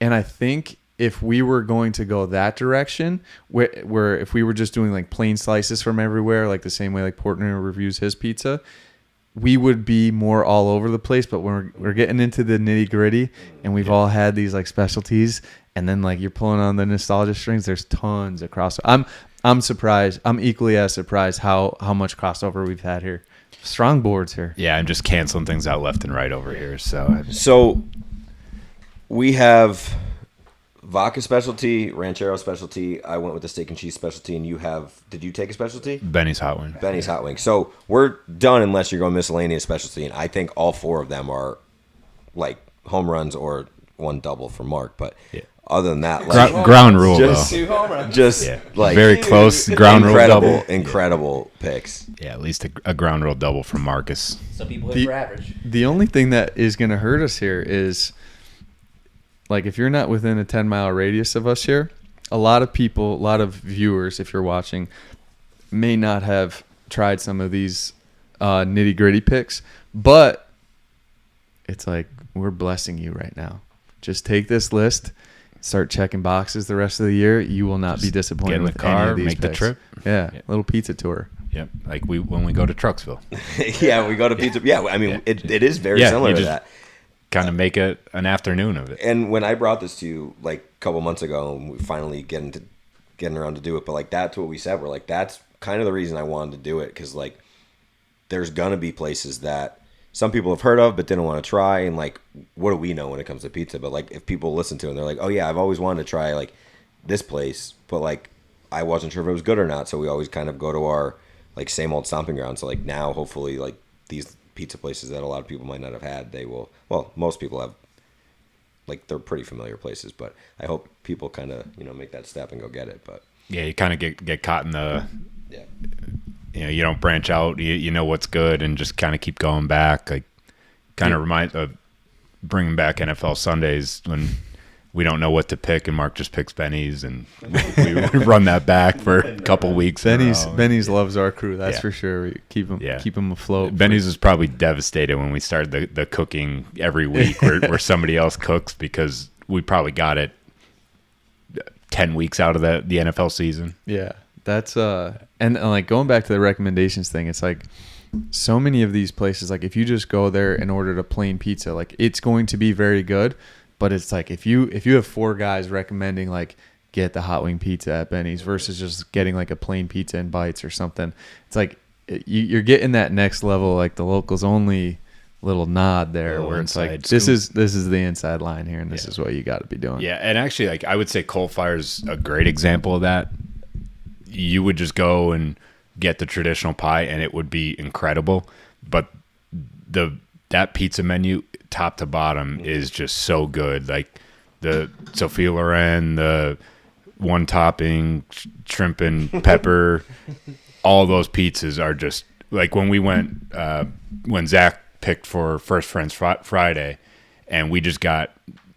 [SPEAKER 1] I think if we were going to go that direction, where if we were just doing like plain slices from everywhere, like the same way like Portner reviews his pizza, we would be more all over the place. But when we're getting into the nitty gritty, and we've all had these like specialties, and then like you're pulling on the nostalgia strings, there's tons of crossover. I'm surprised. I'm equally as surprised how much crossover we've had here. Strong boards here.
[SPEAKER 4] Yeah, I'm just canceling things out left and right over here.
[SPEAKER 2] So we have vodka specialty, ranchero specialty. I went with the steak and cheese specialty, and did you take a specialty?
[SPEAKER 4] Benny's Hot Wing.
[SPEAKER 2] Benny's Hot Wing. So we're done unless you're going miscellaneous specialty, and I think all 4 of them are like home runs or one double for Mark. But other than that, like,
[SPEAKER 4] ground rule though.
[SPEAKER 2] Just like
[SPEAKER 4] very close ground rule double.
[SPEAKER 2] Incredible picks.
[SPEAKER 4] Yeah, at least a ground rule double from Marcus.
[SPEAKER 3] Some people hit for average.
[SPEAKER 1] The only thing that is going to hurt us here is, like, if you're not within a 10-mile radius of us here, a lot of people, a lot of viewers, if you're watching, may not have tried some of these nitty-gritty picks. But it's like, we're blessing you right now. Just take this list, start checking boxes the rest of the year, you will not be disappointed
[SPEAKER 4] get in the
[SPEAKER 1] with
[SPEAKER 4] car,
[SPEAKER 1] any of these
[SPEAKER 4] make the
[SPEAKER 1] picks.
[SPEAKER 4] trip.
[SPEAKER 1] Yeah,
[SPEAKER 4] Yeah.
[SPEAKER 1] little pizza tour.
[SPEAKER 4] Yep. Like when we go to Trucksville,
[SPEAKER 2] Yeah, we go to pizza. Yeah, I mean, it is very
[SPEAKER 4] Yeah,
[SPEAKER 2] similar
[SPEAKER 4] you
[SPEAKER 2] to
[SPEAKER 4] just-
[SPEAKER 2] that.
[SPEAKER 4] kind of make it an afternoon of it.
[SPEAKER 2] And when I brought this to you like a couple months ago, and we finally getting around to do it, but like that's what we said. We're like, that's kind of the reason I wanted to do it, because like there's gonna be places that some people have heard of but didn't want to try, and like, what do we know when it comes to pizza? But like, if people listen to it and they're like, oh yeah, I've always wanted to try like this place, but like I wasn't sure if it was good or not, so we always kind of go to our like same old stomping ground. So like now, hopefully, like these pizza places that a lot of people might not have had, they will. Well, most people have. Like, they're pretty familiar places, but I hope people kind of, make that step and go get it. But
[SPEAKER 4] Yeah, you kind of get caught in the,
[SPEAKER 2] yeah,
[SPEAKER 4] you don't branch out. You know what's good and just kind of keep going back. Like, kind of remind of bringing back NFL Sundays when we don't know what to pick and Mark just picks Benny's, and we run that back for a couple weeks.
[SPEAKER 1] Benny's loves our crew. That's
[SPEAKER 4] Yeah.
[SPEAKER 1] for sure. We keep him afloat.
[SPEAKER 4] Benny's was probably devastated when we started the cooking every week where somebody else cooks, because we probably got it 10 weeks out of the NFL season.
[SPEAKER 1] Yeah, that's and like going back to the recommendations thing, it's like so many of these places, like if you just go there and ordered a plain pizza, like it's going to be very good. But it's like if you have 4 guys recommending like get the hot wing pizza at Benny's versus just getting like a plain pizza and bites or something, it's like you're getting that next level, like the locals only little nod there, where it's like this is the inside line here, and this is what you got to be doing.
[SPEAKER 4] Yeah, and actually, like I would say, Coal Fire's a great example of that. You would just go and get the traditional pie, and it would be incredible. But that pizza menu, top to bottom, is just so good. Like the Sophia Loren, the one topping shrimp and pepper, all those pizzas are just like when we went when Zach picked for First Friends Friday, and we just got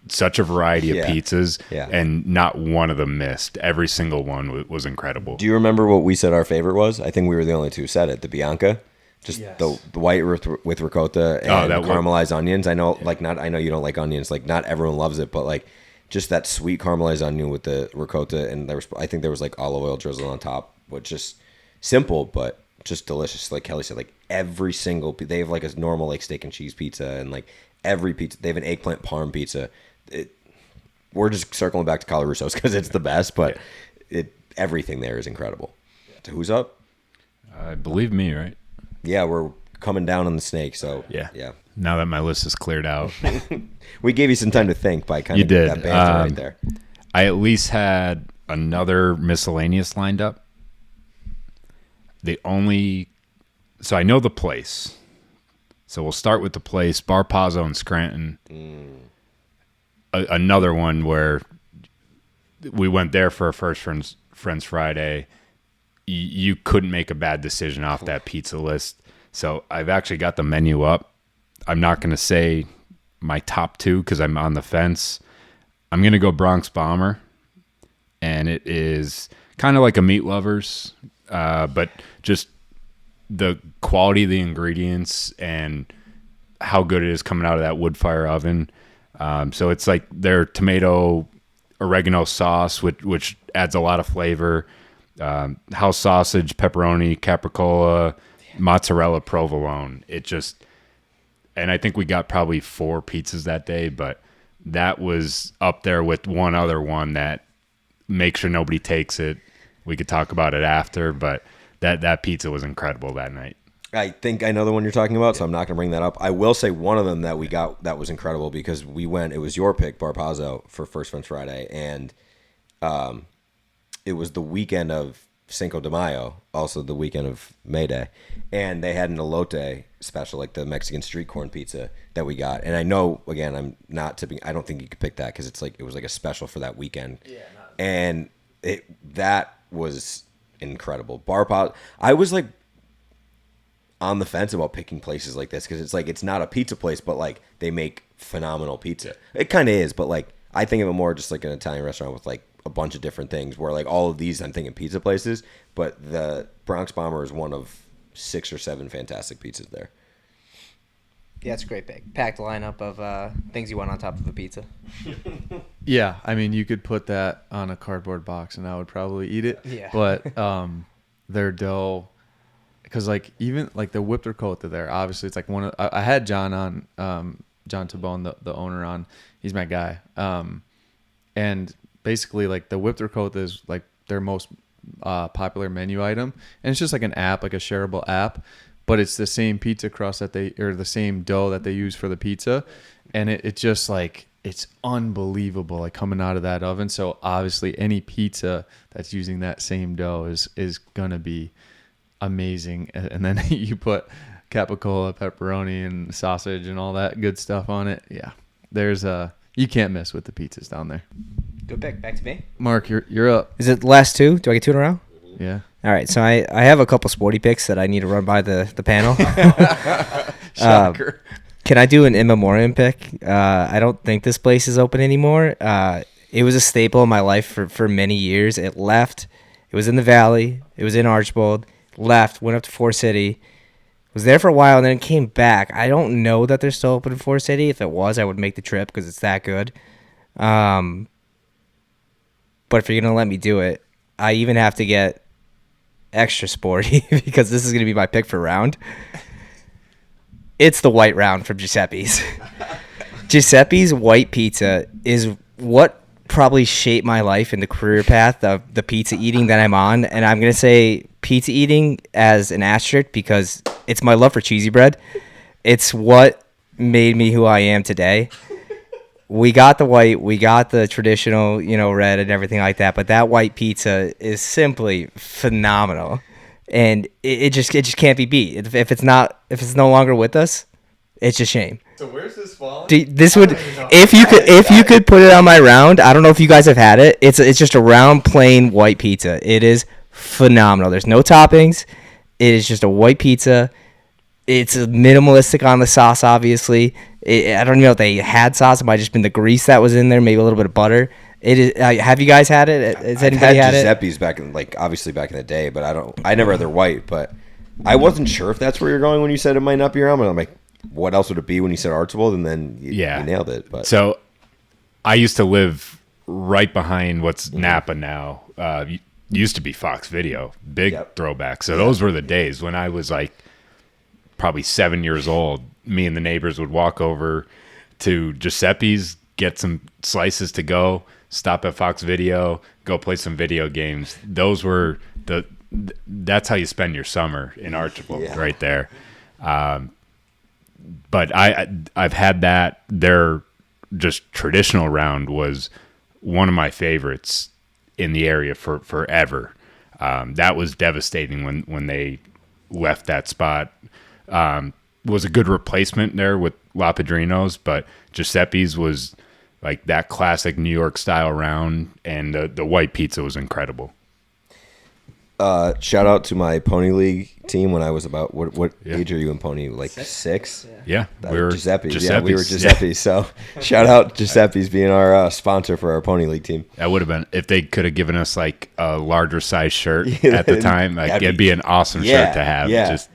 [SPEAKER 4] such a variety of pizzas, and not one of them missed. Every single one was incredible.
[SPEAKER 2] Do you remember what we said our favorite was? I think we were the only two who said it. The Bianca. Just the white with ricotta and caramelized onions. I know, I know you don't like onions. Like, not everyone loves it, but like, just that sweet caramelized onion with the ricotta, and I think there was like olive oil drizzled on top, which just simple but just delicious. Like Kelly said, like every single they have like a normal like steak and cheese pizza, and like every pizza they have an eggplant parm pizza. We're just circling back to Colaruso's because it's the best, but everything there is incredible. So who's up?
[SPEAKER 4] I believe me, right?
[SPEAKER 2] Yeah, we're coming down on the snake, so yeah.
[SPEAKER 4] Now that my list is cleared out,
[SPEAKER 2] We gave you some time to think by kind
[SPEAKER 4] you
[SPEAKER 2] of
[SPEAKER 4] did.
[SPEAKER 2] that banter right there.
[SPEAKER 4] I at least had another miscellaneous lined up. So I know the place. So we'll start with the place, Bar Pazzo in Scranton. Another one where we went there for a First Friends Friday. You couldn't make a bad decision off that pizza list. So I've actually got the menu up. I'm not going to say my top 2 because I'm on the fence. I'm going to go Bronx Bomber. And it is kind of like a Meat Lovers, but just the quality of the ingredients and how good it is coming out of that wood fire oven. So it's like their tomato oregano sauce, which adds a lot of flavor. House sausage, pepperoni, capricola, mozzarella, provolone. And I think we got probably 4 pizzas that day, but that was up there with one other one that make sure nobody takes it. We could talk about it after, but that pizza was incredible that night.
[SPEAKER 2] I think I know the one you're talking about, so I'm not going to bring that up. I will say one of them that we got that was incredible because we went. It was your pick, Bar Pazzo, for First Friends Friday, and it was the weekend of Cinco de Mayo, also the weekend of May Day, and they had an elote special, like the Mexican street corn pizza that we got. And I know, again, I'm not tipping. I don't think you could pick that because it was like a special for that weekend. Yeah, and that was incredible. Bar Pazzo. I was like on the fence about picking places like this because it's like it's not a pizza place, but like they make phenomenal pizza. It kind of is, but like I think of it more just like an Italian restaurant with like a bunch of different things. Where like all of these, I'm thinking pizza places, but the Bronx Bomber is one of 6 or 7 fantastic pizzas there.
[SPEAKER 3] Yeah, it's a great pick. Packed lineup of things you want on top of a pizza.
[SPEAKER 1] Yeah, I mean, you could put that on a cardboard box and I would probably eat it.
[SPEAKER 3] Yeah.
[SPEAKER 1] But their dough, because like even like the whipped ricotta there, obviously it's like one of I had John on, John Tabone, the owner on. He's my guy. And basically like the whipped ricotta is like their most popular menu item, and it's just like an app, like a shareable app. But it's the same pizza crust or the same dough that they use for the pizza. And it just like, it's unbelievable, like coming out of that oven. So obviously any pizza that's using that same dough is going to be amazing. And then you put capicola, pepperoni and sausage and all that good stuff on it. Yeah, you can't miss with the pizzas down there.
[SPEAKER 3] Good pick. Back to me.
[SPEAKER 1] Mark, you're up.
[SPEAKER 3] Is it the last two? Do I get two in a row?
[SPEAKER 1] Yeah.
[SPEAKER 3] All right, so I have a couple sporty picks that I need to run by the panel.
[SPEAKER 1] Shocker.
[SPEAKER 3] Can I do an in memoriam pick? I don't think this place is open anymore. It was a staple in my life for many years. It left. It was in the Valley. It was in Archbold. Left, went up to Forest City. Was there for a while, and then it came back. I don't know that they're still open in Forest City. If it was, I would make the trip because it's that good. But if you're going to let me do it, I even have to get extra sporty because this is going to be my pick for round. It's the white round from Giuseppe's. Giuseppe's white pizza is what probably shaped my life in the career path of the pizza eating that I'm on. And I'm going to say pizza eating as an asterisk because it's my love for cheesy bread. It's what made me who I am today. We got the white, we got the traditional, red and everything like that. But that white pizza is simply phenomenal, and it just can't be beat. If it's no longer with us, it's a shame.
[SPEAKER 1] So where's this falling?
[SPEAKER 3] If you could put it on my round. I don't know if you guys have had it. It's just a round plain white pizza. It is phenomenal. There's no toppings. It is just a white pizza. It's minimalistic on the sauce, obviously. I don't even know if they had sauce. It might have just been the grease that was in there, maybe a little bit of butter. It is. Have you guys had it? Has anybody had
[SPEAKER 2] Giuseppe's back in obviously back in the day, but I never had their white. But I wasn't sure if that's where you're going when you said it might not be around. But I'm like, what else would it be when you said Archibald? And then you nailed it. But
[SPEAKER 4] so I used to live right behind what's Napa now. Used to be Fox Video, big throwback. So those were the days when I was like probably 7 years old. Me and the neighbors would walk over to Giuseppe's, get some slices to go, stop at Fox Video, go play some video games. Those were that's how you spend your summer in Archibald, right there. But I've had that. Their just traditional round was one of my favorites in the area for forever. That was devastating when they left that spot. Was a good replacement there with La Padrino's, but Giuseppe's was like that classic New York style round, and the white pizza was incredible.
[SPEAKER 2] Shout out to my Pony League team when I was about what age are you in Pony? Like 6?
[SPEAKER 4] Yeah,
[SPEAKER 2] we were Giuseppe's. Yeah, we were Giuseppe's. So shout out Giuseppe's being our sponsor for our Pony League team.
[SPEAKER 4] That would have been if they could have given us like a larger size shirt at the time. Like it'd be an awesome shirt to have.
[SPEAKER 2] Yeah.
[SPEAKER 4] Just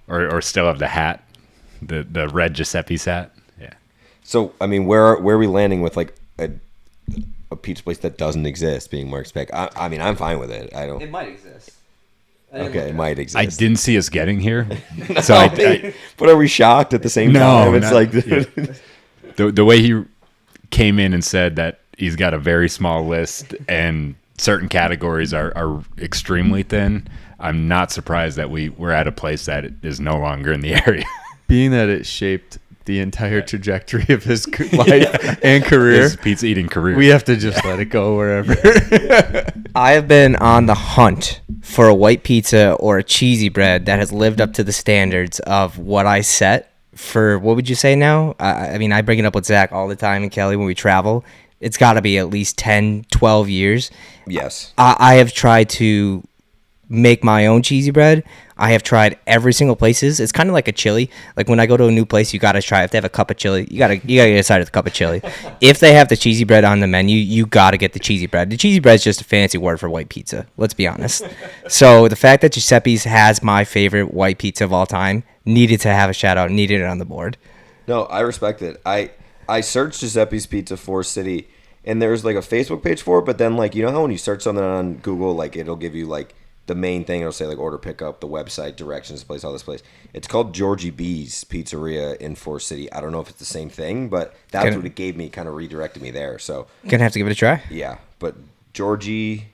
[SPEAKER 4] or still have the hat, the red Giuseppe's hat. Yeah.
[SPEAKER 2] So I mean, where are we landing with like a pizza place that doesn't exist being Mark's pick? I mean, I'm fine with it. I don't.
[SPEAKER 3] It might exist.
[SPEAKER 2] Okay, it might exist.
[SPEAKER 4] I didn't see us getting here, so
[SPEAKER 2] but are we shocked at the same time? It's like
[SPEAKER 4] the way he came in and said that he's got a very small list and certain categories are extremely thin. I'm not surprised that we're at a place that is no longer in the area.
[SPEAKER 1] Being that it shaped the entire trajectory of his life and career,
[SPEAKER 4] his pizza eating career,
[SPEAKER 1] we have to just let it go wherever.
[SPEAKER 3] I have been on the hunt for a white pizza or a cheesy bread that has lived up to the standards of what I set for, what would you say now? I mean, I bring it up with Zach all the time and Kelly when we travel. It's got to be at least 10, 12 years.
[SPEAKER 2] Yes.
[SPEAKER 3] I have tried to make my own cheesy bread. I have tried every single places. It's kind of like a chili. Like when I go to a new place, you got to try. If they have a cup of chili, you gotta get excited with the cup of chili. If they have the cheesy bread on the menu, you got to get the cheesy bread. The cheesy bread is just a fancy word for white pizza. Let's be honest. So the fact that Giuseppe's has my favorite white pizza of all time, needed to have a shout out, needed it on the board.
[SPEAKER 2] No, I respect it. I searched Giuseppe's Pizza Forest City, and there's like a Facebook page for it, but then like, you know how when you search something on Google, like it'll give you like the main thing, it'll say like order pickup, the website, directions, the place, all this place. It's called Georgie B's Pizzeria in Forest City. I don't know if it's the same thing, but that's what it gave me, kind of redirected me there. So
[SPEAKER 3] Gonna have to give it a try.
[SPEAKER 2] yeah, but Georgie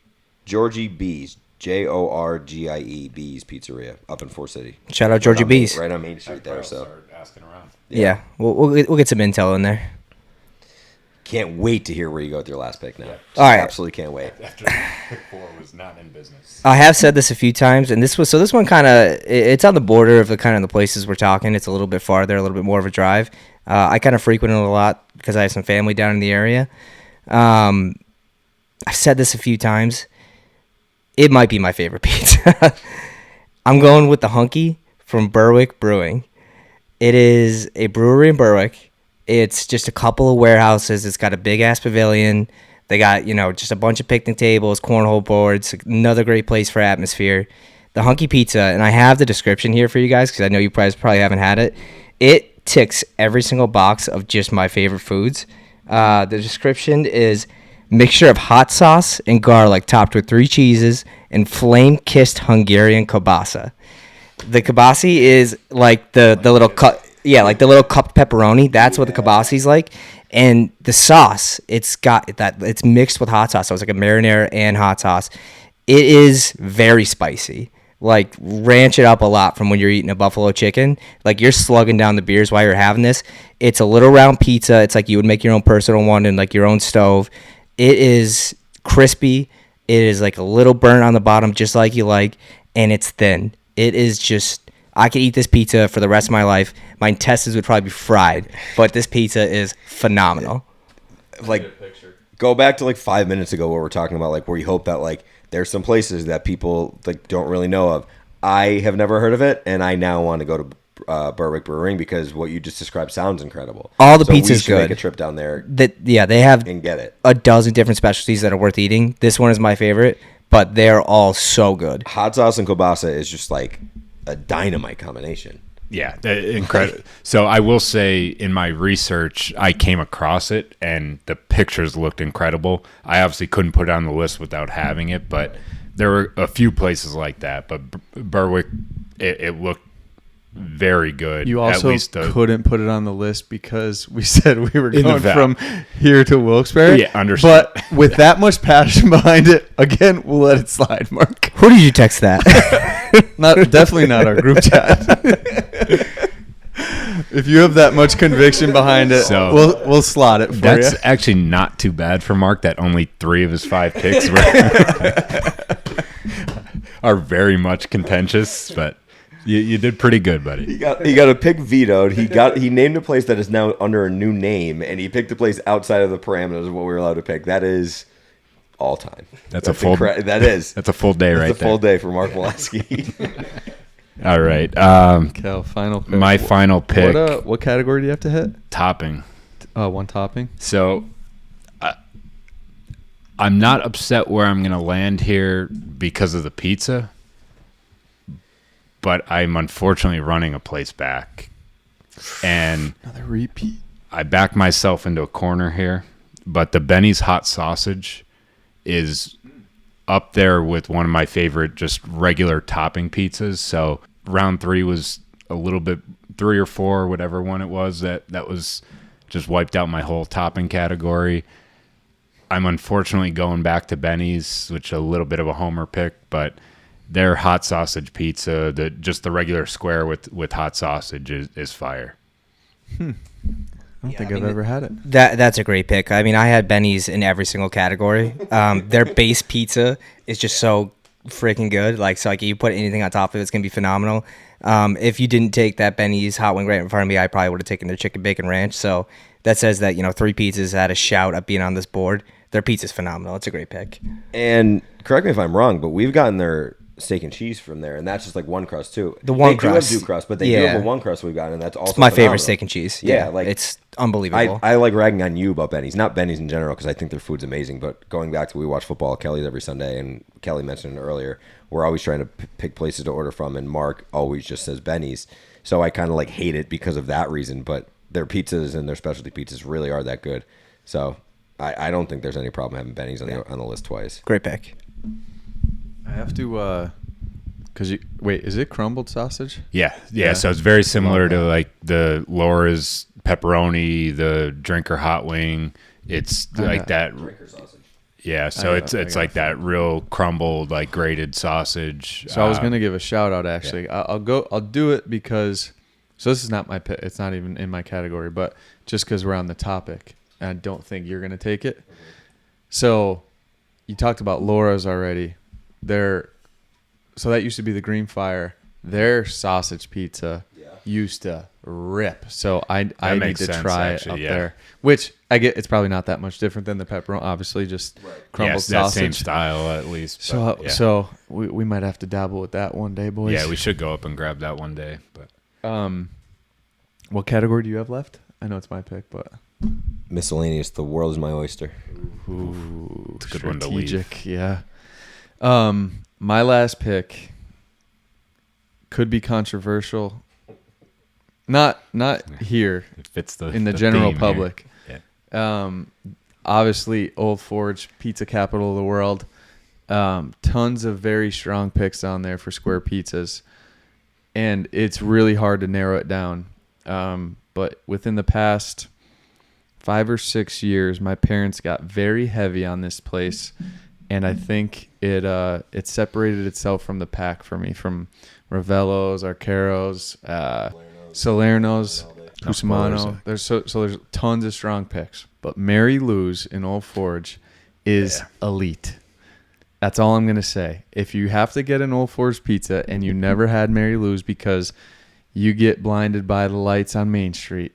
[SPEAKER 2] B's, Jorgie B's Pizzeria up in Forest City.
[SPEAKER 3] Shout out Georgie B's.
[SPEAKER 2] Right on Main Street there. So
[SPEAKER 4] Start asking around.
[SPEAKER 3] Yeah, we'll get some intel in there.
[SPEAKER 2] can't wait to hear where you go with your last pick now.
[SPEAKER 4] Yeah.
[SPEAKER 2] Just
[SPEAKER 3] All right.
[SPEAKER 2] absolutely can't wait.
[SPEAKER 4] After pick 4 was not in business.
[SPEAKER 3] I have said this a few times, and this one kind of it's on the border of the kind of the places we're talking. It's a little bit farther, a little bit more of a drive. I kind of frequent it a lot because I have some family down in the area. I've said this a few times. It might be my favorite pizza. I'm going with the Hunky from Berwick Brewing. It is a brewery in Berwick. It's just a couple of warehouses. It's got a big ass pavilion. They got, just a bunch of picnic tables, cornhole boards, another great place for atmosphere. The Hunky Pizza, and I have the description here for you guys because I know you guys probably haven't had it. It ticks every single box of just my favorite foods. The description is mixture of hot sauce and garlic topped with 3 cheeses and flame-kissed Hungarian kielbasa. The kielbasa is like the little cut, like the little cupped pepperoni. That's what the kielbasa is like. And the sauce, it's mixed with hot sauce. So it's like a marinara and hot sauce. It is very spicy. Like, ranch it up a lot from when you're eating a buffalo chicken. Like, you're slugging down the beers while you're having this. It's a little round pizza. It's like you would make your own personal one in like your own stove. It is crispy. It is like a little burnt on the bottom, just like you like, and it's thin. It is just, I could eat this pizza for the rest of my life. My intestines would probably be fried, but this pizza is phenomenal.
[SPEAKER 2] Like, go back to like 5 minutes ago where we're talking about like where you hope that like there's some places that people like don't really know of. I have never heard of it, and I now want to go to Berwick Brewing because what you just described sounds incredible.
[SPEAKER 3] All the
[SPEAKER 2] so
[SPEAKER 3] pizza's
[SPEAKER 2] we should
[SPEAKER 3] good.
[SPEAKER 2] Make a trip down there.
[SPEAKER 3] They have
[SPEAKER 2] and get it.
[SPEAKER 3] a dozen different specialties that are worth eating. This one is my favorite, but they're all so good.
[SPEAKER 2] Hot sauce and kielbasa is just like a dynamite combination.
[SPEAKER 4] Yeah, incredible. So I will say in my research, I came across it and the pictures looked incredible. I obviously couldn't put it on the list without having it, but there were a few places like that. But Berwick, it looked very good.
[SPEAKER 1] You also
[SPEAKER 4] at least
[SPEAKER 1] couldn't put it on the list because we said we were
[SPEAKER 4] In the
[SPEAKER 1] going
[SPEAKER 4] val.
[SPEAKER 1] from here to Wilkes-Barre.
[SPEAKER 4] Yeah, understood.
[SPEAKER 1] But with that much passion behind it, again, we'll let it slide, Mark.
[SPEAKER 3] Who did you text that?
[SPEAKER 1] Definitely not our group chat. If you have that much conviction behind it,
[SPEAKER 4] So-
[SPEAKER 1] we'll slot it for
[SPEAKER 4] That's
[SPEAKER 1] you.
[SPEAKER 4] actually not too bad for Mark that only 3 of his 5 picks are very much contentious, but you did pretty good, buddy.
[SPEAKER 2] He got a pick vetoed. He named a place that is now under a new name, and he picked a place outside of the parameters of what we were allowed to pick. That is all time.
[SPEAKER 4] That's a full day right
[SPEAKER 2] It's a full day for Mark Mileski.
[SPEAKER 4] All right.
[SPEAKER 1] Cal, final pick.
[SPEAKER 4] My final pick,
[SPEAKER 1] What category do you have to hit?
[SPEAKER 4] topping.
[SPEAKER 1] One topping.
[SPEAKER 4] So I'm not upset where I'm going to land here because of the pizza, but I'm unfortunately running a place back. And
[SPEAKER 1] Another repeat.
[SPEAKER 4] I back myself into a corner here, but the Benny's hot sausage is up there with one of my favorite just regular topping pizzas. So round 3 was a little bit 3 or 4, whatever one it was that was just wiped out my whole topping category. I'm unfortunately going back to Benny's, which is a little bit of a homer pick, but their hot sausage pizza, just the regular square with hot sausage is fire.
[SPEAKER 1] I don't think I've ever had it.
[SPEAKER 3] That's a great pick. I mean, I had Benny's in every single category. Their base pizza is just so freaking good. Like, so like you put anything on top of it, it's gonna be phenomenal. If you didn't take that Benny's hot wing right in front of me, I probably would have taken their chicken bacon ranch. So that says that 3 pizzas had a shout at being on this board. Their pizza's phenomenal. It's a great pick.
[SPEAKER 2] And correct me if I'm wrong, but we've gotten their steak and cheese from there, and that's just like one crust too.
[SPEAKER 3] The one
[SPEAKER 2] they
[SPEAKER 3] crust.
[SPEAKER 2] do have 2 crusts, but they do
[SPEAKER 3] Yeah.
[SPEAKER 2] have a one crust we've gotten, and that's also
[SPEAKER 3] It's my favorite
[SPEAKER 2] phenomenal.
[SPEAKER 3] steak and cheese.
[SPEAKER 2] Yeah, like
[SPEAKER 3] it's unbelievable.
[SPEAKER 2] I like ragging on you about Benny's, not Benny's in general, because I think their food's amazing. But going back to we watch football at Kelly's every Sunday, and Kelly mentioned it earlier, we're always trying to pick places to order from, and Mark always just says Benny's. So I kind of like hate it because of that reason. But their pizzas and their specialty pizzas really are that good. So I don't think there's any problem having Benny's on the list twice.
[SPEAKER 3] Great pick.
[SPEAKER 1] I have to, cause wait, is it crumbled sausage?
[SPEAKER 4] Yeah.
[SPEAKER 1] Yeah.
[SPEAKER 4] So it's very similar
[SPEAKER 1] Love
[SPEAKER 4] to
[SPEAKER 1] that.
[SPEAKER 4] like the Laura's pepperoni, the drinker hot wing. It's like that. Yeah. So
[SPEAKER 1] I got
[SPEAKER 4] it's like that real crumbled, like grated sausage.
[SPEAKER 1] So I was gonna give a shout out actually. I'll do it because this is not my pick. It's not even in my category, but just because we're on the topic, and I don't think you're gonna take it. So you talked about Laura's already. So that used to be the Green Fire. Their sausage pizza used to rip. So I need
[SPEAKER 4] makes
[SPEAKER 1] to
[SPEAKER 4] sense,
[SPEAKER 1] try
[SPEAKER 4] actually,
[SPEAKER 1] it up
[SPEAKER 4] yeah.
[SPEAKER 1] there. Which I get, it's probably not that much different than the pepperoni. Obviously, just crumbled
[SPEAKER 4] it's that same
[SPEAKER 1] sausage.
[SPEAKER 4] style at least.
[SPEAKER 1] So
[SPEAKER 4] but, yeah.
[SPEAKER 1] so we might have to dabble with that one day, boys.
[SPEAKER 4] Yeah, we should go up and grab that one day. But
[SPEAKER 1] What category do you have left? I know it's my pick, but
[SPEAKER 2] Miscellaneous. The world is my oyster.
[SPEAKER 1] ooh,
[SPEAKER 4] It's a good one to leave.
[SPEAKER 1] strategic, yeah. My last pick could be controversial. Not here
[SPEAKER 4] it fits the
[SPEAKER 1] in the general
[SPEAKER 4] theme here.
[SPEAKER 1] public.
[SPEAKER 4] Yeah.
[SPEAKER 1] Obviously, Old Forge, pizza capital of the world. Tons of very strong picks on there for square pizzas, and it's really hard to narrow it down. But within the past 5 or 6 years, my parents got very heavy on this place, and I think it separated itself from the pack for me, from Ravello's, Arcaros, Salerno's, Cusimano. There's there's tons of strong picks, but Mary Lou's in Old Forge is elite. That's all I'm gonna say. If you have to get an Old Forge pizza and you never had Mary Lou's because you get blinded by the lights on Main Street,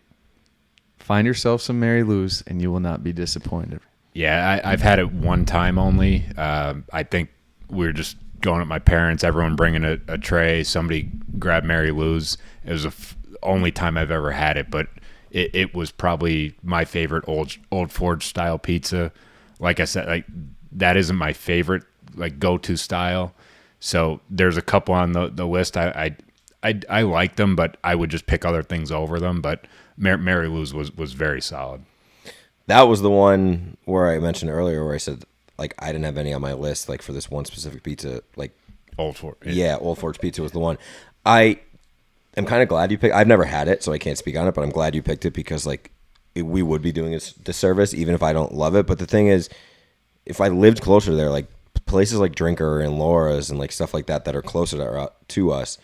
[SPEAKER 1] find yourself some Mary Lou's and you will not be disappointed.
[SPEAKER 4] Yeah, I've had it one time only. I think we were just going at my parents, everyone bringing a tray. Somebody grabbed Mary Lou's. It was the only time I've ever had it, but it was probably my favorite Old Forge style pizza. Like I said, like that isn't my favorite like go-to style. So there's a couple on the list. I like them, but I would just pick other things over them. But Mary Lou's was very solid.
[SPEAKER 2] That was the one where I mentioned earlier where I said, like, I didn't have any on my list, like, for this one specific pizza. Like,
[SPEAKER 4] Old Forge.
[SPEAKER 2] yeah, Old Forge Pizza was the one. I am kind of glad you picked. I've never had it, so I can't speak on it, but I'm glad you picked it because, like, we would be doing a disservice even if I don't love it. But the thing is, if I lived closer there, like, places like Drinker and Laura's and, like, stuff like that are closer to us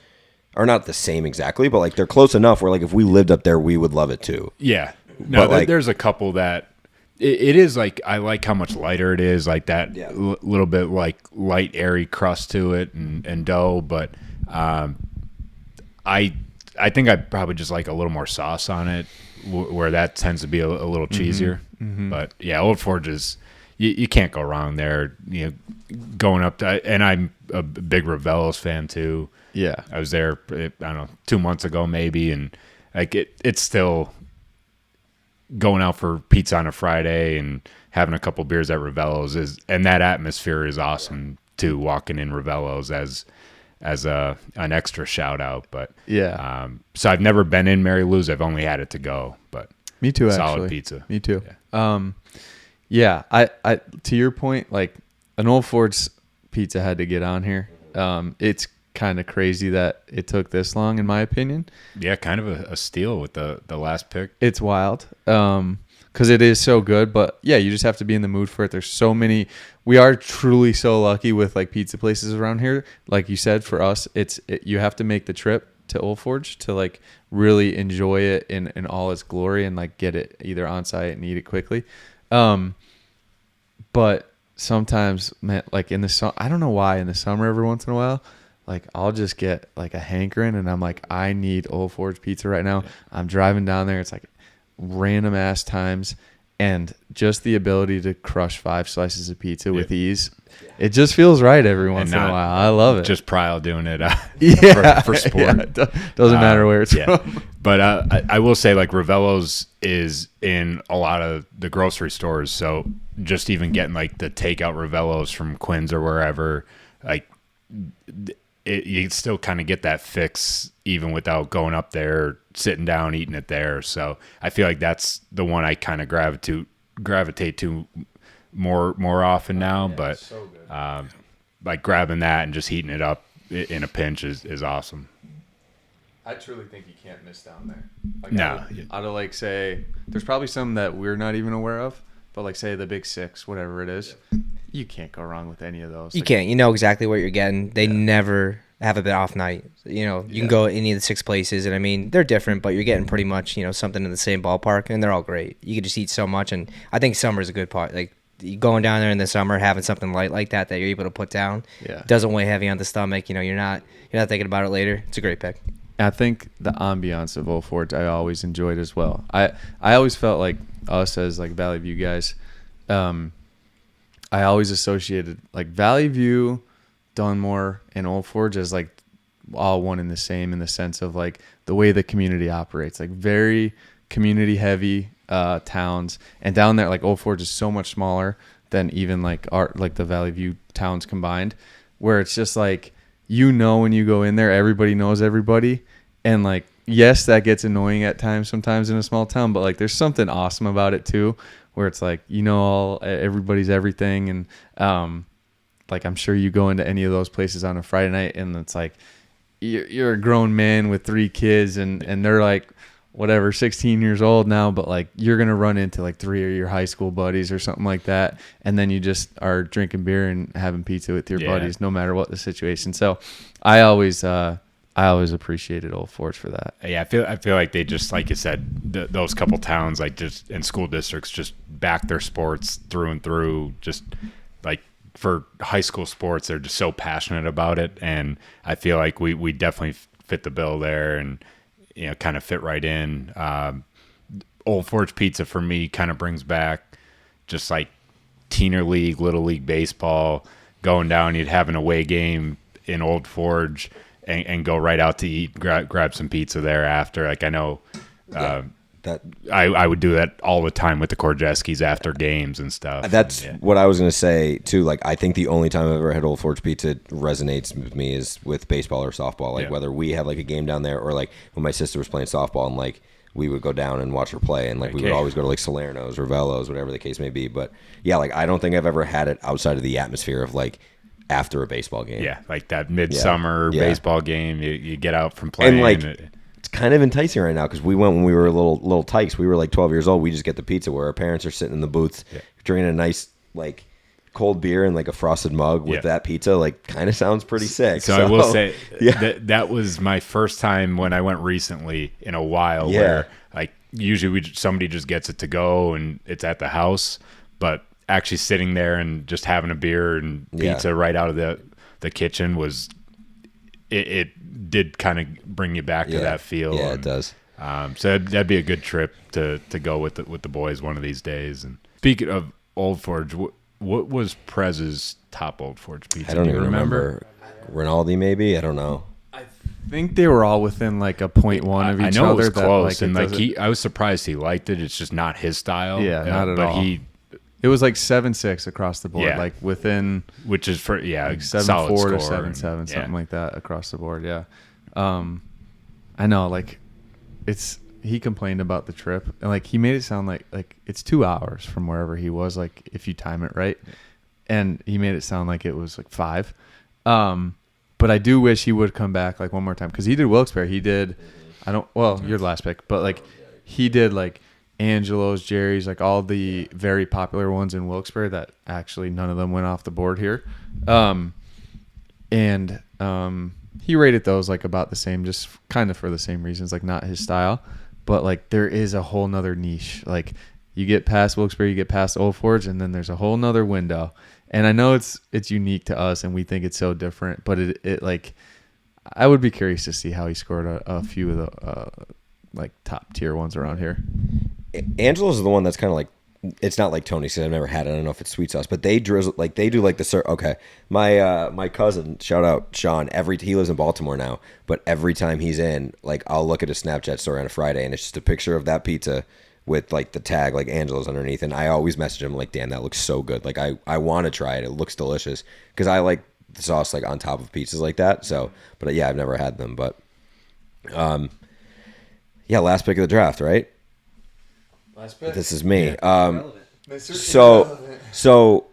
[SPEAKER 2] are not the same exactly, but, like, they're close enough where, like, if we lived up there, we would love it too.
[SPEAKER 4] Yeah. No,
[SPEAKER 2] But, like-
[SPEAKER 4] there's a couple that it is like, I like how much lighter it is, like that little bit like light, airy crust to it and dough. But I think I probably just like a little more sauce on it, where that tends to be a little cheesier. But yeah, Old Forge is, you can't go wrong there. You know, going up to, and I'm a big Ravello's fan too.
[SPEAKER 1] Yeah.
[SPEAKER 4] I was there, I don't know, 2 months ago maybe, and like it's still going out for pizza on a Friday and having a couple beers at Ravello's and that atmosphere is awesome too. Walking in Ravello's as an extra shout out, but
[SPEAKER 1] Yeah.
[SPEAKER 4] so I've never been in Mary Lou's. I've only had it to go, but
[SPEAKER 1] Me too, actually.
[SPEAKER 4] solid pizza.
[SPEAKER 1] Me too. Yeah. I to your point, like an Old Forge pizza had to get on here. It's kind of crazy that it took this long, in my opinion.
[SPEAKER 4] Yeah, kind of a steal with the last pick.
[SPEAKER 1] It's wild. Because it is so good, but yeah, you just have to be in the mood for it. There's so many. We are truly so lucky with like pizza places around here. Like you said, for us, you have to make the trip to Old Forge to like really enjoy it in all its glory and like get it either on site and eat it quickly. But sometimes, man, like in the summer, I don't know why in the summer every once in a while, like I'll just get like a hankering and I'm like, I need Old Forge pizza right now. I'm driving down there. It's like random ass times, and just the ability to crush 5 slices of pizza with ease. It just feels right every once in a
[SPEAKER 4] not
[SPEAKER 1] while. I love it.
[SPEAKER 4] Just Prile doing it for sport.
[SPEAKER 1] Yeah, it doesn't matter where it's
[SPEAKER 4] yeah.
[SPEAKER 1] from.
[SPEAKER 4] But I will say, like, Ravello's is in a lot of the grocery stores. So just even getting, like, the takeout Ravello's from Quinn's or wherever, like, you still kind of get that fix even without going up there, sitting down, eating it there. So I feel like that's the one I kind of gravitate to more often now. But
[SPEAKER 1] so good.
[SPEAKER 4] like grabbing that and just heating it up in a pinch is awesome.
[SPEAKER 1] I truly think you can't miss down there. Like
[SPEAKER 4] No.
[SPEAKER 1] Out of like, say, there's probably some that we're not even aware of, but like, say, the Big Six, whatever it is, you can't go wrong with any of those.
[SPEAKER 3] You
[SPEAKER 1] Like,
[SPEAKER 3] can't. You know exactly what you're getting. They never have a bit off night. You know, you can go any of the 6 places, and I mean, they're different, but you're getting pretty much, you know, something in the same ballpark, and they're all great. You can just eat so much, and I think summer's a good part. Like, you going down there in the summer, having something light like that you're able to put down, doesn't weigh heavy on the stomach. You know, you're not thinking about it later. It's a great pick.
[SPEAKER 1] I think the ambiance of Old Forge I always enjoyed as well. I always felt like us as like Valley View guys, I always associated like Valley View, Dunmore, and Old Forge as like all one and the same in the sense of like the way the community operates, like very community heavy towns. And down there, like Old Forge is so much smaller than even like the Valley View towns combined, where it's just like, you know, when you go in there, everybody knows everybody. And like, yes, that gets annoying at times sometimes in a small town, but like there's something awesome about it too, where it's like, you know, everybody's everything. And like, I'm sure you go into any of those places on a Friday night and it's like, you're a grown man with 3 kids and they're like, whatever, 16 years old now, but like you're going to run into like 3 of your high school buddies or something like that. And then you just are drinking beer and having pizza with your buddies, no matter what the situation. So I always appreciated Old Forge for that.
[SPEAKER 4] Yeah. I feel like they just, like you said, those couple towns, like just in school districts, just back their sports through and through. Just like for high school sports, they're just so passionate about it. And I feel like we definitely fit the bill there and, you know, kind of fit right in. Old Forge pizza for me kind of brings back just like teener league, little league baseball, going down, you'd have an away game in Old Forge and go right out to eat, grab some pizza there after. Like I know
[SPEAKER 2] that
[SPEAKER 4] I would do that all the time with the Korjeskis after games and stuff.
[SPEAKER 2] That's what I was going to say too. Like, I think the only time I've ever had Old Forge pizza resonates with me is with baseball or softball. Like whether we have like a game down there or like when my sister was playing softball and like we would go down and watch her play and like we would always go to like Salerno's or Velo's, whatever the case may be. But yeah, like I don't think I've ever had it outside of the atmosphere of like after a baseball game.
[SPEAKER 4] Yeah, like that midsummer baseball game. You get out from playing.
[SPEAKER 2] And like it's kind of enticing right now because we went when we were little tykes. We were like 12 years old. We just get the pizza where our parents are sitting in the booths drinking a nice like cold beer and like a frosted mug with that pizza. Like kind of sounds pretty sick.
[SPEAKER 4] So I will say that was my first time when I went recently in a while where like usually somebody just gets it to go and it's at the house, but actually sitting there and just having a beer and pizza right out of the kitchen was it did kind of bring you back to that feel.
[SPEAKER 2] Yeah, it does.
[SPEAKER 4] So that'd be a good trip to go with the boys one of these days. And speaking of Old Forge, what was Prez's top Old Forge pizza?
[SPEAKER 2] I don't even remember. Rinaldi, maybe? I don't know.
[SPEAKER 1] I think they were all within like a 0.1 of each other.
[SPEAKER 4] I know it was close,
[SPEAKER 1] that, like,
[SPEAKER 4] and like I was surprised he liked it. It's just not his style.
[SPEAKER 1] Yeah, not at all.
[SPEAKER 4] But
[SPEAKER 1] it was like 7-6 across the board, like within,
[SPEAKER 4] which is for like
[SPEAKER 1] 7-4 to 7-7, something like that across the board. Yeah, I know. Like, he complained about the trip, and like he made it sound like it's 2 hours from wherever he was, like if you time it right, and he made it sound like it was like 5. But I do wish he would come back like one more time because he did Wilkes-Barre. He did, your last pick, but like he did like Angelo's, Jerry's, like all the very popular ones in Wilkes-Barre that actually none of them went off the board here. And he rated those like about the same, just kind of for the same reasons, like not his style. But like there is a whole nother niche. Like you get past Wilkes-Barre, you get past Old Forge, and then there's a whole nother window. And I know it's unique to us and we think it's so different, but it like I would be curious to see how he scored a few of the like top tier ones around here.
[SPEAKER 2] Angelo's is the one that's kind of like, it's not like Tony's because I've never had it. I don't know if it's sweet sauce, but they drizzle like they do like the okay. My cousin, shout out Sean. He lives in Baltimore now, but every time he's in, like I'll look at a Snapchat story on a Friday and it's just a picture of that pizza with like the tag like Angelo's underneath, and I always message him like, "Dan, that looks so good. Like I want to try it. It looks delicious." Because I like the sauce like on top of pizzas like that. So, but yeah, I've never had them. But yeah, last pick of the draft, right?
[SPEAKER 1] Last pick.
[SPEAKER 2] This is me. So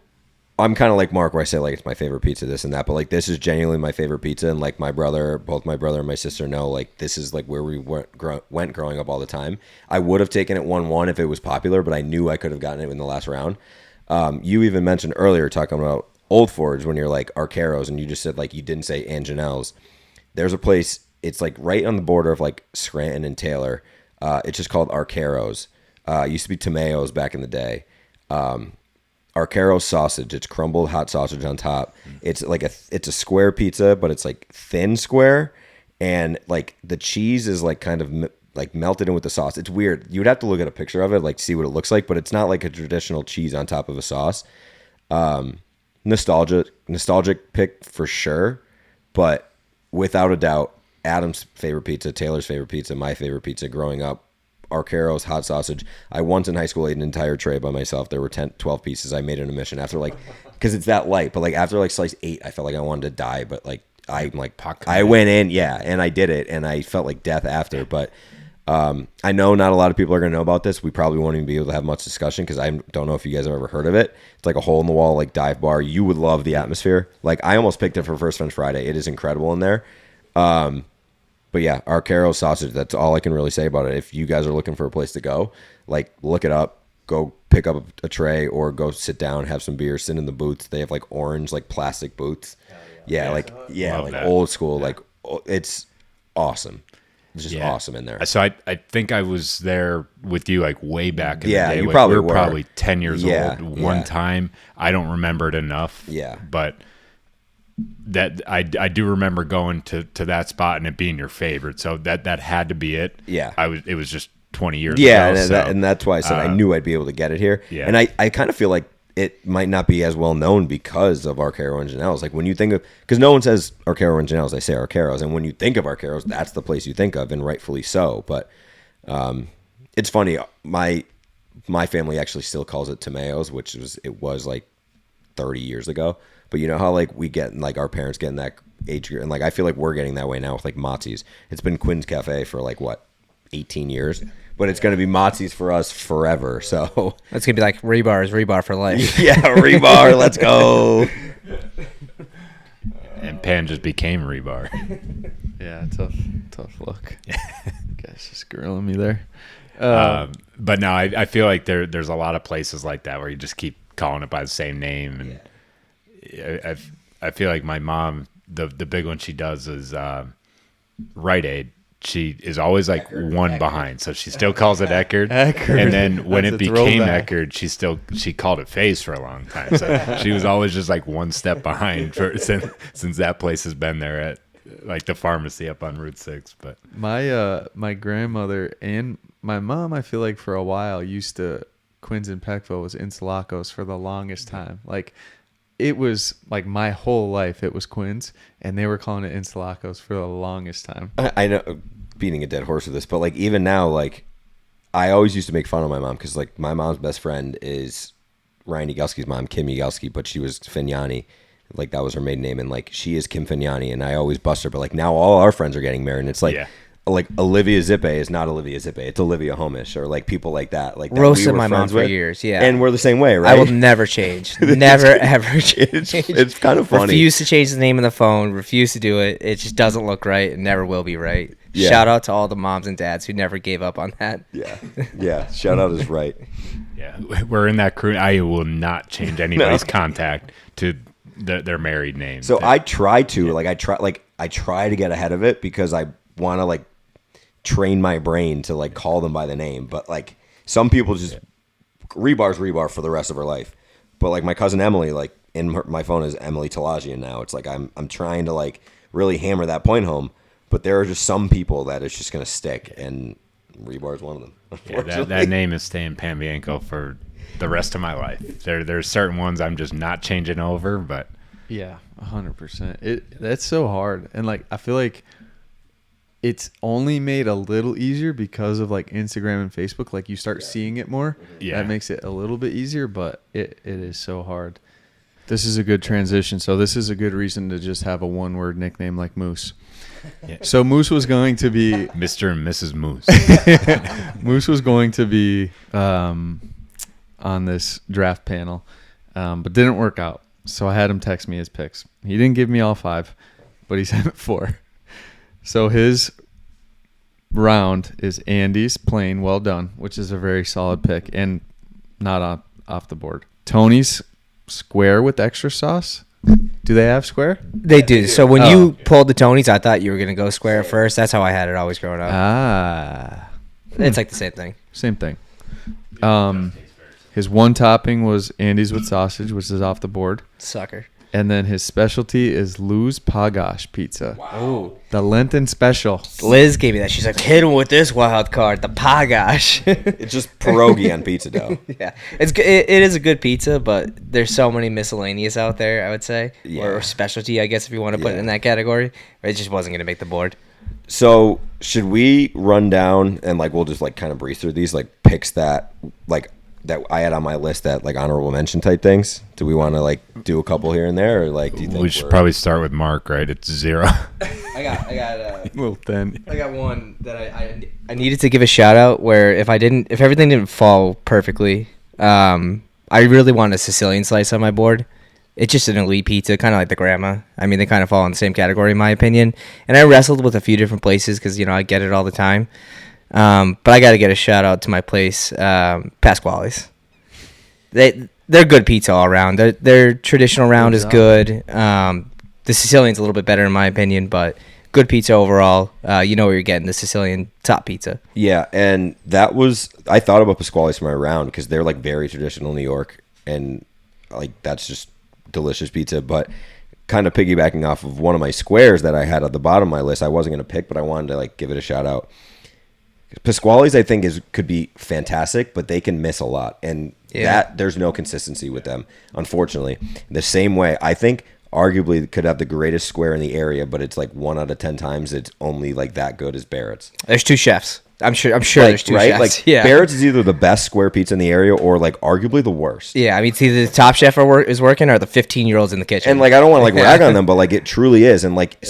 [SPEAKER 2] I'm kind of like Mark, where I say like it's my favorite pizza, this and that, but like this is genuinely my favorite pizza, and like both my brother and my sister know like this is like where we went growing up all the time. I would have taken it 1-1 if it was popular, but I knew I could have gotten it in the last round. You even mentioned earlier talking about Old Forge when you're like Arcaros, and you just said like you didn't say Anjanelle's. There's a place, it's like right on the border of like Scranton and Taylor. It's just called Arcaros. It used to be Tomeo's back in the day. Arcaro sausage. It's crumbled hot sausage on top. It's like it's a square pizza, but it's like thin square, and like the cheese is like kind of like melted in with the sauce. It's weird. You would have to look at a picture of it, like see what it looks like, but it's not like a traditional cheese on top of a sauce. Nostalgic pick for sure, but without a doubt, Adam's favorite pizza, Taylor's favorite pizza, my favorite pizza growing up. Arcaro's hot sausage. I once in high school ate an entire tray by myself. There were 12 pieces. I made it a mission after like, because it's that light, but like after like slice 8, I felt like I wanted to die, but like I went in, yeah, and I did it, and I felt like death after. But I know not a lot of people are going to know about this. We probably won't even be able to have much discussion because I don't know if you guys have ever heard of it. It's like a hole in the wall like dive bar. You would love the atmosphere. Like I almost picked it for First French Friday. It is incredible in there. But yeah, Arcaro sausage, that's all I can really say about it. If you guys are looking for a place to go, like look it up, go pick up a tray or go sit down, have some beer, sit in the booths. They have like orange, like plastic booths. Yeah, like
[SPEAKER 4] that.
[SPEAKER 2] old school. Like it's awesome. It's just awesome in there.
[SPEAKER 4] So I think I was there with you like way back in the day.
[SPEAKER 2] You
[SPEAKER 4] like,
[SPEAKER 2] probably
[SPEAKER 4] we were probably 10 years old one
[SPEAKER 2] yeah.
[SPEAKER 4] time. I don't remember it enough.
[SPEAKER 2] Yeah.
[SPEAKER 4] But that I do remember going to that spot and it being your favorite. So that had to be it.
[SPEAKER 2] Yeah.
[SPEAKER 4] It was just 20 years
[SPEAKER 2] yeah,
[SPEAKER 4] ago.
[SPEAKER 2] and that's why I said I knew I'd be able to get it here.
[SPEAKER 4] Yeah.
[SPEAKER 2] And I kind of feel like it might not be as well known because of Arcaro and Janelle's. Like when you think of, because no one says Arcaro and Janelle's, they say Arcaros. And when you think of Arcaros, that's the place you think of, and rightfully so. But it's funny. My family actually still calls it Tomeo's, which was like 30 years ago. But you know how like we get like our parents get in that age, and like I feel like we're getting that way now with like Motzi's. It's been Quinn's Cafe for like what, 18 years, but it's going to be Motzi's for us forever. So
[SPEAKER 3] It's gonna be like rebar for life.
[SPEAKER 2] yeah, rebar, let's go.
[SPEAKER 4] And Pan just became Rebar.
[SPEAKER 1] Yeah, tough look. Guys just grilling me there.
[SPEAKER 4] But no, I feel like there's a lot of places like that where you just keep calling it by the same name, and I feel like my mom, the big one she does is Rite Aid. She is always like one behind, so she still calls it Eckerd. And then when
[SPEAKER 1] That's
[SPEAKER 4] it
[SPEAKER 1] a
[SPEAKER 4] became
[SPEAKER 1] throwback.
[SPEAKER 4] Eckerd, she called it Face for a long time. So she was always just like one step behind since that place has been there at like the pharmacy up on Route 6. But
[SPEAKER 1] My grandmother and my mom, I feel like for a while used to, Quinn's and Peckville was Insulacos for the longest time. Like it was like my whole life it was Quinn's, and they were calling it Insulacos for the longest time.
[SPEAKER 2] I know, beating a dead horse with this, but like even now, like I always used to make fun of my mom because like my mom's best friend is Ryan Egelski's mom, Kim Egelski, but she was Fignani. Like that was her maiden name, and like she is Kim Fignani, and I always bust her. But like now all our friends are getting married, and it's like Olivia Zippe is not Olivia Zippe, it's Olivia Homish, or like people like that. Like that
[SPEAKER 3] Roasted
[SPEAKER 2] we were
[SPEAKER 3] my mom
[SPEAKER 2] friends
[SPEAKER 3] for
[SPEAKER 2] with.
[SPEAKER 3] years, yeah.
[SPEAKER 2] And we're the same way, right?
[SPEAKER 3] I will never change. Never ever change.
[SPEAKER 2] It's kind of funny.
[SPEAKER 3] Refuse to change the name of the phone. Refuse to do it. It just doesn't look right. It never will be right.
[SPEAKER 2] Yeah.
[SPEAKER 3] Shout out to all the moms and dads who never gave up on that.
[SPEAKER 2] Yeah. Shout out is right.
[SPEAKER 4] yeah, we're in that crew. I will not change anybody's contact to their married name.
[SPEAKER 2] So I try to I try to get ahead of it because I want to like train my brain to like call them by the name, but like some people just Rebar's Rebar for the rest of her life. But like my cousin Emily, like my phone is Emily Talagian now. It's like I'm trying to like really hammer that point home, but there are just some people that it's just gonna stick, and Rebar is one of them.
[SPEAKER 4] Yeah, that name is staying Panbianco for the rest of my life. There's certain ones I'm just not changing over, but
[SPEAKER 1] Yeah, 100%. That's so hard, and like I feel like it's only made a little easier because of like Instagram and Facebook. Like you start seeing it more.
[SPEAKER 4] Yeah.
[SPEAKER 1] That makes it a little bit easier, but it is so hard. This is a good transition. So this is a good reason to just have a one-word nickname like Moose.
[SPEAKER 4] Yeah.
[SPEAKER 1] So Moose was going to be
[SPEAKER 4] Mr. and Mrs. Moose.
[SPEAKER 1] Moose was going to be on this draft panel, but didn't work out. So I had him text me his picks. He didn't give me all 5, but he sent 4. So his round is Andy's plain well done, which is a very solid pick and not off the board. Tony's square with extra sauce. Do they have square?
[SPEAKER 3] They do. So when you pulled the Tonys, I thought you were going to go square first. That's how I had it always growing up.
[SPEAKER 1] Ah.
[SPEAKER 3] It's like the same thing.
[SPEAKER 1] Same thing. His one topping was Andy's with sausage, which is off the board.
[SPEAKER 3] Sucker.
[SPEAKER 1] And then his specialty is Lou's Pagash pizza.
[SPEAKER 3] Wow.
[SPEAKER 1] The Lenten special.
[SPEAKER 3] Liz gave me that. She's like, hit him with this wild card, the Pagash.
[SPEAKER 2] It's just pierogi on pizza dough.
[SPEAKER 3] Yeah, it is a good pizza, but there's so many miscellaneous out there, I would say, or specialty, I guess, if you want to put it in that category. It just wasn't going to make the board.
[SPEAKER 2] So should we run down and like we'll just like kind of breeze through these like picks that I had on my list that like honorable mention type things? Do we want to like do a couple here and there, or like do you think
[SPEAKER 4] We should probably start with Mark, right? It's 0.
[SPEAKER 3] I got
[SPEAKER 1] Little thin.
[SPEAKER 3] I got one that I needed to give a shout out where if everything didn't fall perfectly, I really wanted a Sicilian slice on my board. It's just an elite pizza, kind of like the grandma. I mean, they kind of fall in the same category in my opinion. And I wrestled with a few different places because I get it all the time. But I got to get a shout out to my place, Pasquale's. They're good pizza all around. Their traditional round is good. The Sicilian's a little bit better in my opinion, but good pizza overall. You know what you're getting, the Sicilian top pizza.
[SPEAKER 2] Yeah, and I thought about Pasquale's for my round because they're like very traditional New York, and like that's just delicious pizza. But kind of piggybacking off of one of my squares that I had at the bottom of my list, I wasn't going to pick, but I wanted to like give it a shout out. Pasquale's, I think, could be fantastic, but they can miss a lot, and there's no consistency with them, unfortunately. The same way, I think, arguably could have the greatest square in the area, but it's like 1 out of 10 times it's only like that good as Barrett's.
[SPEAKER 3] There's 2 chefs. I'm sure
[SPEAKER 2] like,
[SPEAKER 3] there's 2
[SPEAKER 2] right?
[SPEAKER 3] chefs.
[SPEAKER 2] Like Barrett's is either the best square pizza in the area or like arguably the worst.
[SPEAKER 3] Yeah, I mean, it's either the top chef is working or the 15-year-olds in the kitchen.
[SPEAKER 2] And like I don't want to like rag on them, but like it truly is, and like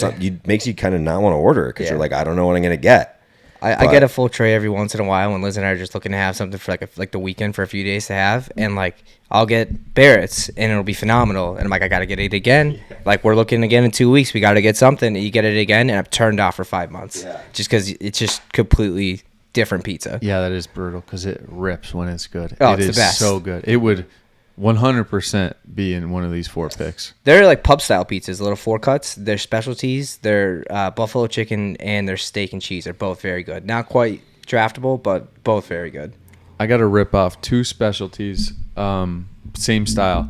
[SPEAKER 2] makes you kind of not want to order it because you're like, I don't know what I'm gonna get.
[SPEAKER 3] I get a full tray every once in a while when Liz and I are just looking to have something for like the weekend for a few days to have, and like I'll get Barrett's and it'll be phenomenal, and I'm like, I gotta get it again. Like we're looking again in 2 weeks, we gotta get something. And you get it again, and I've turned off for 5 months just because it's just completely different pizza.
[SPEAKER 1] Yeah, that is brutal because it rips when it's good.
[SPEAKER 3] Oh,
[SPEAKER 1] it
[SPEAKER 3] it's
[SPEAKER 1] is
[SPEAKER 3] the best.
[SPEAKER 1] so good. It would 100% be in one of these 4 picks.
[SPEAKER 3] They're like pub style pizzas, little 4 cuts. Their specialties, their buffalo chicken and their steak and cheese are both very good. Not quite draftable, but both very good.
[SPEAKER 1] I got to rip off 2 specialties, same style.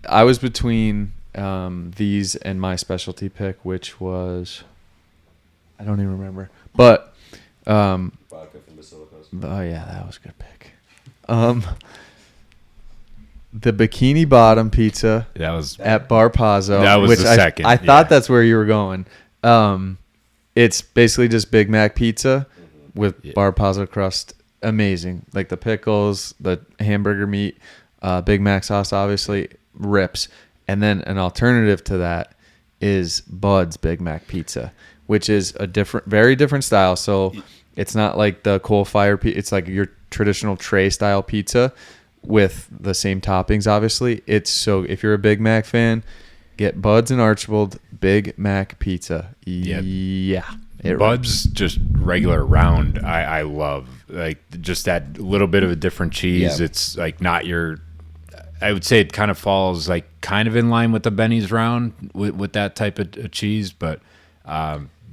[SPEAKER 1] I was between these and my specialty pick, which was, I don't even remember. But, oh yeah, that was a good pick. The Bikini Bottom pizza
[SPEAKER 4] That was
[SPEAKER 1] at Bar Pazzo.
[SPEAKER 4] That was
[SPEAKER 1] which
[SPEAKER 4] the second,
[SPEAKER 1] I thought
[SPEAKER 4] yeah.
[SPEAKER 1] that's where you were going. It's basically just Big Mac pizza with Bar Pazzo crust. Amazing. Like the pickles, the hamburger meat, Big Mac sauce obviously rips. And then an alternative to that is Bud's Big Mac pizza, which is a very different style. So it's not like the coal fire pizza. It's like your traditional tray style pizza with the same toppings, obviously. It's so, if you're a Big Mac fan, get Bud's and Archibald Big Mac pizza. Yeah.
[SPEAKER 4] Bud's just regular round. I love like just that little bit of a different cheese.
[SPEAKER 2] Yeah.
[SPEAKER 4] It's like not your. I would say it kind of falls like kind of in line with the Benny's round with that type of cheese, but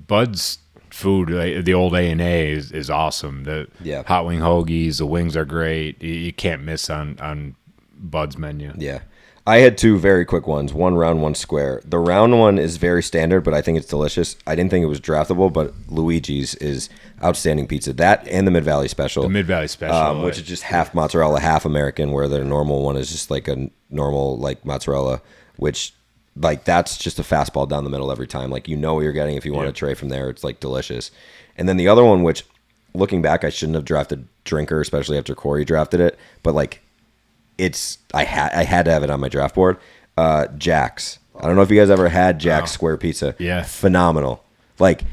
[SPEAKER 4] Bud's food, like the old A&A is awesome. The hot wing hoagies, the wings are great. You can't miss on Bud's menu.
[SPEAKER 2] Yeah. I had 2 very quick ones, 1 round, 1 square. The round one is very standard, but I think it's delicious. I didn't think it was draftable, but Luigi's is outstanding pizza. That and the Mid-Valley Special.
[SPEAKER 4] The Mid-Valley Special.
[SPEAKER 2] Which is just half mozzarella, half American, where the normal one is just like a normal like mozzarella, which like that's just a fastball down the middle every time. Like you know what you're getting if you want a tray from there. It's like delicious. And then the other one, which looking back, I shouldn't have drafted Drinker, especially after Cory drafted it, but like I had to have it on my draft board. Jack's. I don't know if you guys ever had Jack's square pizza.
[SPEAKER 4] Yeah.
[SPEAKER 2] Phenomenal. Like,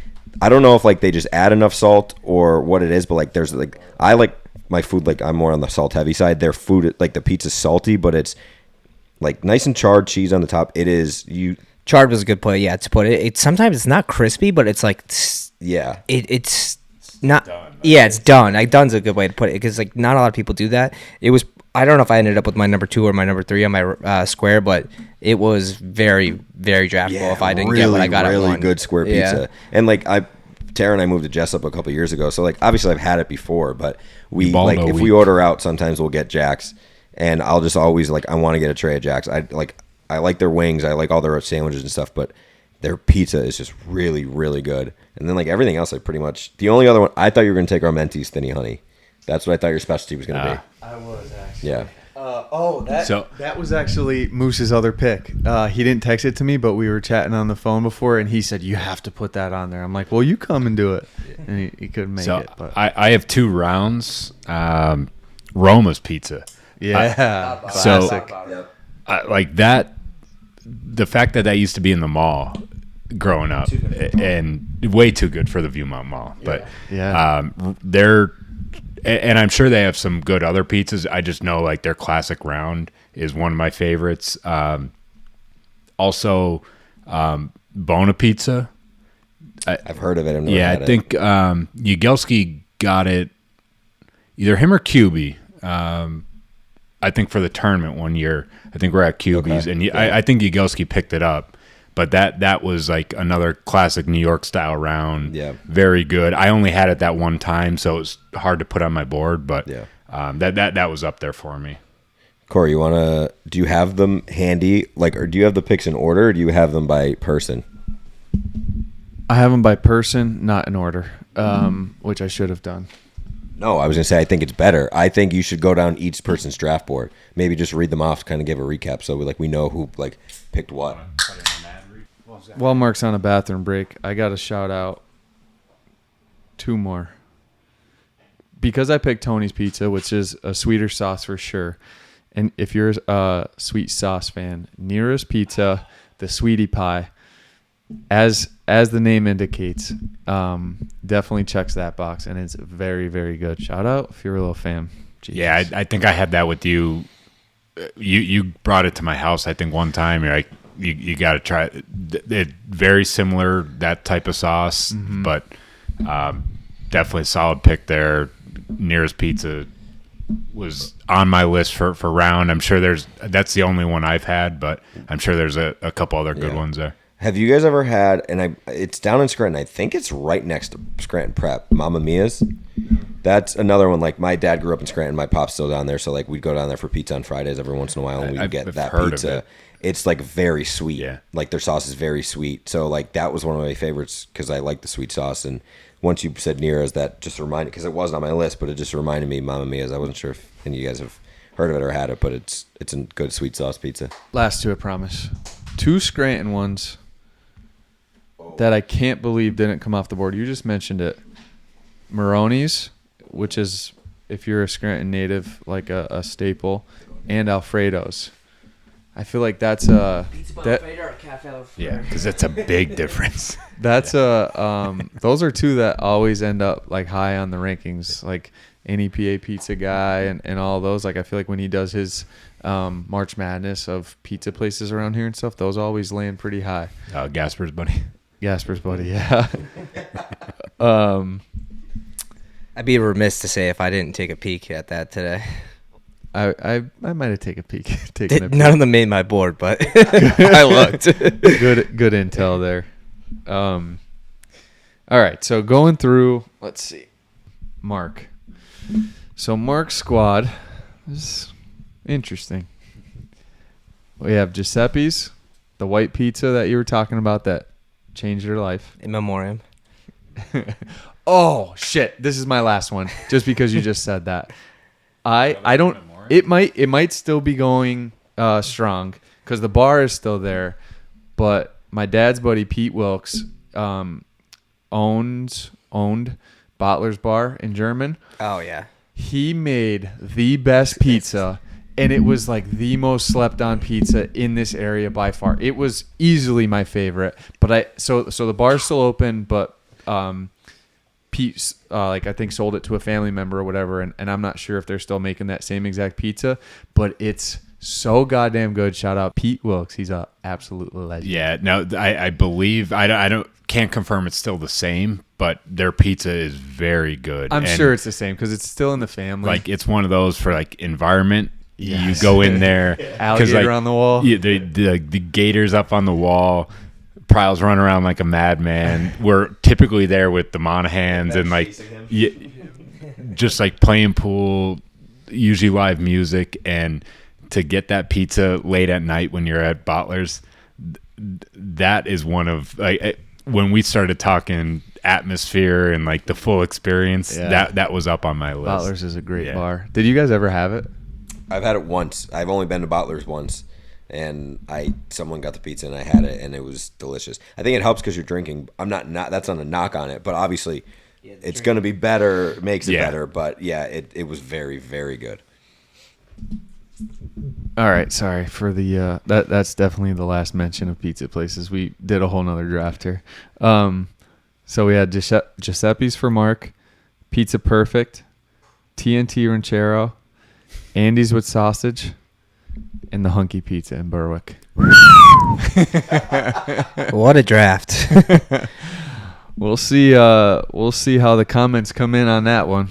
[SPEAKER 2] I don't know if like they just add enough salt or what it is, but like there's like I like my food like I'm more on the salt heavy side. Their food like the pizza's salty, but it's like nice and charred cheese on the top. It is
[SPEAKER 3] Charred was a good point. Yeah, to put it. It's sometimes it's not crispy, but it's like
[SPEAKER 2] yeah.
[SPEAKER 3] It's not. Yeah, it's done. Like done's a good way to put it because like not a lot of people do that. It was. I don't know if I ended up with my number 2 or my number 3 on my square, but it was very, very draftable. If I didn't get what I got,
[SPEAKER 2] really
[SPEAKER 3] at one.
[SPEAKER 2] good square pizza. And like Tara and I moved to Jessup a couple years ago, so like obviously I've had it before, but we like if we order out, sometimes we'll get Jack's, and I'll just always like I want to get a tray of Jack's. I like their wings, I like all their sandwiches and stuff, but their pizza is just really, really good. And then like everything else, like pretty much the only other one I thought you were gonna take our Mentee's Thinny Honey. That's what I thought your specialty was gonna be.
[SPEAKER 1] I was actually.
[SPEAKER 2] Yeah.
[SPEAKER 1] That was actually Moose's other pick. He didn't text it to me, but we were chatting on the phone before, and he said, you have to put that on there. I'm like, well, you come and do it. And he couldn't make it. But
[SPEAKER 4] I have 2 rounds. Roma's Pizza.
[SPEAKER 1] Yeah.
[SPEAKER 4] Classic. Like that, the fact that used to be in the mall growing up, and way too good for the Viewmont Mall. But they're... And I'm sure they have some good other pizzas. I just know like their classic round is one of my favorites. Also, Bona Pizza.
[SPEAKER 2] I've heard of it. I've never had
[SPEAKER 4] I think Yagelski got it, either him or QB. I think for the tournament one year. I think we're at QB's, and I think Yagelski picked it up. But that was like another classic New York style round.
[SPEAKER 2] Yeah.
[SPEAKER 4] Very good. I only had it that one time, so it was hard to put on my board, but that was up there for me.
[SPEAKER 2] Corey, do you have them handy? Like, or do you have the picks in order, or do you have them by person?
[SPEAKER 1] I have them by person, not in order, which I should have done.
[SPEAKER 2] No, I was going to say I think it's better. I think you should go down each person's draft board. Maybe just read them off to kind of give a recap so we know who like picked what.
[SPEAKER 1] While Mark's on a bathroom break, I got to shout out 2 more. Because I picked Tony's Pizza, which is a sweeter sauce for sure. And if you're a sweet sauce fan, Nira's Pizza, the sweetie pie, as the name indicates, definitely checks that box, and it's very, very good. Shout out if you're a little fan. Jesus.
[SPEAKER 4] Yeah, I think I had that with you. You brought it to my house, I think, one time. You're like, you got to try it. It very similar, that type of sauce, but definitely a solid pick there. Nearest Pizza was on my list for round. I'm sure that's the only one I've had, but I'm sure there's a couple other good ones there.
[SPEAKER 2] Have you guys ever had, and it's down in Scranton, I think it's right next to Scranton Prep, Mamma Mia's? That's another one. Like, my dad grew up in Scranton, my pop's still down there, so like we'd go down there for pizza on Fridays every once in a while, and we'd get that pizza. It's like very sweet. Yeah. Like their sauce is very sweet. So like that was one of my favorites because I like the sweet sauce. And once you said Nira's, that just reminded, because it wasn't on my list, but it just reminded me Mamma Mia's. I wasn't sure if any of you guys have heard of it or had it, but it's a good sweet sauce pizza.
[SPEAKER 1] Last 2, I promise. 2 Scranton ones that I can't believe didn't come off the board. You just mentioned it. Maroni's, which is, if you're a Scranton native, like a staple, and Alfredo's. I feel like that's
[SPEAKER 3] Alfredo or Cafe Alfredo?
[SPEAKER 4] Yeah, because it's a big difference.
[SPEAKER 1] That's those are 2 that always end up like high on the rankings, like NEPA pizza guy and all those. Like I feel like when he does his March Madness of pizza places around here and stuff, those always land pretty high.
[SPEAKER 4] Gasper's buddy,
[SPEAKER 1] yeah.
[SPEAKER 3] I'd be remiss to say if I didn't take a peek at that today.
[SPEAKER 1] I might have taken a peek.
[SPEAKER 3] None of them made my board, but I looked.
[SPEAKER 1] Good intel there. All right, so going through, let's see, Mark. So Mark's squad is interesting. We have Giuseppe's, the white pizza that you were talking about that changed your life.
[SPEAKER 3] In memoriam.
[SPEAKER 1] Oh shit! This is my last one. Just because you just said that, I don't. It might still be going strong because the bar is still there, but my dad's buddy Pete Wilkes owned Bottler's Bar in German.
[SPEAKER 3] Oh yeah.
[SPEAKER 1] He made the best pizza and it was like the most slept on pizza in this area by far. It was easily my favorite. But so the bar's still open, but Pete like I think sold it to a family member or whatever, and I'm not sure if they're still making that same exact pizza, but it's so goddamn good. Shout out Pete Wilkes. He's a absolute legend.
[SPEAKER 4] Yeah, no, I believe I can't confirm it's still the same, but their pizza is very good.
[SPEAKER 1] I'm
[SPEAKER 4] And,
[SPEAKER 1] sure it's the same because it's still in the family.
[SPEAKER 4] like it's one of those for like environment.
[SPEAKER 1] Yes.
[SPEAKER 4] You go in there,
[SPEAKER 1] Alligator on the wall.
[SPEAKER 4] Yeah, the gators up on the wall. Pryle's running around like a madman. We're typically there with the Monahans and like, yeah, just like playing pool, usually live music, and to get that pizza late at night when you're at Bottler's, that is one of like when we started talking atmosphere and like the full experience.
[SPEAKER 1] Yeah.
[SPEAKER 4] That was up on my list.
[SPEAKER 1] Bottler's is a great
[SPEAKER 4] Yeah.
[SPEAKER 1] bar. Did you guys ever have it?
[SPEAKER 2] I've had it once. I've only been to Bottler's once, and someone got the pizza and I had it, and it was delicious. I think it helps because you're drinking. I'm not that's not a knock on it, but obviously it's going to be better, makes it
[SPEAKER 4] Yeah.
[SPEAKER 2] better. But yeah, it was very, very good.
[SPEAKER 1] All right, sorry for the that's definitely the last mention of pizza places. We did a whole nother draft here. So we had Giuseppe's for Mark, Pizza Perfect, TNT Ranchero, Andy's with sausage, and the Hunky Pizza in Berwick.
[SPEAKER 3] What a draft.
[SPEAKER 1] We'll see how the comments come in on that one.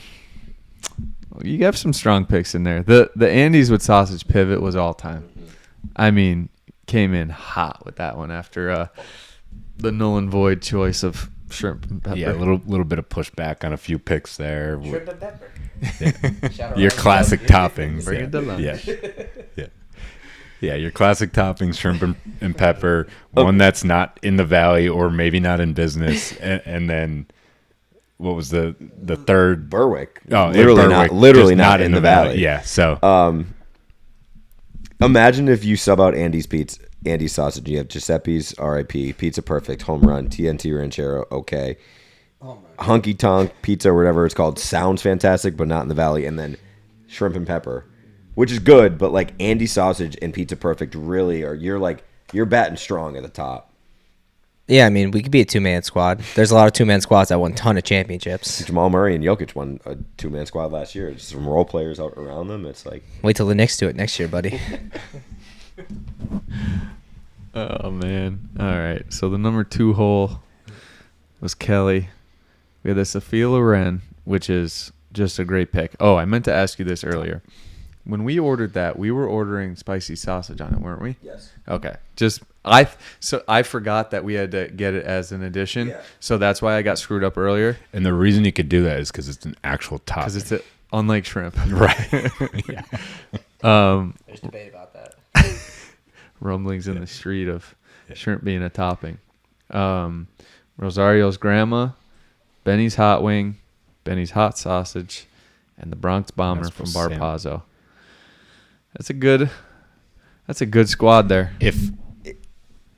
[SPEAKER 1] You have some strong picks in there. The Andy's with sausage pivot was all time. I mean, came in hot with that one after the null and void choice of shrimp and pepper.
[SPEAKER 4] Yeah, a little bit of pushback on a few picks there.
[SPEAKER 3] Shrimp and pepper.
[SPEAKER 4] Your classic toppings.
[SPEAKER 1] Bring it to lunch.
[SPEAKER 4] Yeah, your classic toppings, shrimp and pepper. One that's not in the valley or maybe not in business, and then what was the third?
[SPEAKER 2] Berwick.
[SPEAKER 4] Oh,
[SPEAKER 2] literally
[SPEAKER 4] Berwick,
[SPEAKER 2] not
[SPEAKER 4] just
[SPEAKER 2] in the valley.
[SPEAKER 4] Yeah, so
[SPEAKER 2] Imagine if you sub out Andy's sausage. You have Giuseppe's R.I.P., Pizza Perfect, Home Run, TNT Ranchero, okay. Hunky Tonk Pizza or whatever it's called sounds fantastic, but not in the valley. And then shrimp and pepper, which is good, but like Andy sausage and Pizza Perfect really are. You're batting strong at the top.
[SPEAKER 3] Yeah, I mean, we could be a two-man squad. There's a lot of two-man squads that won a ton of championships.
[SPEAKER 2] Jamal Murray and Jokic won a two-man squad last year. Just some role players out around them. It's like
[SPEAKER 3] Wait till the Knicks do it next year, buddy.
[SPEAKER 1] Oh man! All right, so the number 2 hole was Kelly. We had the Sophia Loren, which is just a great pick. Oh, I meant to ask you this earlier. When we ordered that, we were ordering spicy sausage on it, weren't we?
[SPEAKER 2] yes.
[SPEAKER 1] Okay. I forgot that we had to get it as an addition.
[SPEAKER 2] Yeah.
[SPEAKER 1] So that's why I got screwed up earlier,
[SPEAKER 4] and the reason you could do that is because it's an actual topping.
[SPEAKER 1] because it's unlike shrimp.
[SPEAKER 4] right. Yeah.
[SPEAKER 3] There's debate about that.
[SPEAKER 1] Rumblings in the street of shrimp being a topping. Rosario's grandma, Benny's hot wing, Benny's hot sausage, and the Bronx Bomber from Bar
[SPEAKER 4] Sam.
[SPEAKER 1] Pazzo. That's a good squad there.
[SPEAKER 4] If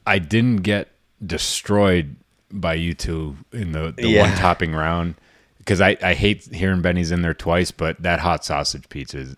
[SPEAKER 4] I didn't get destroyed by you two in the one topping round, because I hate hearing Benny's in there twice, but that hot sausage pizza is.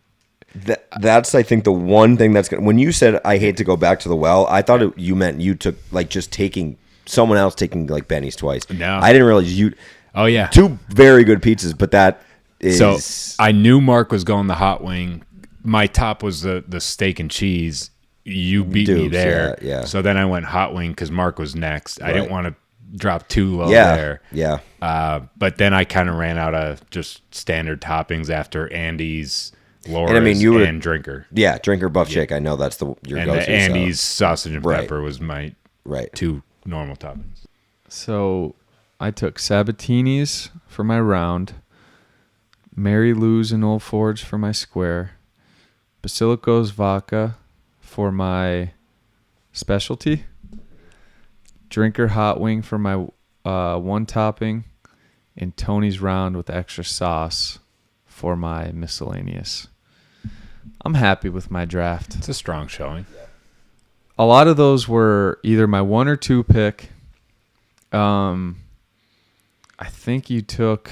[SPEAKER 2] That's I think the one thing that's gonna. When you said I hate to go back to the well, I thought you meant you took like just taking someone else taking like Benny's twice.
[SPEAKER 4] No.
[SPEAKER 2] I didn't realize you.
[SPEAKER 4] Oh yeah.
[SPEAKER 2] Two very good pizzas, but that is
[SPEAKER 4] So I knew Mark was going the hot wing. My top was the steak and cheese. You beat me
[SPEAKER 2] Dukes,
[SPEAKER 4] there.
[SPEAKER 2] yeah.
[SPEAKER 4] So then I went hot wing because Mark was next. I didn't
[SPEAKER 2] Right.
[SPEAKER 4] want to drop too low
[SPEAKER 2] yeah,
[SPEAKER 4] there.
[SPEAKER 2] yeah.
[SPEAKER 4] But then I kind of ran out of just standard toppings after Andy's, Laura's,
[SPEAKER 2] And I mean, you would've-
[SPEAKER 4] and Drinker.
[SPEAKER 2] Yeah, Drinker Buff Shake. I know that's your
[SPEAKER 4] And
[SPEAKER 2] go-to.
[SPEAKER 4] the Andy's sausage and
[SPEAKER 2] Right.
[SPEAKER 4] pepper was my
[SPEAKER 2] Right.
[SPEAKER 4] 2 normal toppings.
[SPEAKER 1] So I took Sabatini's for my round, Mary Lou's and Old Forge for my square, Basilico's vodka for my specialty, Drinker hot wing for my one topping, and Tony's round with extra sauce for my miscellaneous. I'm happy with my draft.
[SPEAKER 4] It's a strong showing.
[SPEAKER 1] A lot of those were either my 1 or 2 pick. I think you took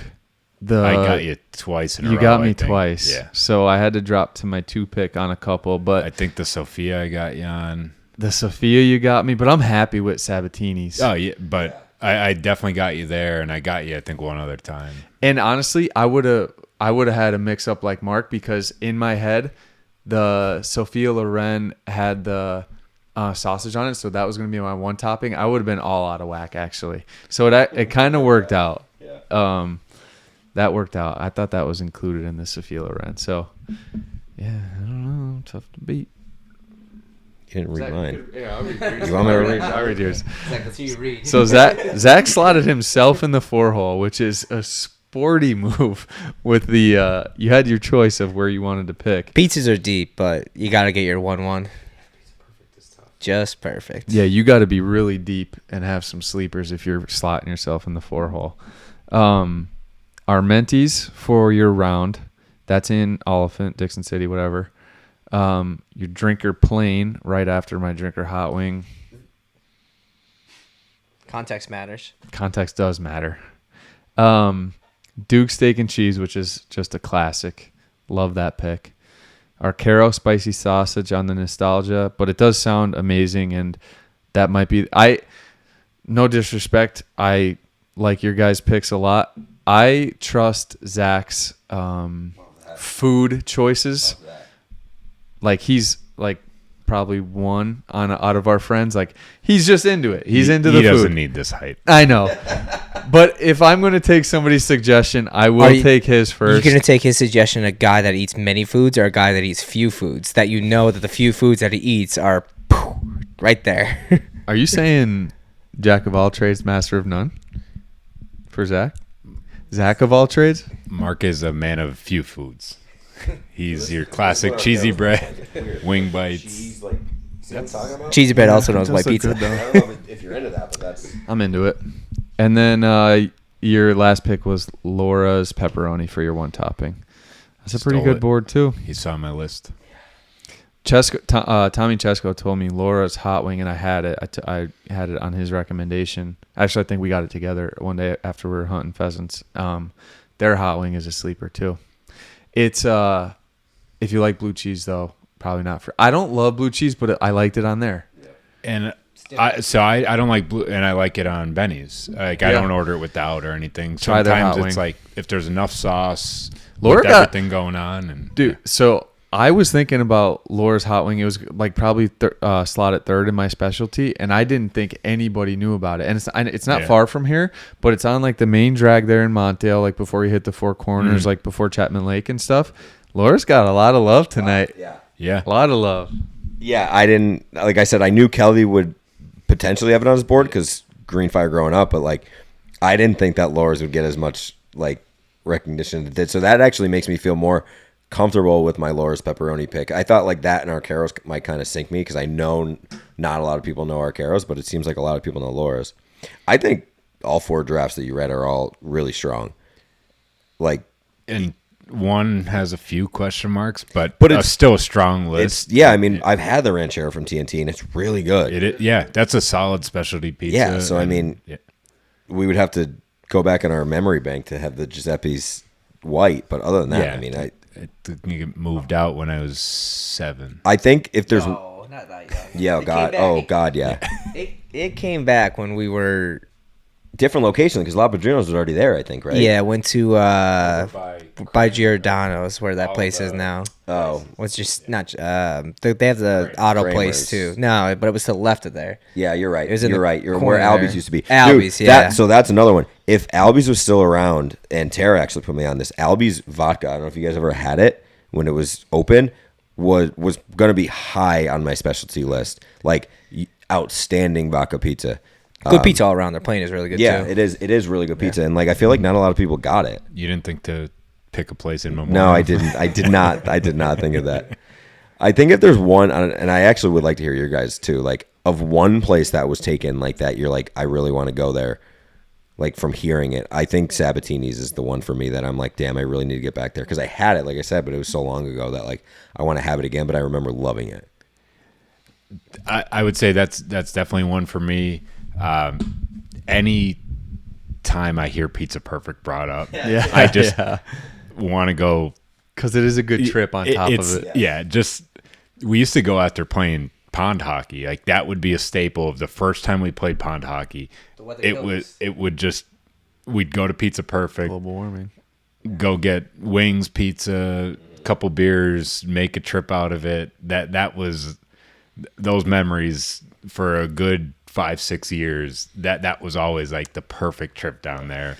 [SPEAKER 4] I got you twice in a row.
[SPEAKER 1] You got
[SPEAKER 4] I
[SPEAKER 1] me
[SPEAKER 4] think.
[SPEAKER 1] twice.
[SPEAKER 4] Yeah.
[SPEAKER 1] So I had to drop to my 2 pick on a couple,
[SPEAKER 4] I
[SPEAKER 1] but
[SPEAKER 4] think the Sophia I got you on.
[SPEAKER 1] the Sophia you got me, but I'm happy with Sabatini's.
[SPEAKER 4] Oh, yeah. But I definitely got you there, and I got you, I think, one other time.
[SPEAKER 1] And honestly, I would have had a mix up like Mark, because in my head, the Sophia Loren had the sausage on it, so that was going to be my one topping. I would have been all out of whack, actually. So it kind of worked out. That worked out. I thought that was included in the Sophia Loren. So, yeah, I don't know. Tough to beat.
[SPEAKER 2] You didn't read mine.
[SPEAKER 1] Yeah, I'll read yours.
[SPEAKER 2] You want me to read?
[SPEAKER 1] I'll read yours.
[SPEAKER 3] Let's see you read.
[SPEAKER 1] So Zach slotted himself in the 4-hole, which is a sporty move. With the you had your choice of where you wanted to pick.
[SPEAKER 3] Pizzas are deep, but you got to get your 1-1. Just perfect.
[SPEAKER 1] Yeah, you got to be really deep and have some sleepers if you're slotting yourself in the 4-hole. Armenti's for your round. That's in Oliphant, Dixon City, whatever. Your drinker plain right after my drinker hot wing.
[SPEAKER 3] Context matters.
[SPEAKER 1] Context does matter. Duke steak and cheese, which is just a classic. Love that pick. Our Caro spicy sausage on the nostalgia, but it does sound amazing, and that might be. No disrespect, I like your guys' picks a lot. I trust Zach's food choices. Like he's like probably one out of our friends. Like he's just into it. He's into the food.
[SPEAKER 4] He doesn't need this hype.
[SPEAKER 1] I know. But if I'm going to take somebody's suggestion, I will take his first.
[SPEAKER 3] You're going to take his suggestion, a guy that eats many foods or a guy that eats few foods, that you know that the few foods that he eats are right there.
[SPEAKER 1] Are you saying Jack of all trades, master of none for Zach? Zach of all trades?
[SPEAKER 4] Mark is a man of few foods. He's your classic cheesy bread, wing bites.
[SPEAKER 2] Cheese, like, see what I'm talking about?
[SPEAKER 3] Cheesy bread also knows white
[SPEAKER 1] Just
[SPEAKER 3] pizza.
[SPEAKER 1] look good,
[SPEAKER 2] I don't know if you're into that, but that's...
[SPEAKER 1] I'm into it. And then your last pick was Laura's pepperoni for your one topping. That's a pretty
[SPEAKER 4] Stole
[SPEAKER 1] good
[SPEAKER 4] it.
[SPEAKER 1] board too.
[SPEAKER 4] He saw my list.
[SPEAKER 1] Tommy Chesko told me Laura's hot wing, and I had it. I had it on his recommendation. Actually, I think we got it together one day after we were hunting pheasants. Their hot wing is a sleeper too. It's if you like blue cheese though, probably not for. I don't love blue cheese, but I liked it on there.
[SPEAKER 4] And I don't like blue, and I like it on Benny's. Like I don't order it without or anything.
[SPEAKER 1] Try their hot
[SPEAKER 4] Sometimes it's
[SPEAKER 1] wing.
[SPEAKER 4] like if there's enough sauce,
[SPEAKER 1] Laura
[SPEAKER 4] with
[SPEAKER 1] got-
[SPEAKER 4] everything going on, and
[SPEAKER 1] Dude, so I was thinking about Laura's hot wing. It was like probably slotted third in my specialty, and I didn't think anybody knew about it. And it's not far from here, but it's on like the main drag there in Montdale, like before you hit the Four Corners, like before Chapman Lake and stuff. Laura's got a lot of love tonight.
[SPEAKER 4] yeah.
[SPEAKER 1] A lot of love.
[SPEAKER 2] Yeah, I didn't... Like I said, I knew Kelly would potentially have it on his board because Green Fire growing up, but like I didn't think that Laura's would get as much like recognition as it did. So that actually makes me feel more comfortable with my Laura's pepperoni pick. I thought like that and Arcaros might kind of sink me because I know not a lot of people know Arcaros, but it seems like a lot of people know Laura's. I think all 4 drafts that you read are all really strong. Like,
[SPEAKER 4] And one has a few question marks, but
[SPEAKER 2] it's
[SPEAKER 4] it's still a strong list.
[SPEAKER 2] I mean, I've had the Ranchero from TNT and it's really good.
[SPEAKER 4] That's a solid specialty pizza.
[SPEAKER 2] Yeah, so I
[SPEAKER 4] and-
[SPEAKER 2] mean, we would have to go back in our memory bank to have the Giuseppe's white, but other than that, I mean,
[SPEAKER 4] it get moved out when I was 7.
[SPEAKER 2] I think if there's
[SPEAKER 3] Oh, not that young.
[SPEAKER 2] yeah, God, yeah,
[SPEAKER 3] It came back when we were
[SPEAKER 2] different location because La Padrino's was already there, I think, right?
[SPEAKER 3] Yeah, went to by Giordano's where that place is now.
[SPEAKER 2] Oh,
[SPEAKER 3] Was just not they have the auto
[SPEAKER 2] Kramer's.
[SPEAKER 3] place too. No, but it was to the left of there.
[SPEAKER 2] yeah, you're right.
[SPEAKER 3] It was in
[SPEAKER 2] You're
[SPEAKER 3] the
[SPEAKER 2] right. You're
[SPEAKER 3] corner
[SPEAKER 2] where Albies
[SPEAKER 3] there.
[SPEAKER 2] used to be.
[SPEAKER 3] Albies,
[SPEAKER 2] Dude,
[SPEAKER 3] yeah.
[SPEAKER 2] So that's another one. If Albies was still around, and Tara actually put me on this, Albies vodka. I don't know if you guys ever had it when it was open. Was going to be high on my specialty list. Like outstanding vodka pizza.
[SPEAKER 3] Good pizza all around. Their plane is really good
[SPEAKER 2] Yeah,
[SPEAKER 3] too.
[SPEAKER 2] it is. It is really good pizza, and like I feel like not a lot of people got it.
[SPEAKER 4] You didn't think to pick a place in Memorial?
[SPEAKER 2] No, I didn't. I did not. I did not think of that. I think if there's one, and I actually would like to hear your guys too, like of one place that was taken like that, you're like, I really want to go there. Like from hearing it, I think Sabatini's is the one for me that I'm like, damn, I really need to get back there because I had it, like I said, but it was so long ago that like I want to have it again. But I remember loving it.
[SPEAKER 4] I would say that's definitely one for me. Any time I hear Pizza Perfect brought up,
[SPEAKER 1] Yeah,
[SPEAKER 4] I just
[SPEAKER 1] yeah.
[SPEAKER 4] want to go.
[SPEAKER 1] Because it is a good trip on top of it.
[SPEAKER 4] Yeah, just we used to go after playing pond hockey. Like that would be a staple of the first time we played pond hockey. It would just we'd go to Pizza Perfect,
[SPEAKER 1] Global warming.
[SPEAKER 4] go get wings, pizza, couple beers, make a trip out of it. That was those memories for a good 5-6 years. That was always like the perfect trip down there.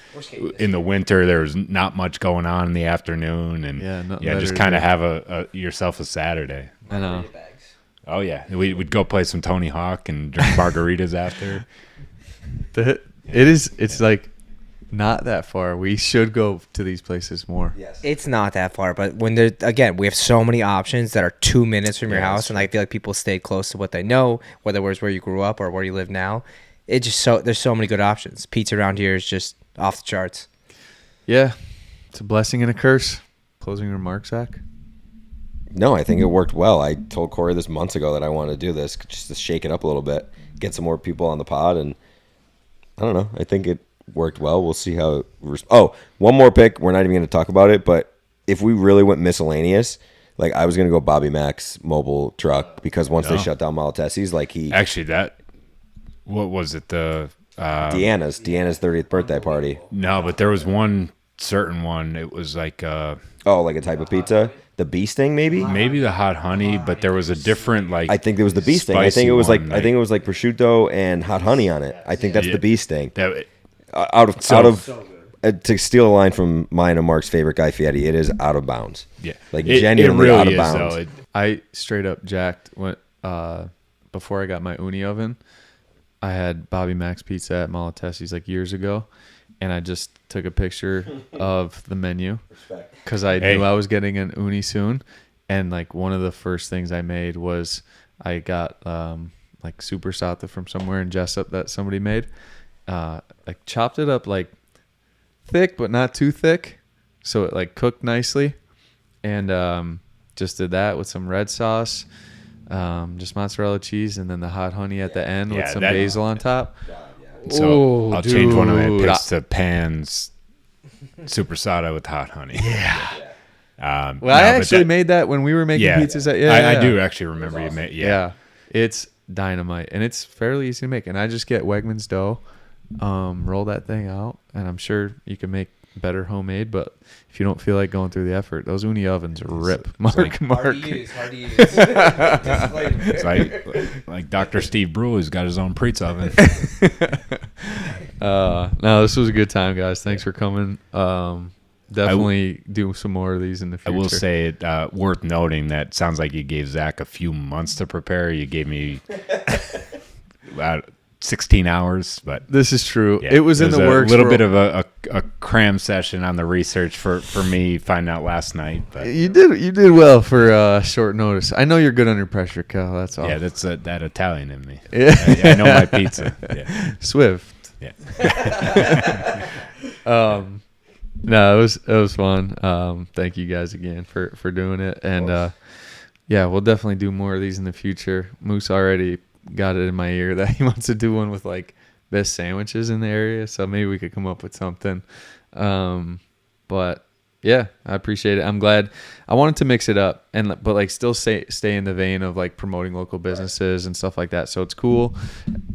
[SPEAKER 4] In the winter, there was not much going on in the afternoon, and
[SPEAKER 1] nothing
[SPEAKER 4] just
[SPEAKER 1] better
[SPEAKER 4] kind of
[SPEAKER 1] than-
[SPEAKER 4] have a yourself a Saturday.
[SPEAKER 1] I know.
[SPEAKER 4] Oh yeah, we'd go play some Tony Hawk and drink margaritas after.
[SPEAKER 1] It's like not that far. We should go to these places more.
[SPEAKER 3] It's not that far, but when there again, we have so many options that are 2 minutes from your
[SPEAKER 2] Yeah,
[SPEAKER 3] house,
[SPEAKER 2] that's
[SPEAKER 3] and I feel like people stay close to what they know, whether it was where you grew up or where you live now. It just there's so many good options. Pizza around here is just off the charts.
[SPEAKER 1] Yeah, it's a blessing and a curse. Closing remarks, Zach?
[SPEAKER 2] No, I think it worked well. I told Corey this months ago that I wanted to do this just to shake it up a little bit, get some more people on the pod, and I don't know. I think it worked well. We'll see how it one more pick. We're not even going to talk about it, but if we really went miscellaneous, like I was going to go Bobby Mac's mobile truck because once they shut down Malatessi's, like
[SPEAKER 4] Actually, what was it? The
[SPEAKER 2] Deanna's 30th birthday party.
[SPEAKER 4] no, but there was one certain one. It was like
[SPEAKER 2] Oh, like a type of pizza? The bee sting, maybe?
[SPEAKER 4] maybe the hot honey, but there was a different like.
[SPEAKER 2] I think it was the bee sting. I think it was like prosciutto and hot honey on it. I think that's the bee sting.
[SPEAKER 4] that.
[SPEAKER 2] To steal a line from mine and Mark's favorite guy Fieri, it is out of bounds.
[SPEAKER 4] Yeah,
[SPEAKER 2] Like genuinely
[SPEAKER 4] really
[SPEAKER 2] out of
[SPEAKER 4] is,
[SPEAKER 2] bounds.
[SPEAKER 4] though.
[SPEAKER 1] I straight up jacked when before I got my uni oven. I had Bobby Mac's pizza at Malatessi's like years ago, and I just took a picture of the menu because I knew I was getting an uni soon, and like one of the first things I made was I got like super sata from somewhere in Jessup that somebody made. Like chopped it up like thick but not too thick, so it like cooked nicely, and just did that with some red sauce, just mozzarella cheese, and then the hot honey at the end with some basil on top.
[SPEAKER 4] So I'll change one of my
[SPEAKER 1] dude.
[SPEAKER 4] picks to Pan's supersada with hot honey. Yeah.
[SPEAKER 1] Well, I actually made that when we were making pizzas.
[SPEAKER 4] I do actually remember you made.
[SPEAKER 1] Yeah, it's dynamite, and it's fairly easy to make. And I just get Wegmans dough, roll that thing out, and I'm sure you can make better homemade. But if you don't feel like going through the effort, those uni ovens rip. Mark.
[SPEAKER 3] Hard to use.
[SPEAKER 4] It's like Dr. Steve Brule, who's got his own pizza oven.
[SPEAKER 1] No, this was a good time, guys. Thanks for coming. Definitely do some more of these in the
[SPEAKER 4] I
[SPEAKER 1] future.
[SPEAKER 4] will say it worth noting that sounds like you gave Zach a few months to prepare. You gave me about 16 hours, but
[SPEAKER 1] this is true.
[SPEAKER 4] yeah,
[SPEAKER 1] It was in the works.
[SPEAKER 4] A little bit of a cram session on the research for me finding out last night. But
[SPEAKER 1] You did well for short notice. I know you're good under pressure, Cal. That's all.
[SPEAKER 4] yeah, that's that Italian in me.
[SPEAKER 1] Yeah.
[SPEAKER 4] I know my pizza. Yeah.
[SPEAKER 1] Swift.
[SPEAKER 4] Yeah.
[SPEAKER 1] No, it was fun. Thank you guys again for doing it, and yeah, we'll definitely do more of these in the future. Moose already got it in my ear that he wants to do one with like best sandwiches in the area, so maybe we could come up with something. But yeah, I appreciate it. I'm glad. I wanted to mix it up but like still stay in the vein of like promoting local businesses and stuff like that. So it's cool.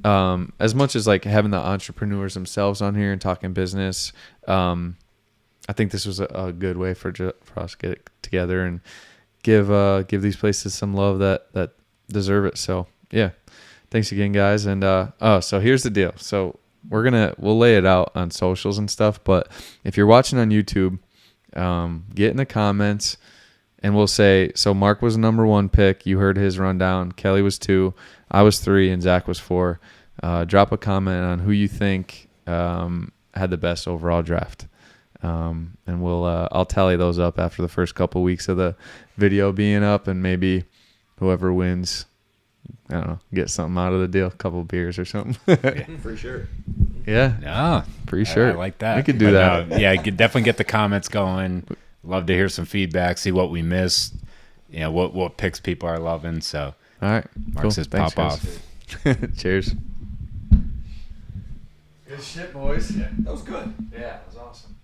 [SPEAKER 1] As much as like having the entrepreneurs themselves on here and talking business, I think this was a good way for us to get together and give these places some love that deserve it. So yeah, thanks again, guys. And so here's the deal. So we'll lay it out on socials and stuff. But if you're watching on YouTube, get in the comments and we'll say, so Mark was number 1 pick. You heard his rundown. Kelly was 2, I was 3, and Zach was 4. Drop a comment on who you think had the best overall draft. And I'll tally those up after the first couple weeks of the video being up, and maybe whoever wins, I don't know, get something out of the deal, a couple beers or something.
[SPEAKER 2] For sure.
[SPEAKER 1] Yeah.
[SPEAKER 4] Yeah,
[SPEAKER 1] Pretty sure.
[SPEAKER 4] I like that.
[SPEAKER 1] We could do that.
[SPEAKER 4] Yeah, definitely get the comments going. Love to hear some feedback, see what we missed, what picks people are loving. So,
[SPEAKER 1] All right.
[SPEAKER 4] Mark
[SPEAKER 1] Cool.
[SPEAKER 4] says
[SPEAKER 1] Thanks,
[SPEAKER 4] pop
[SPEAKER 1] guys.
[SPEAKER 4] off.
[SPEAKER 1] Cheers. Good shit, boys.
[SPEAKER 2] That was good.
[SPEAKER 1] Yeah, it was awesome.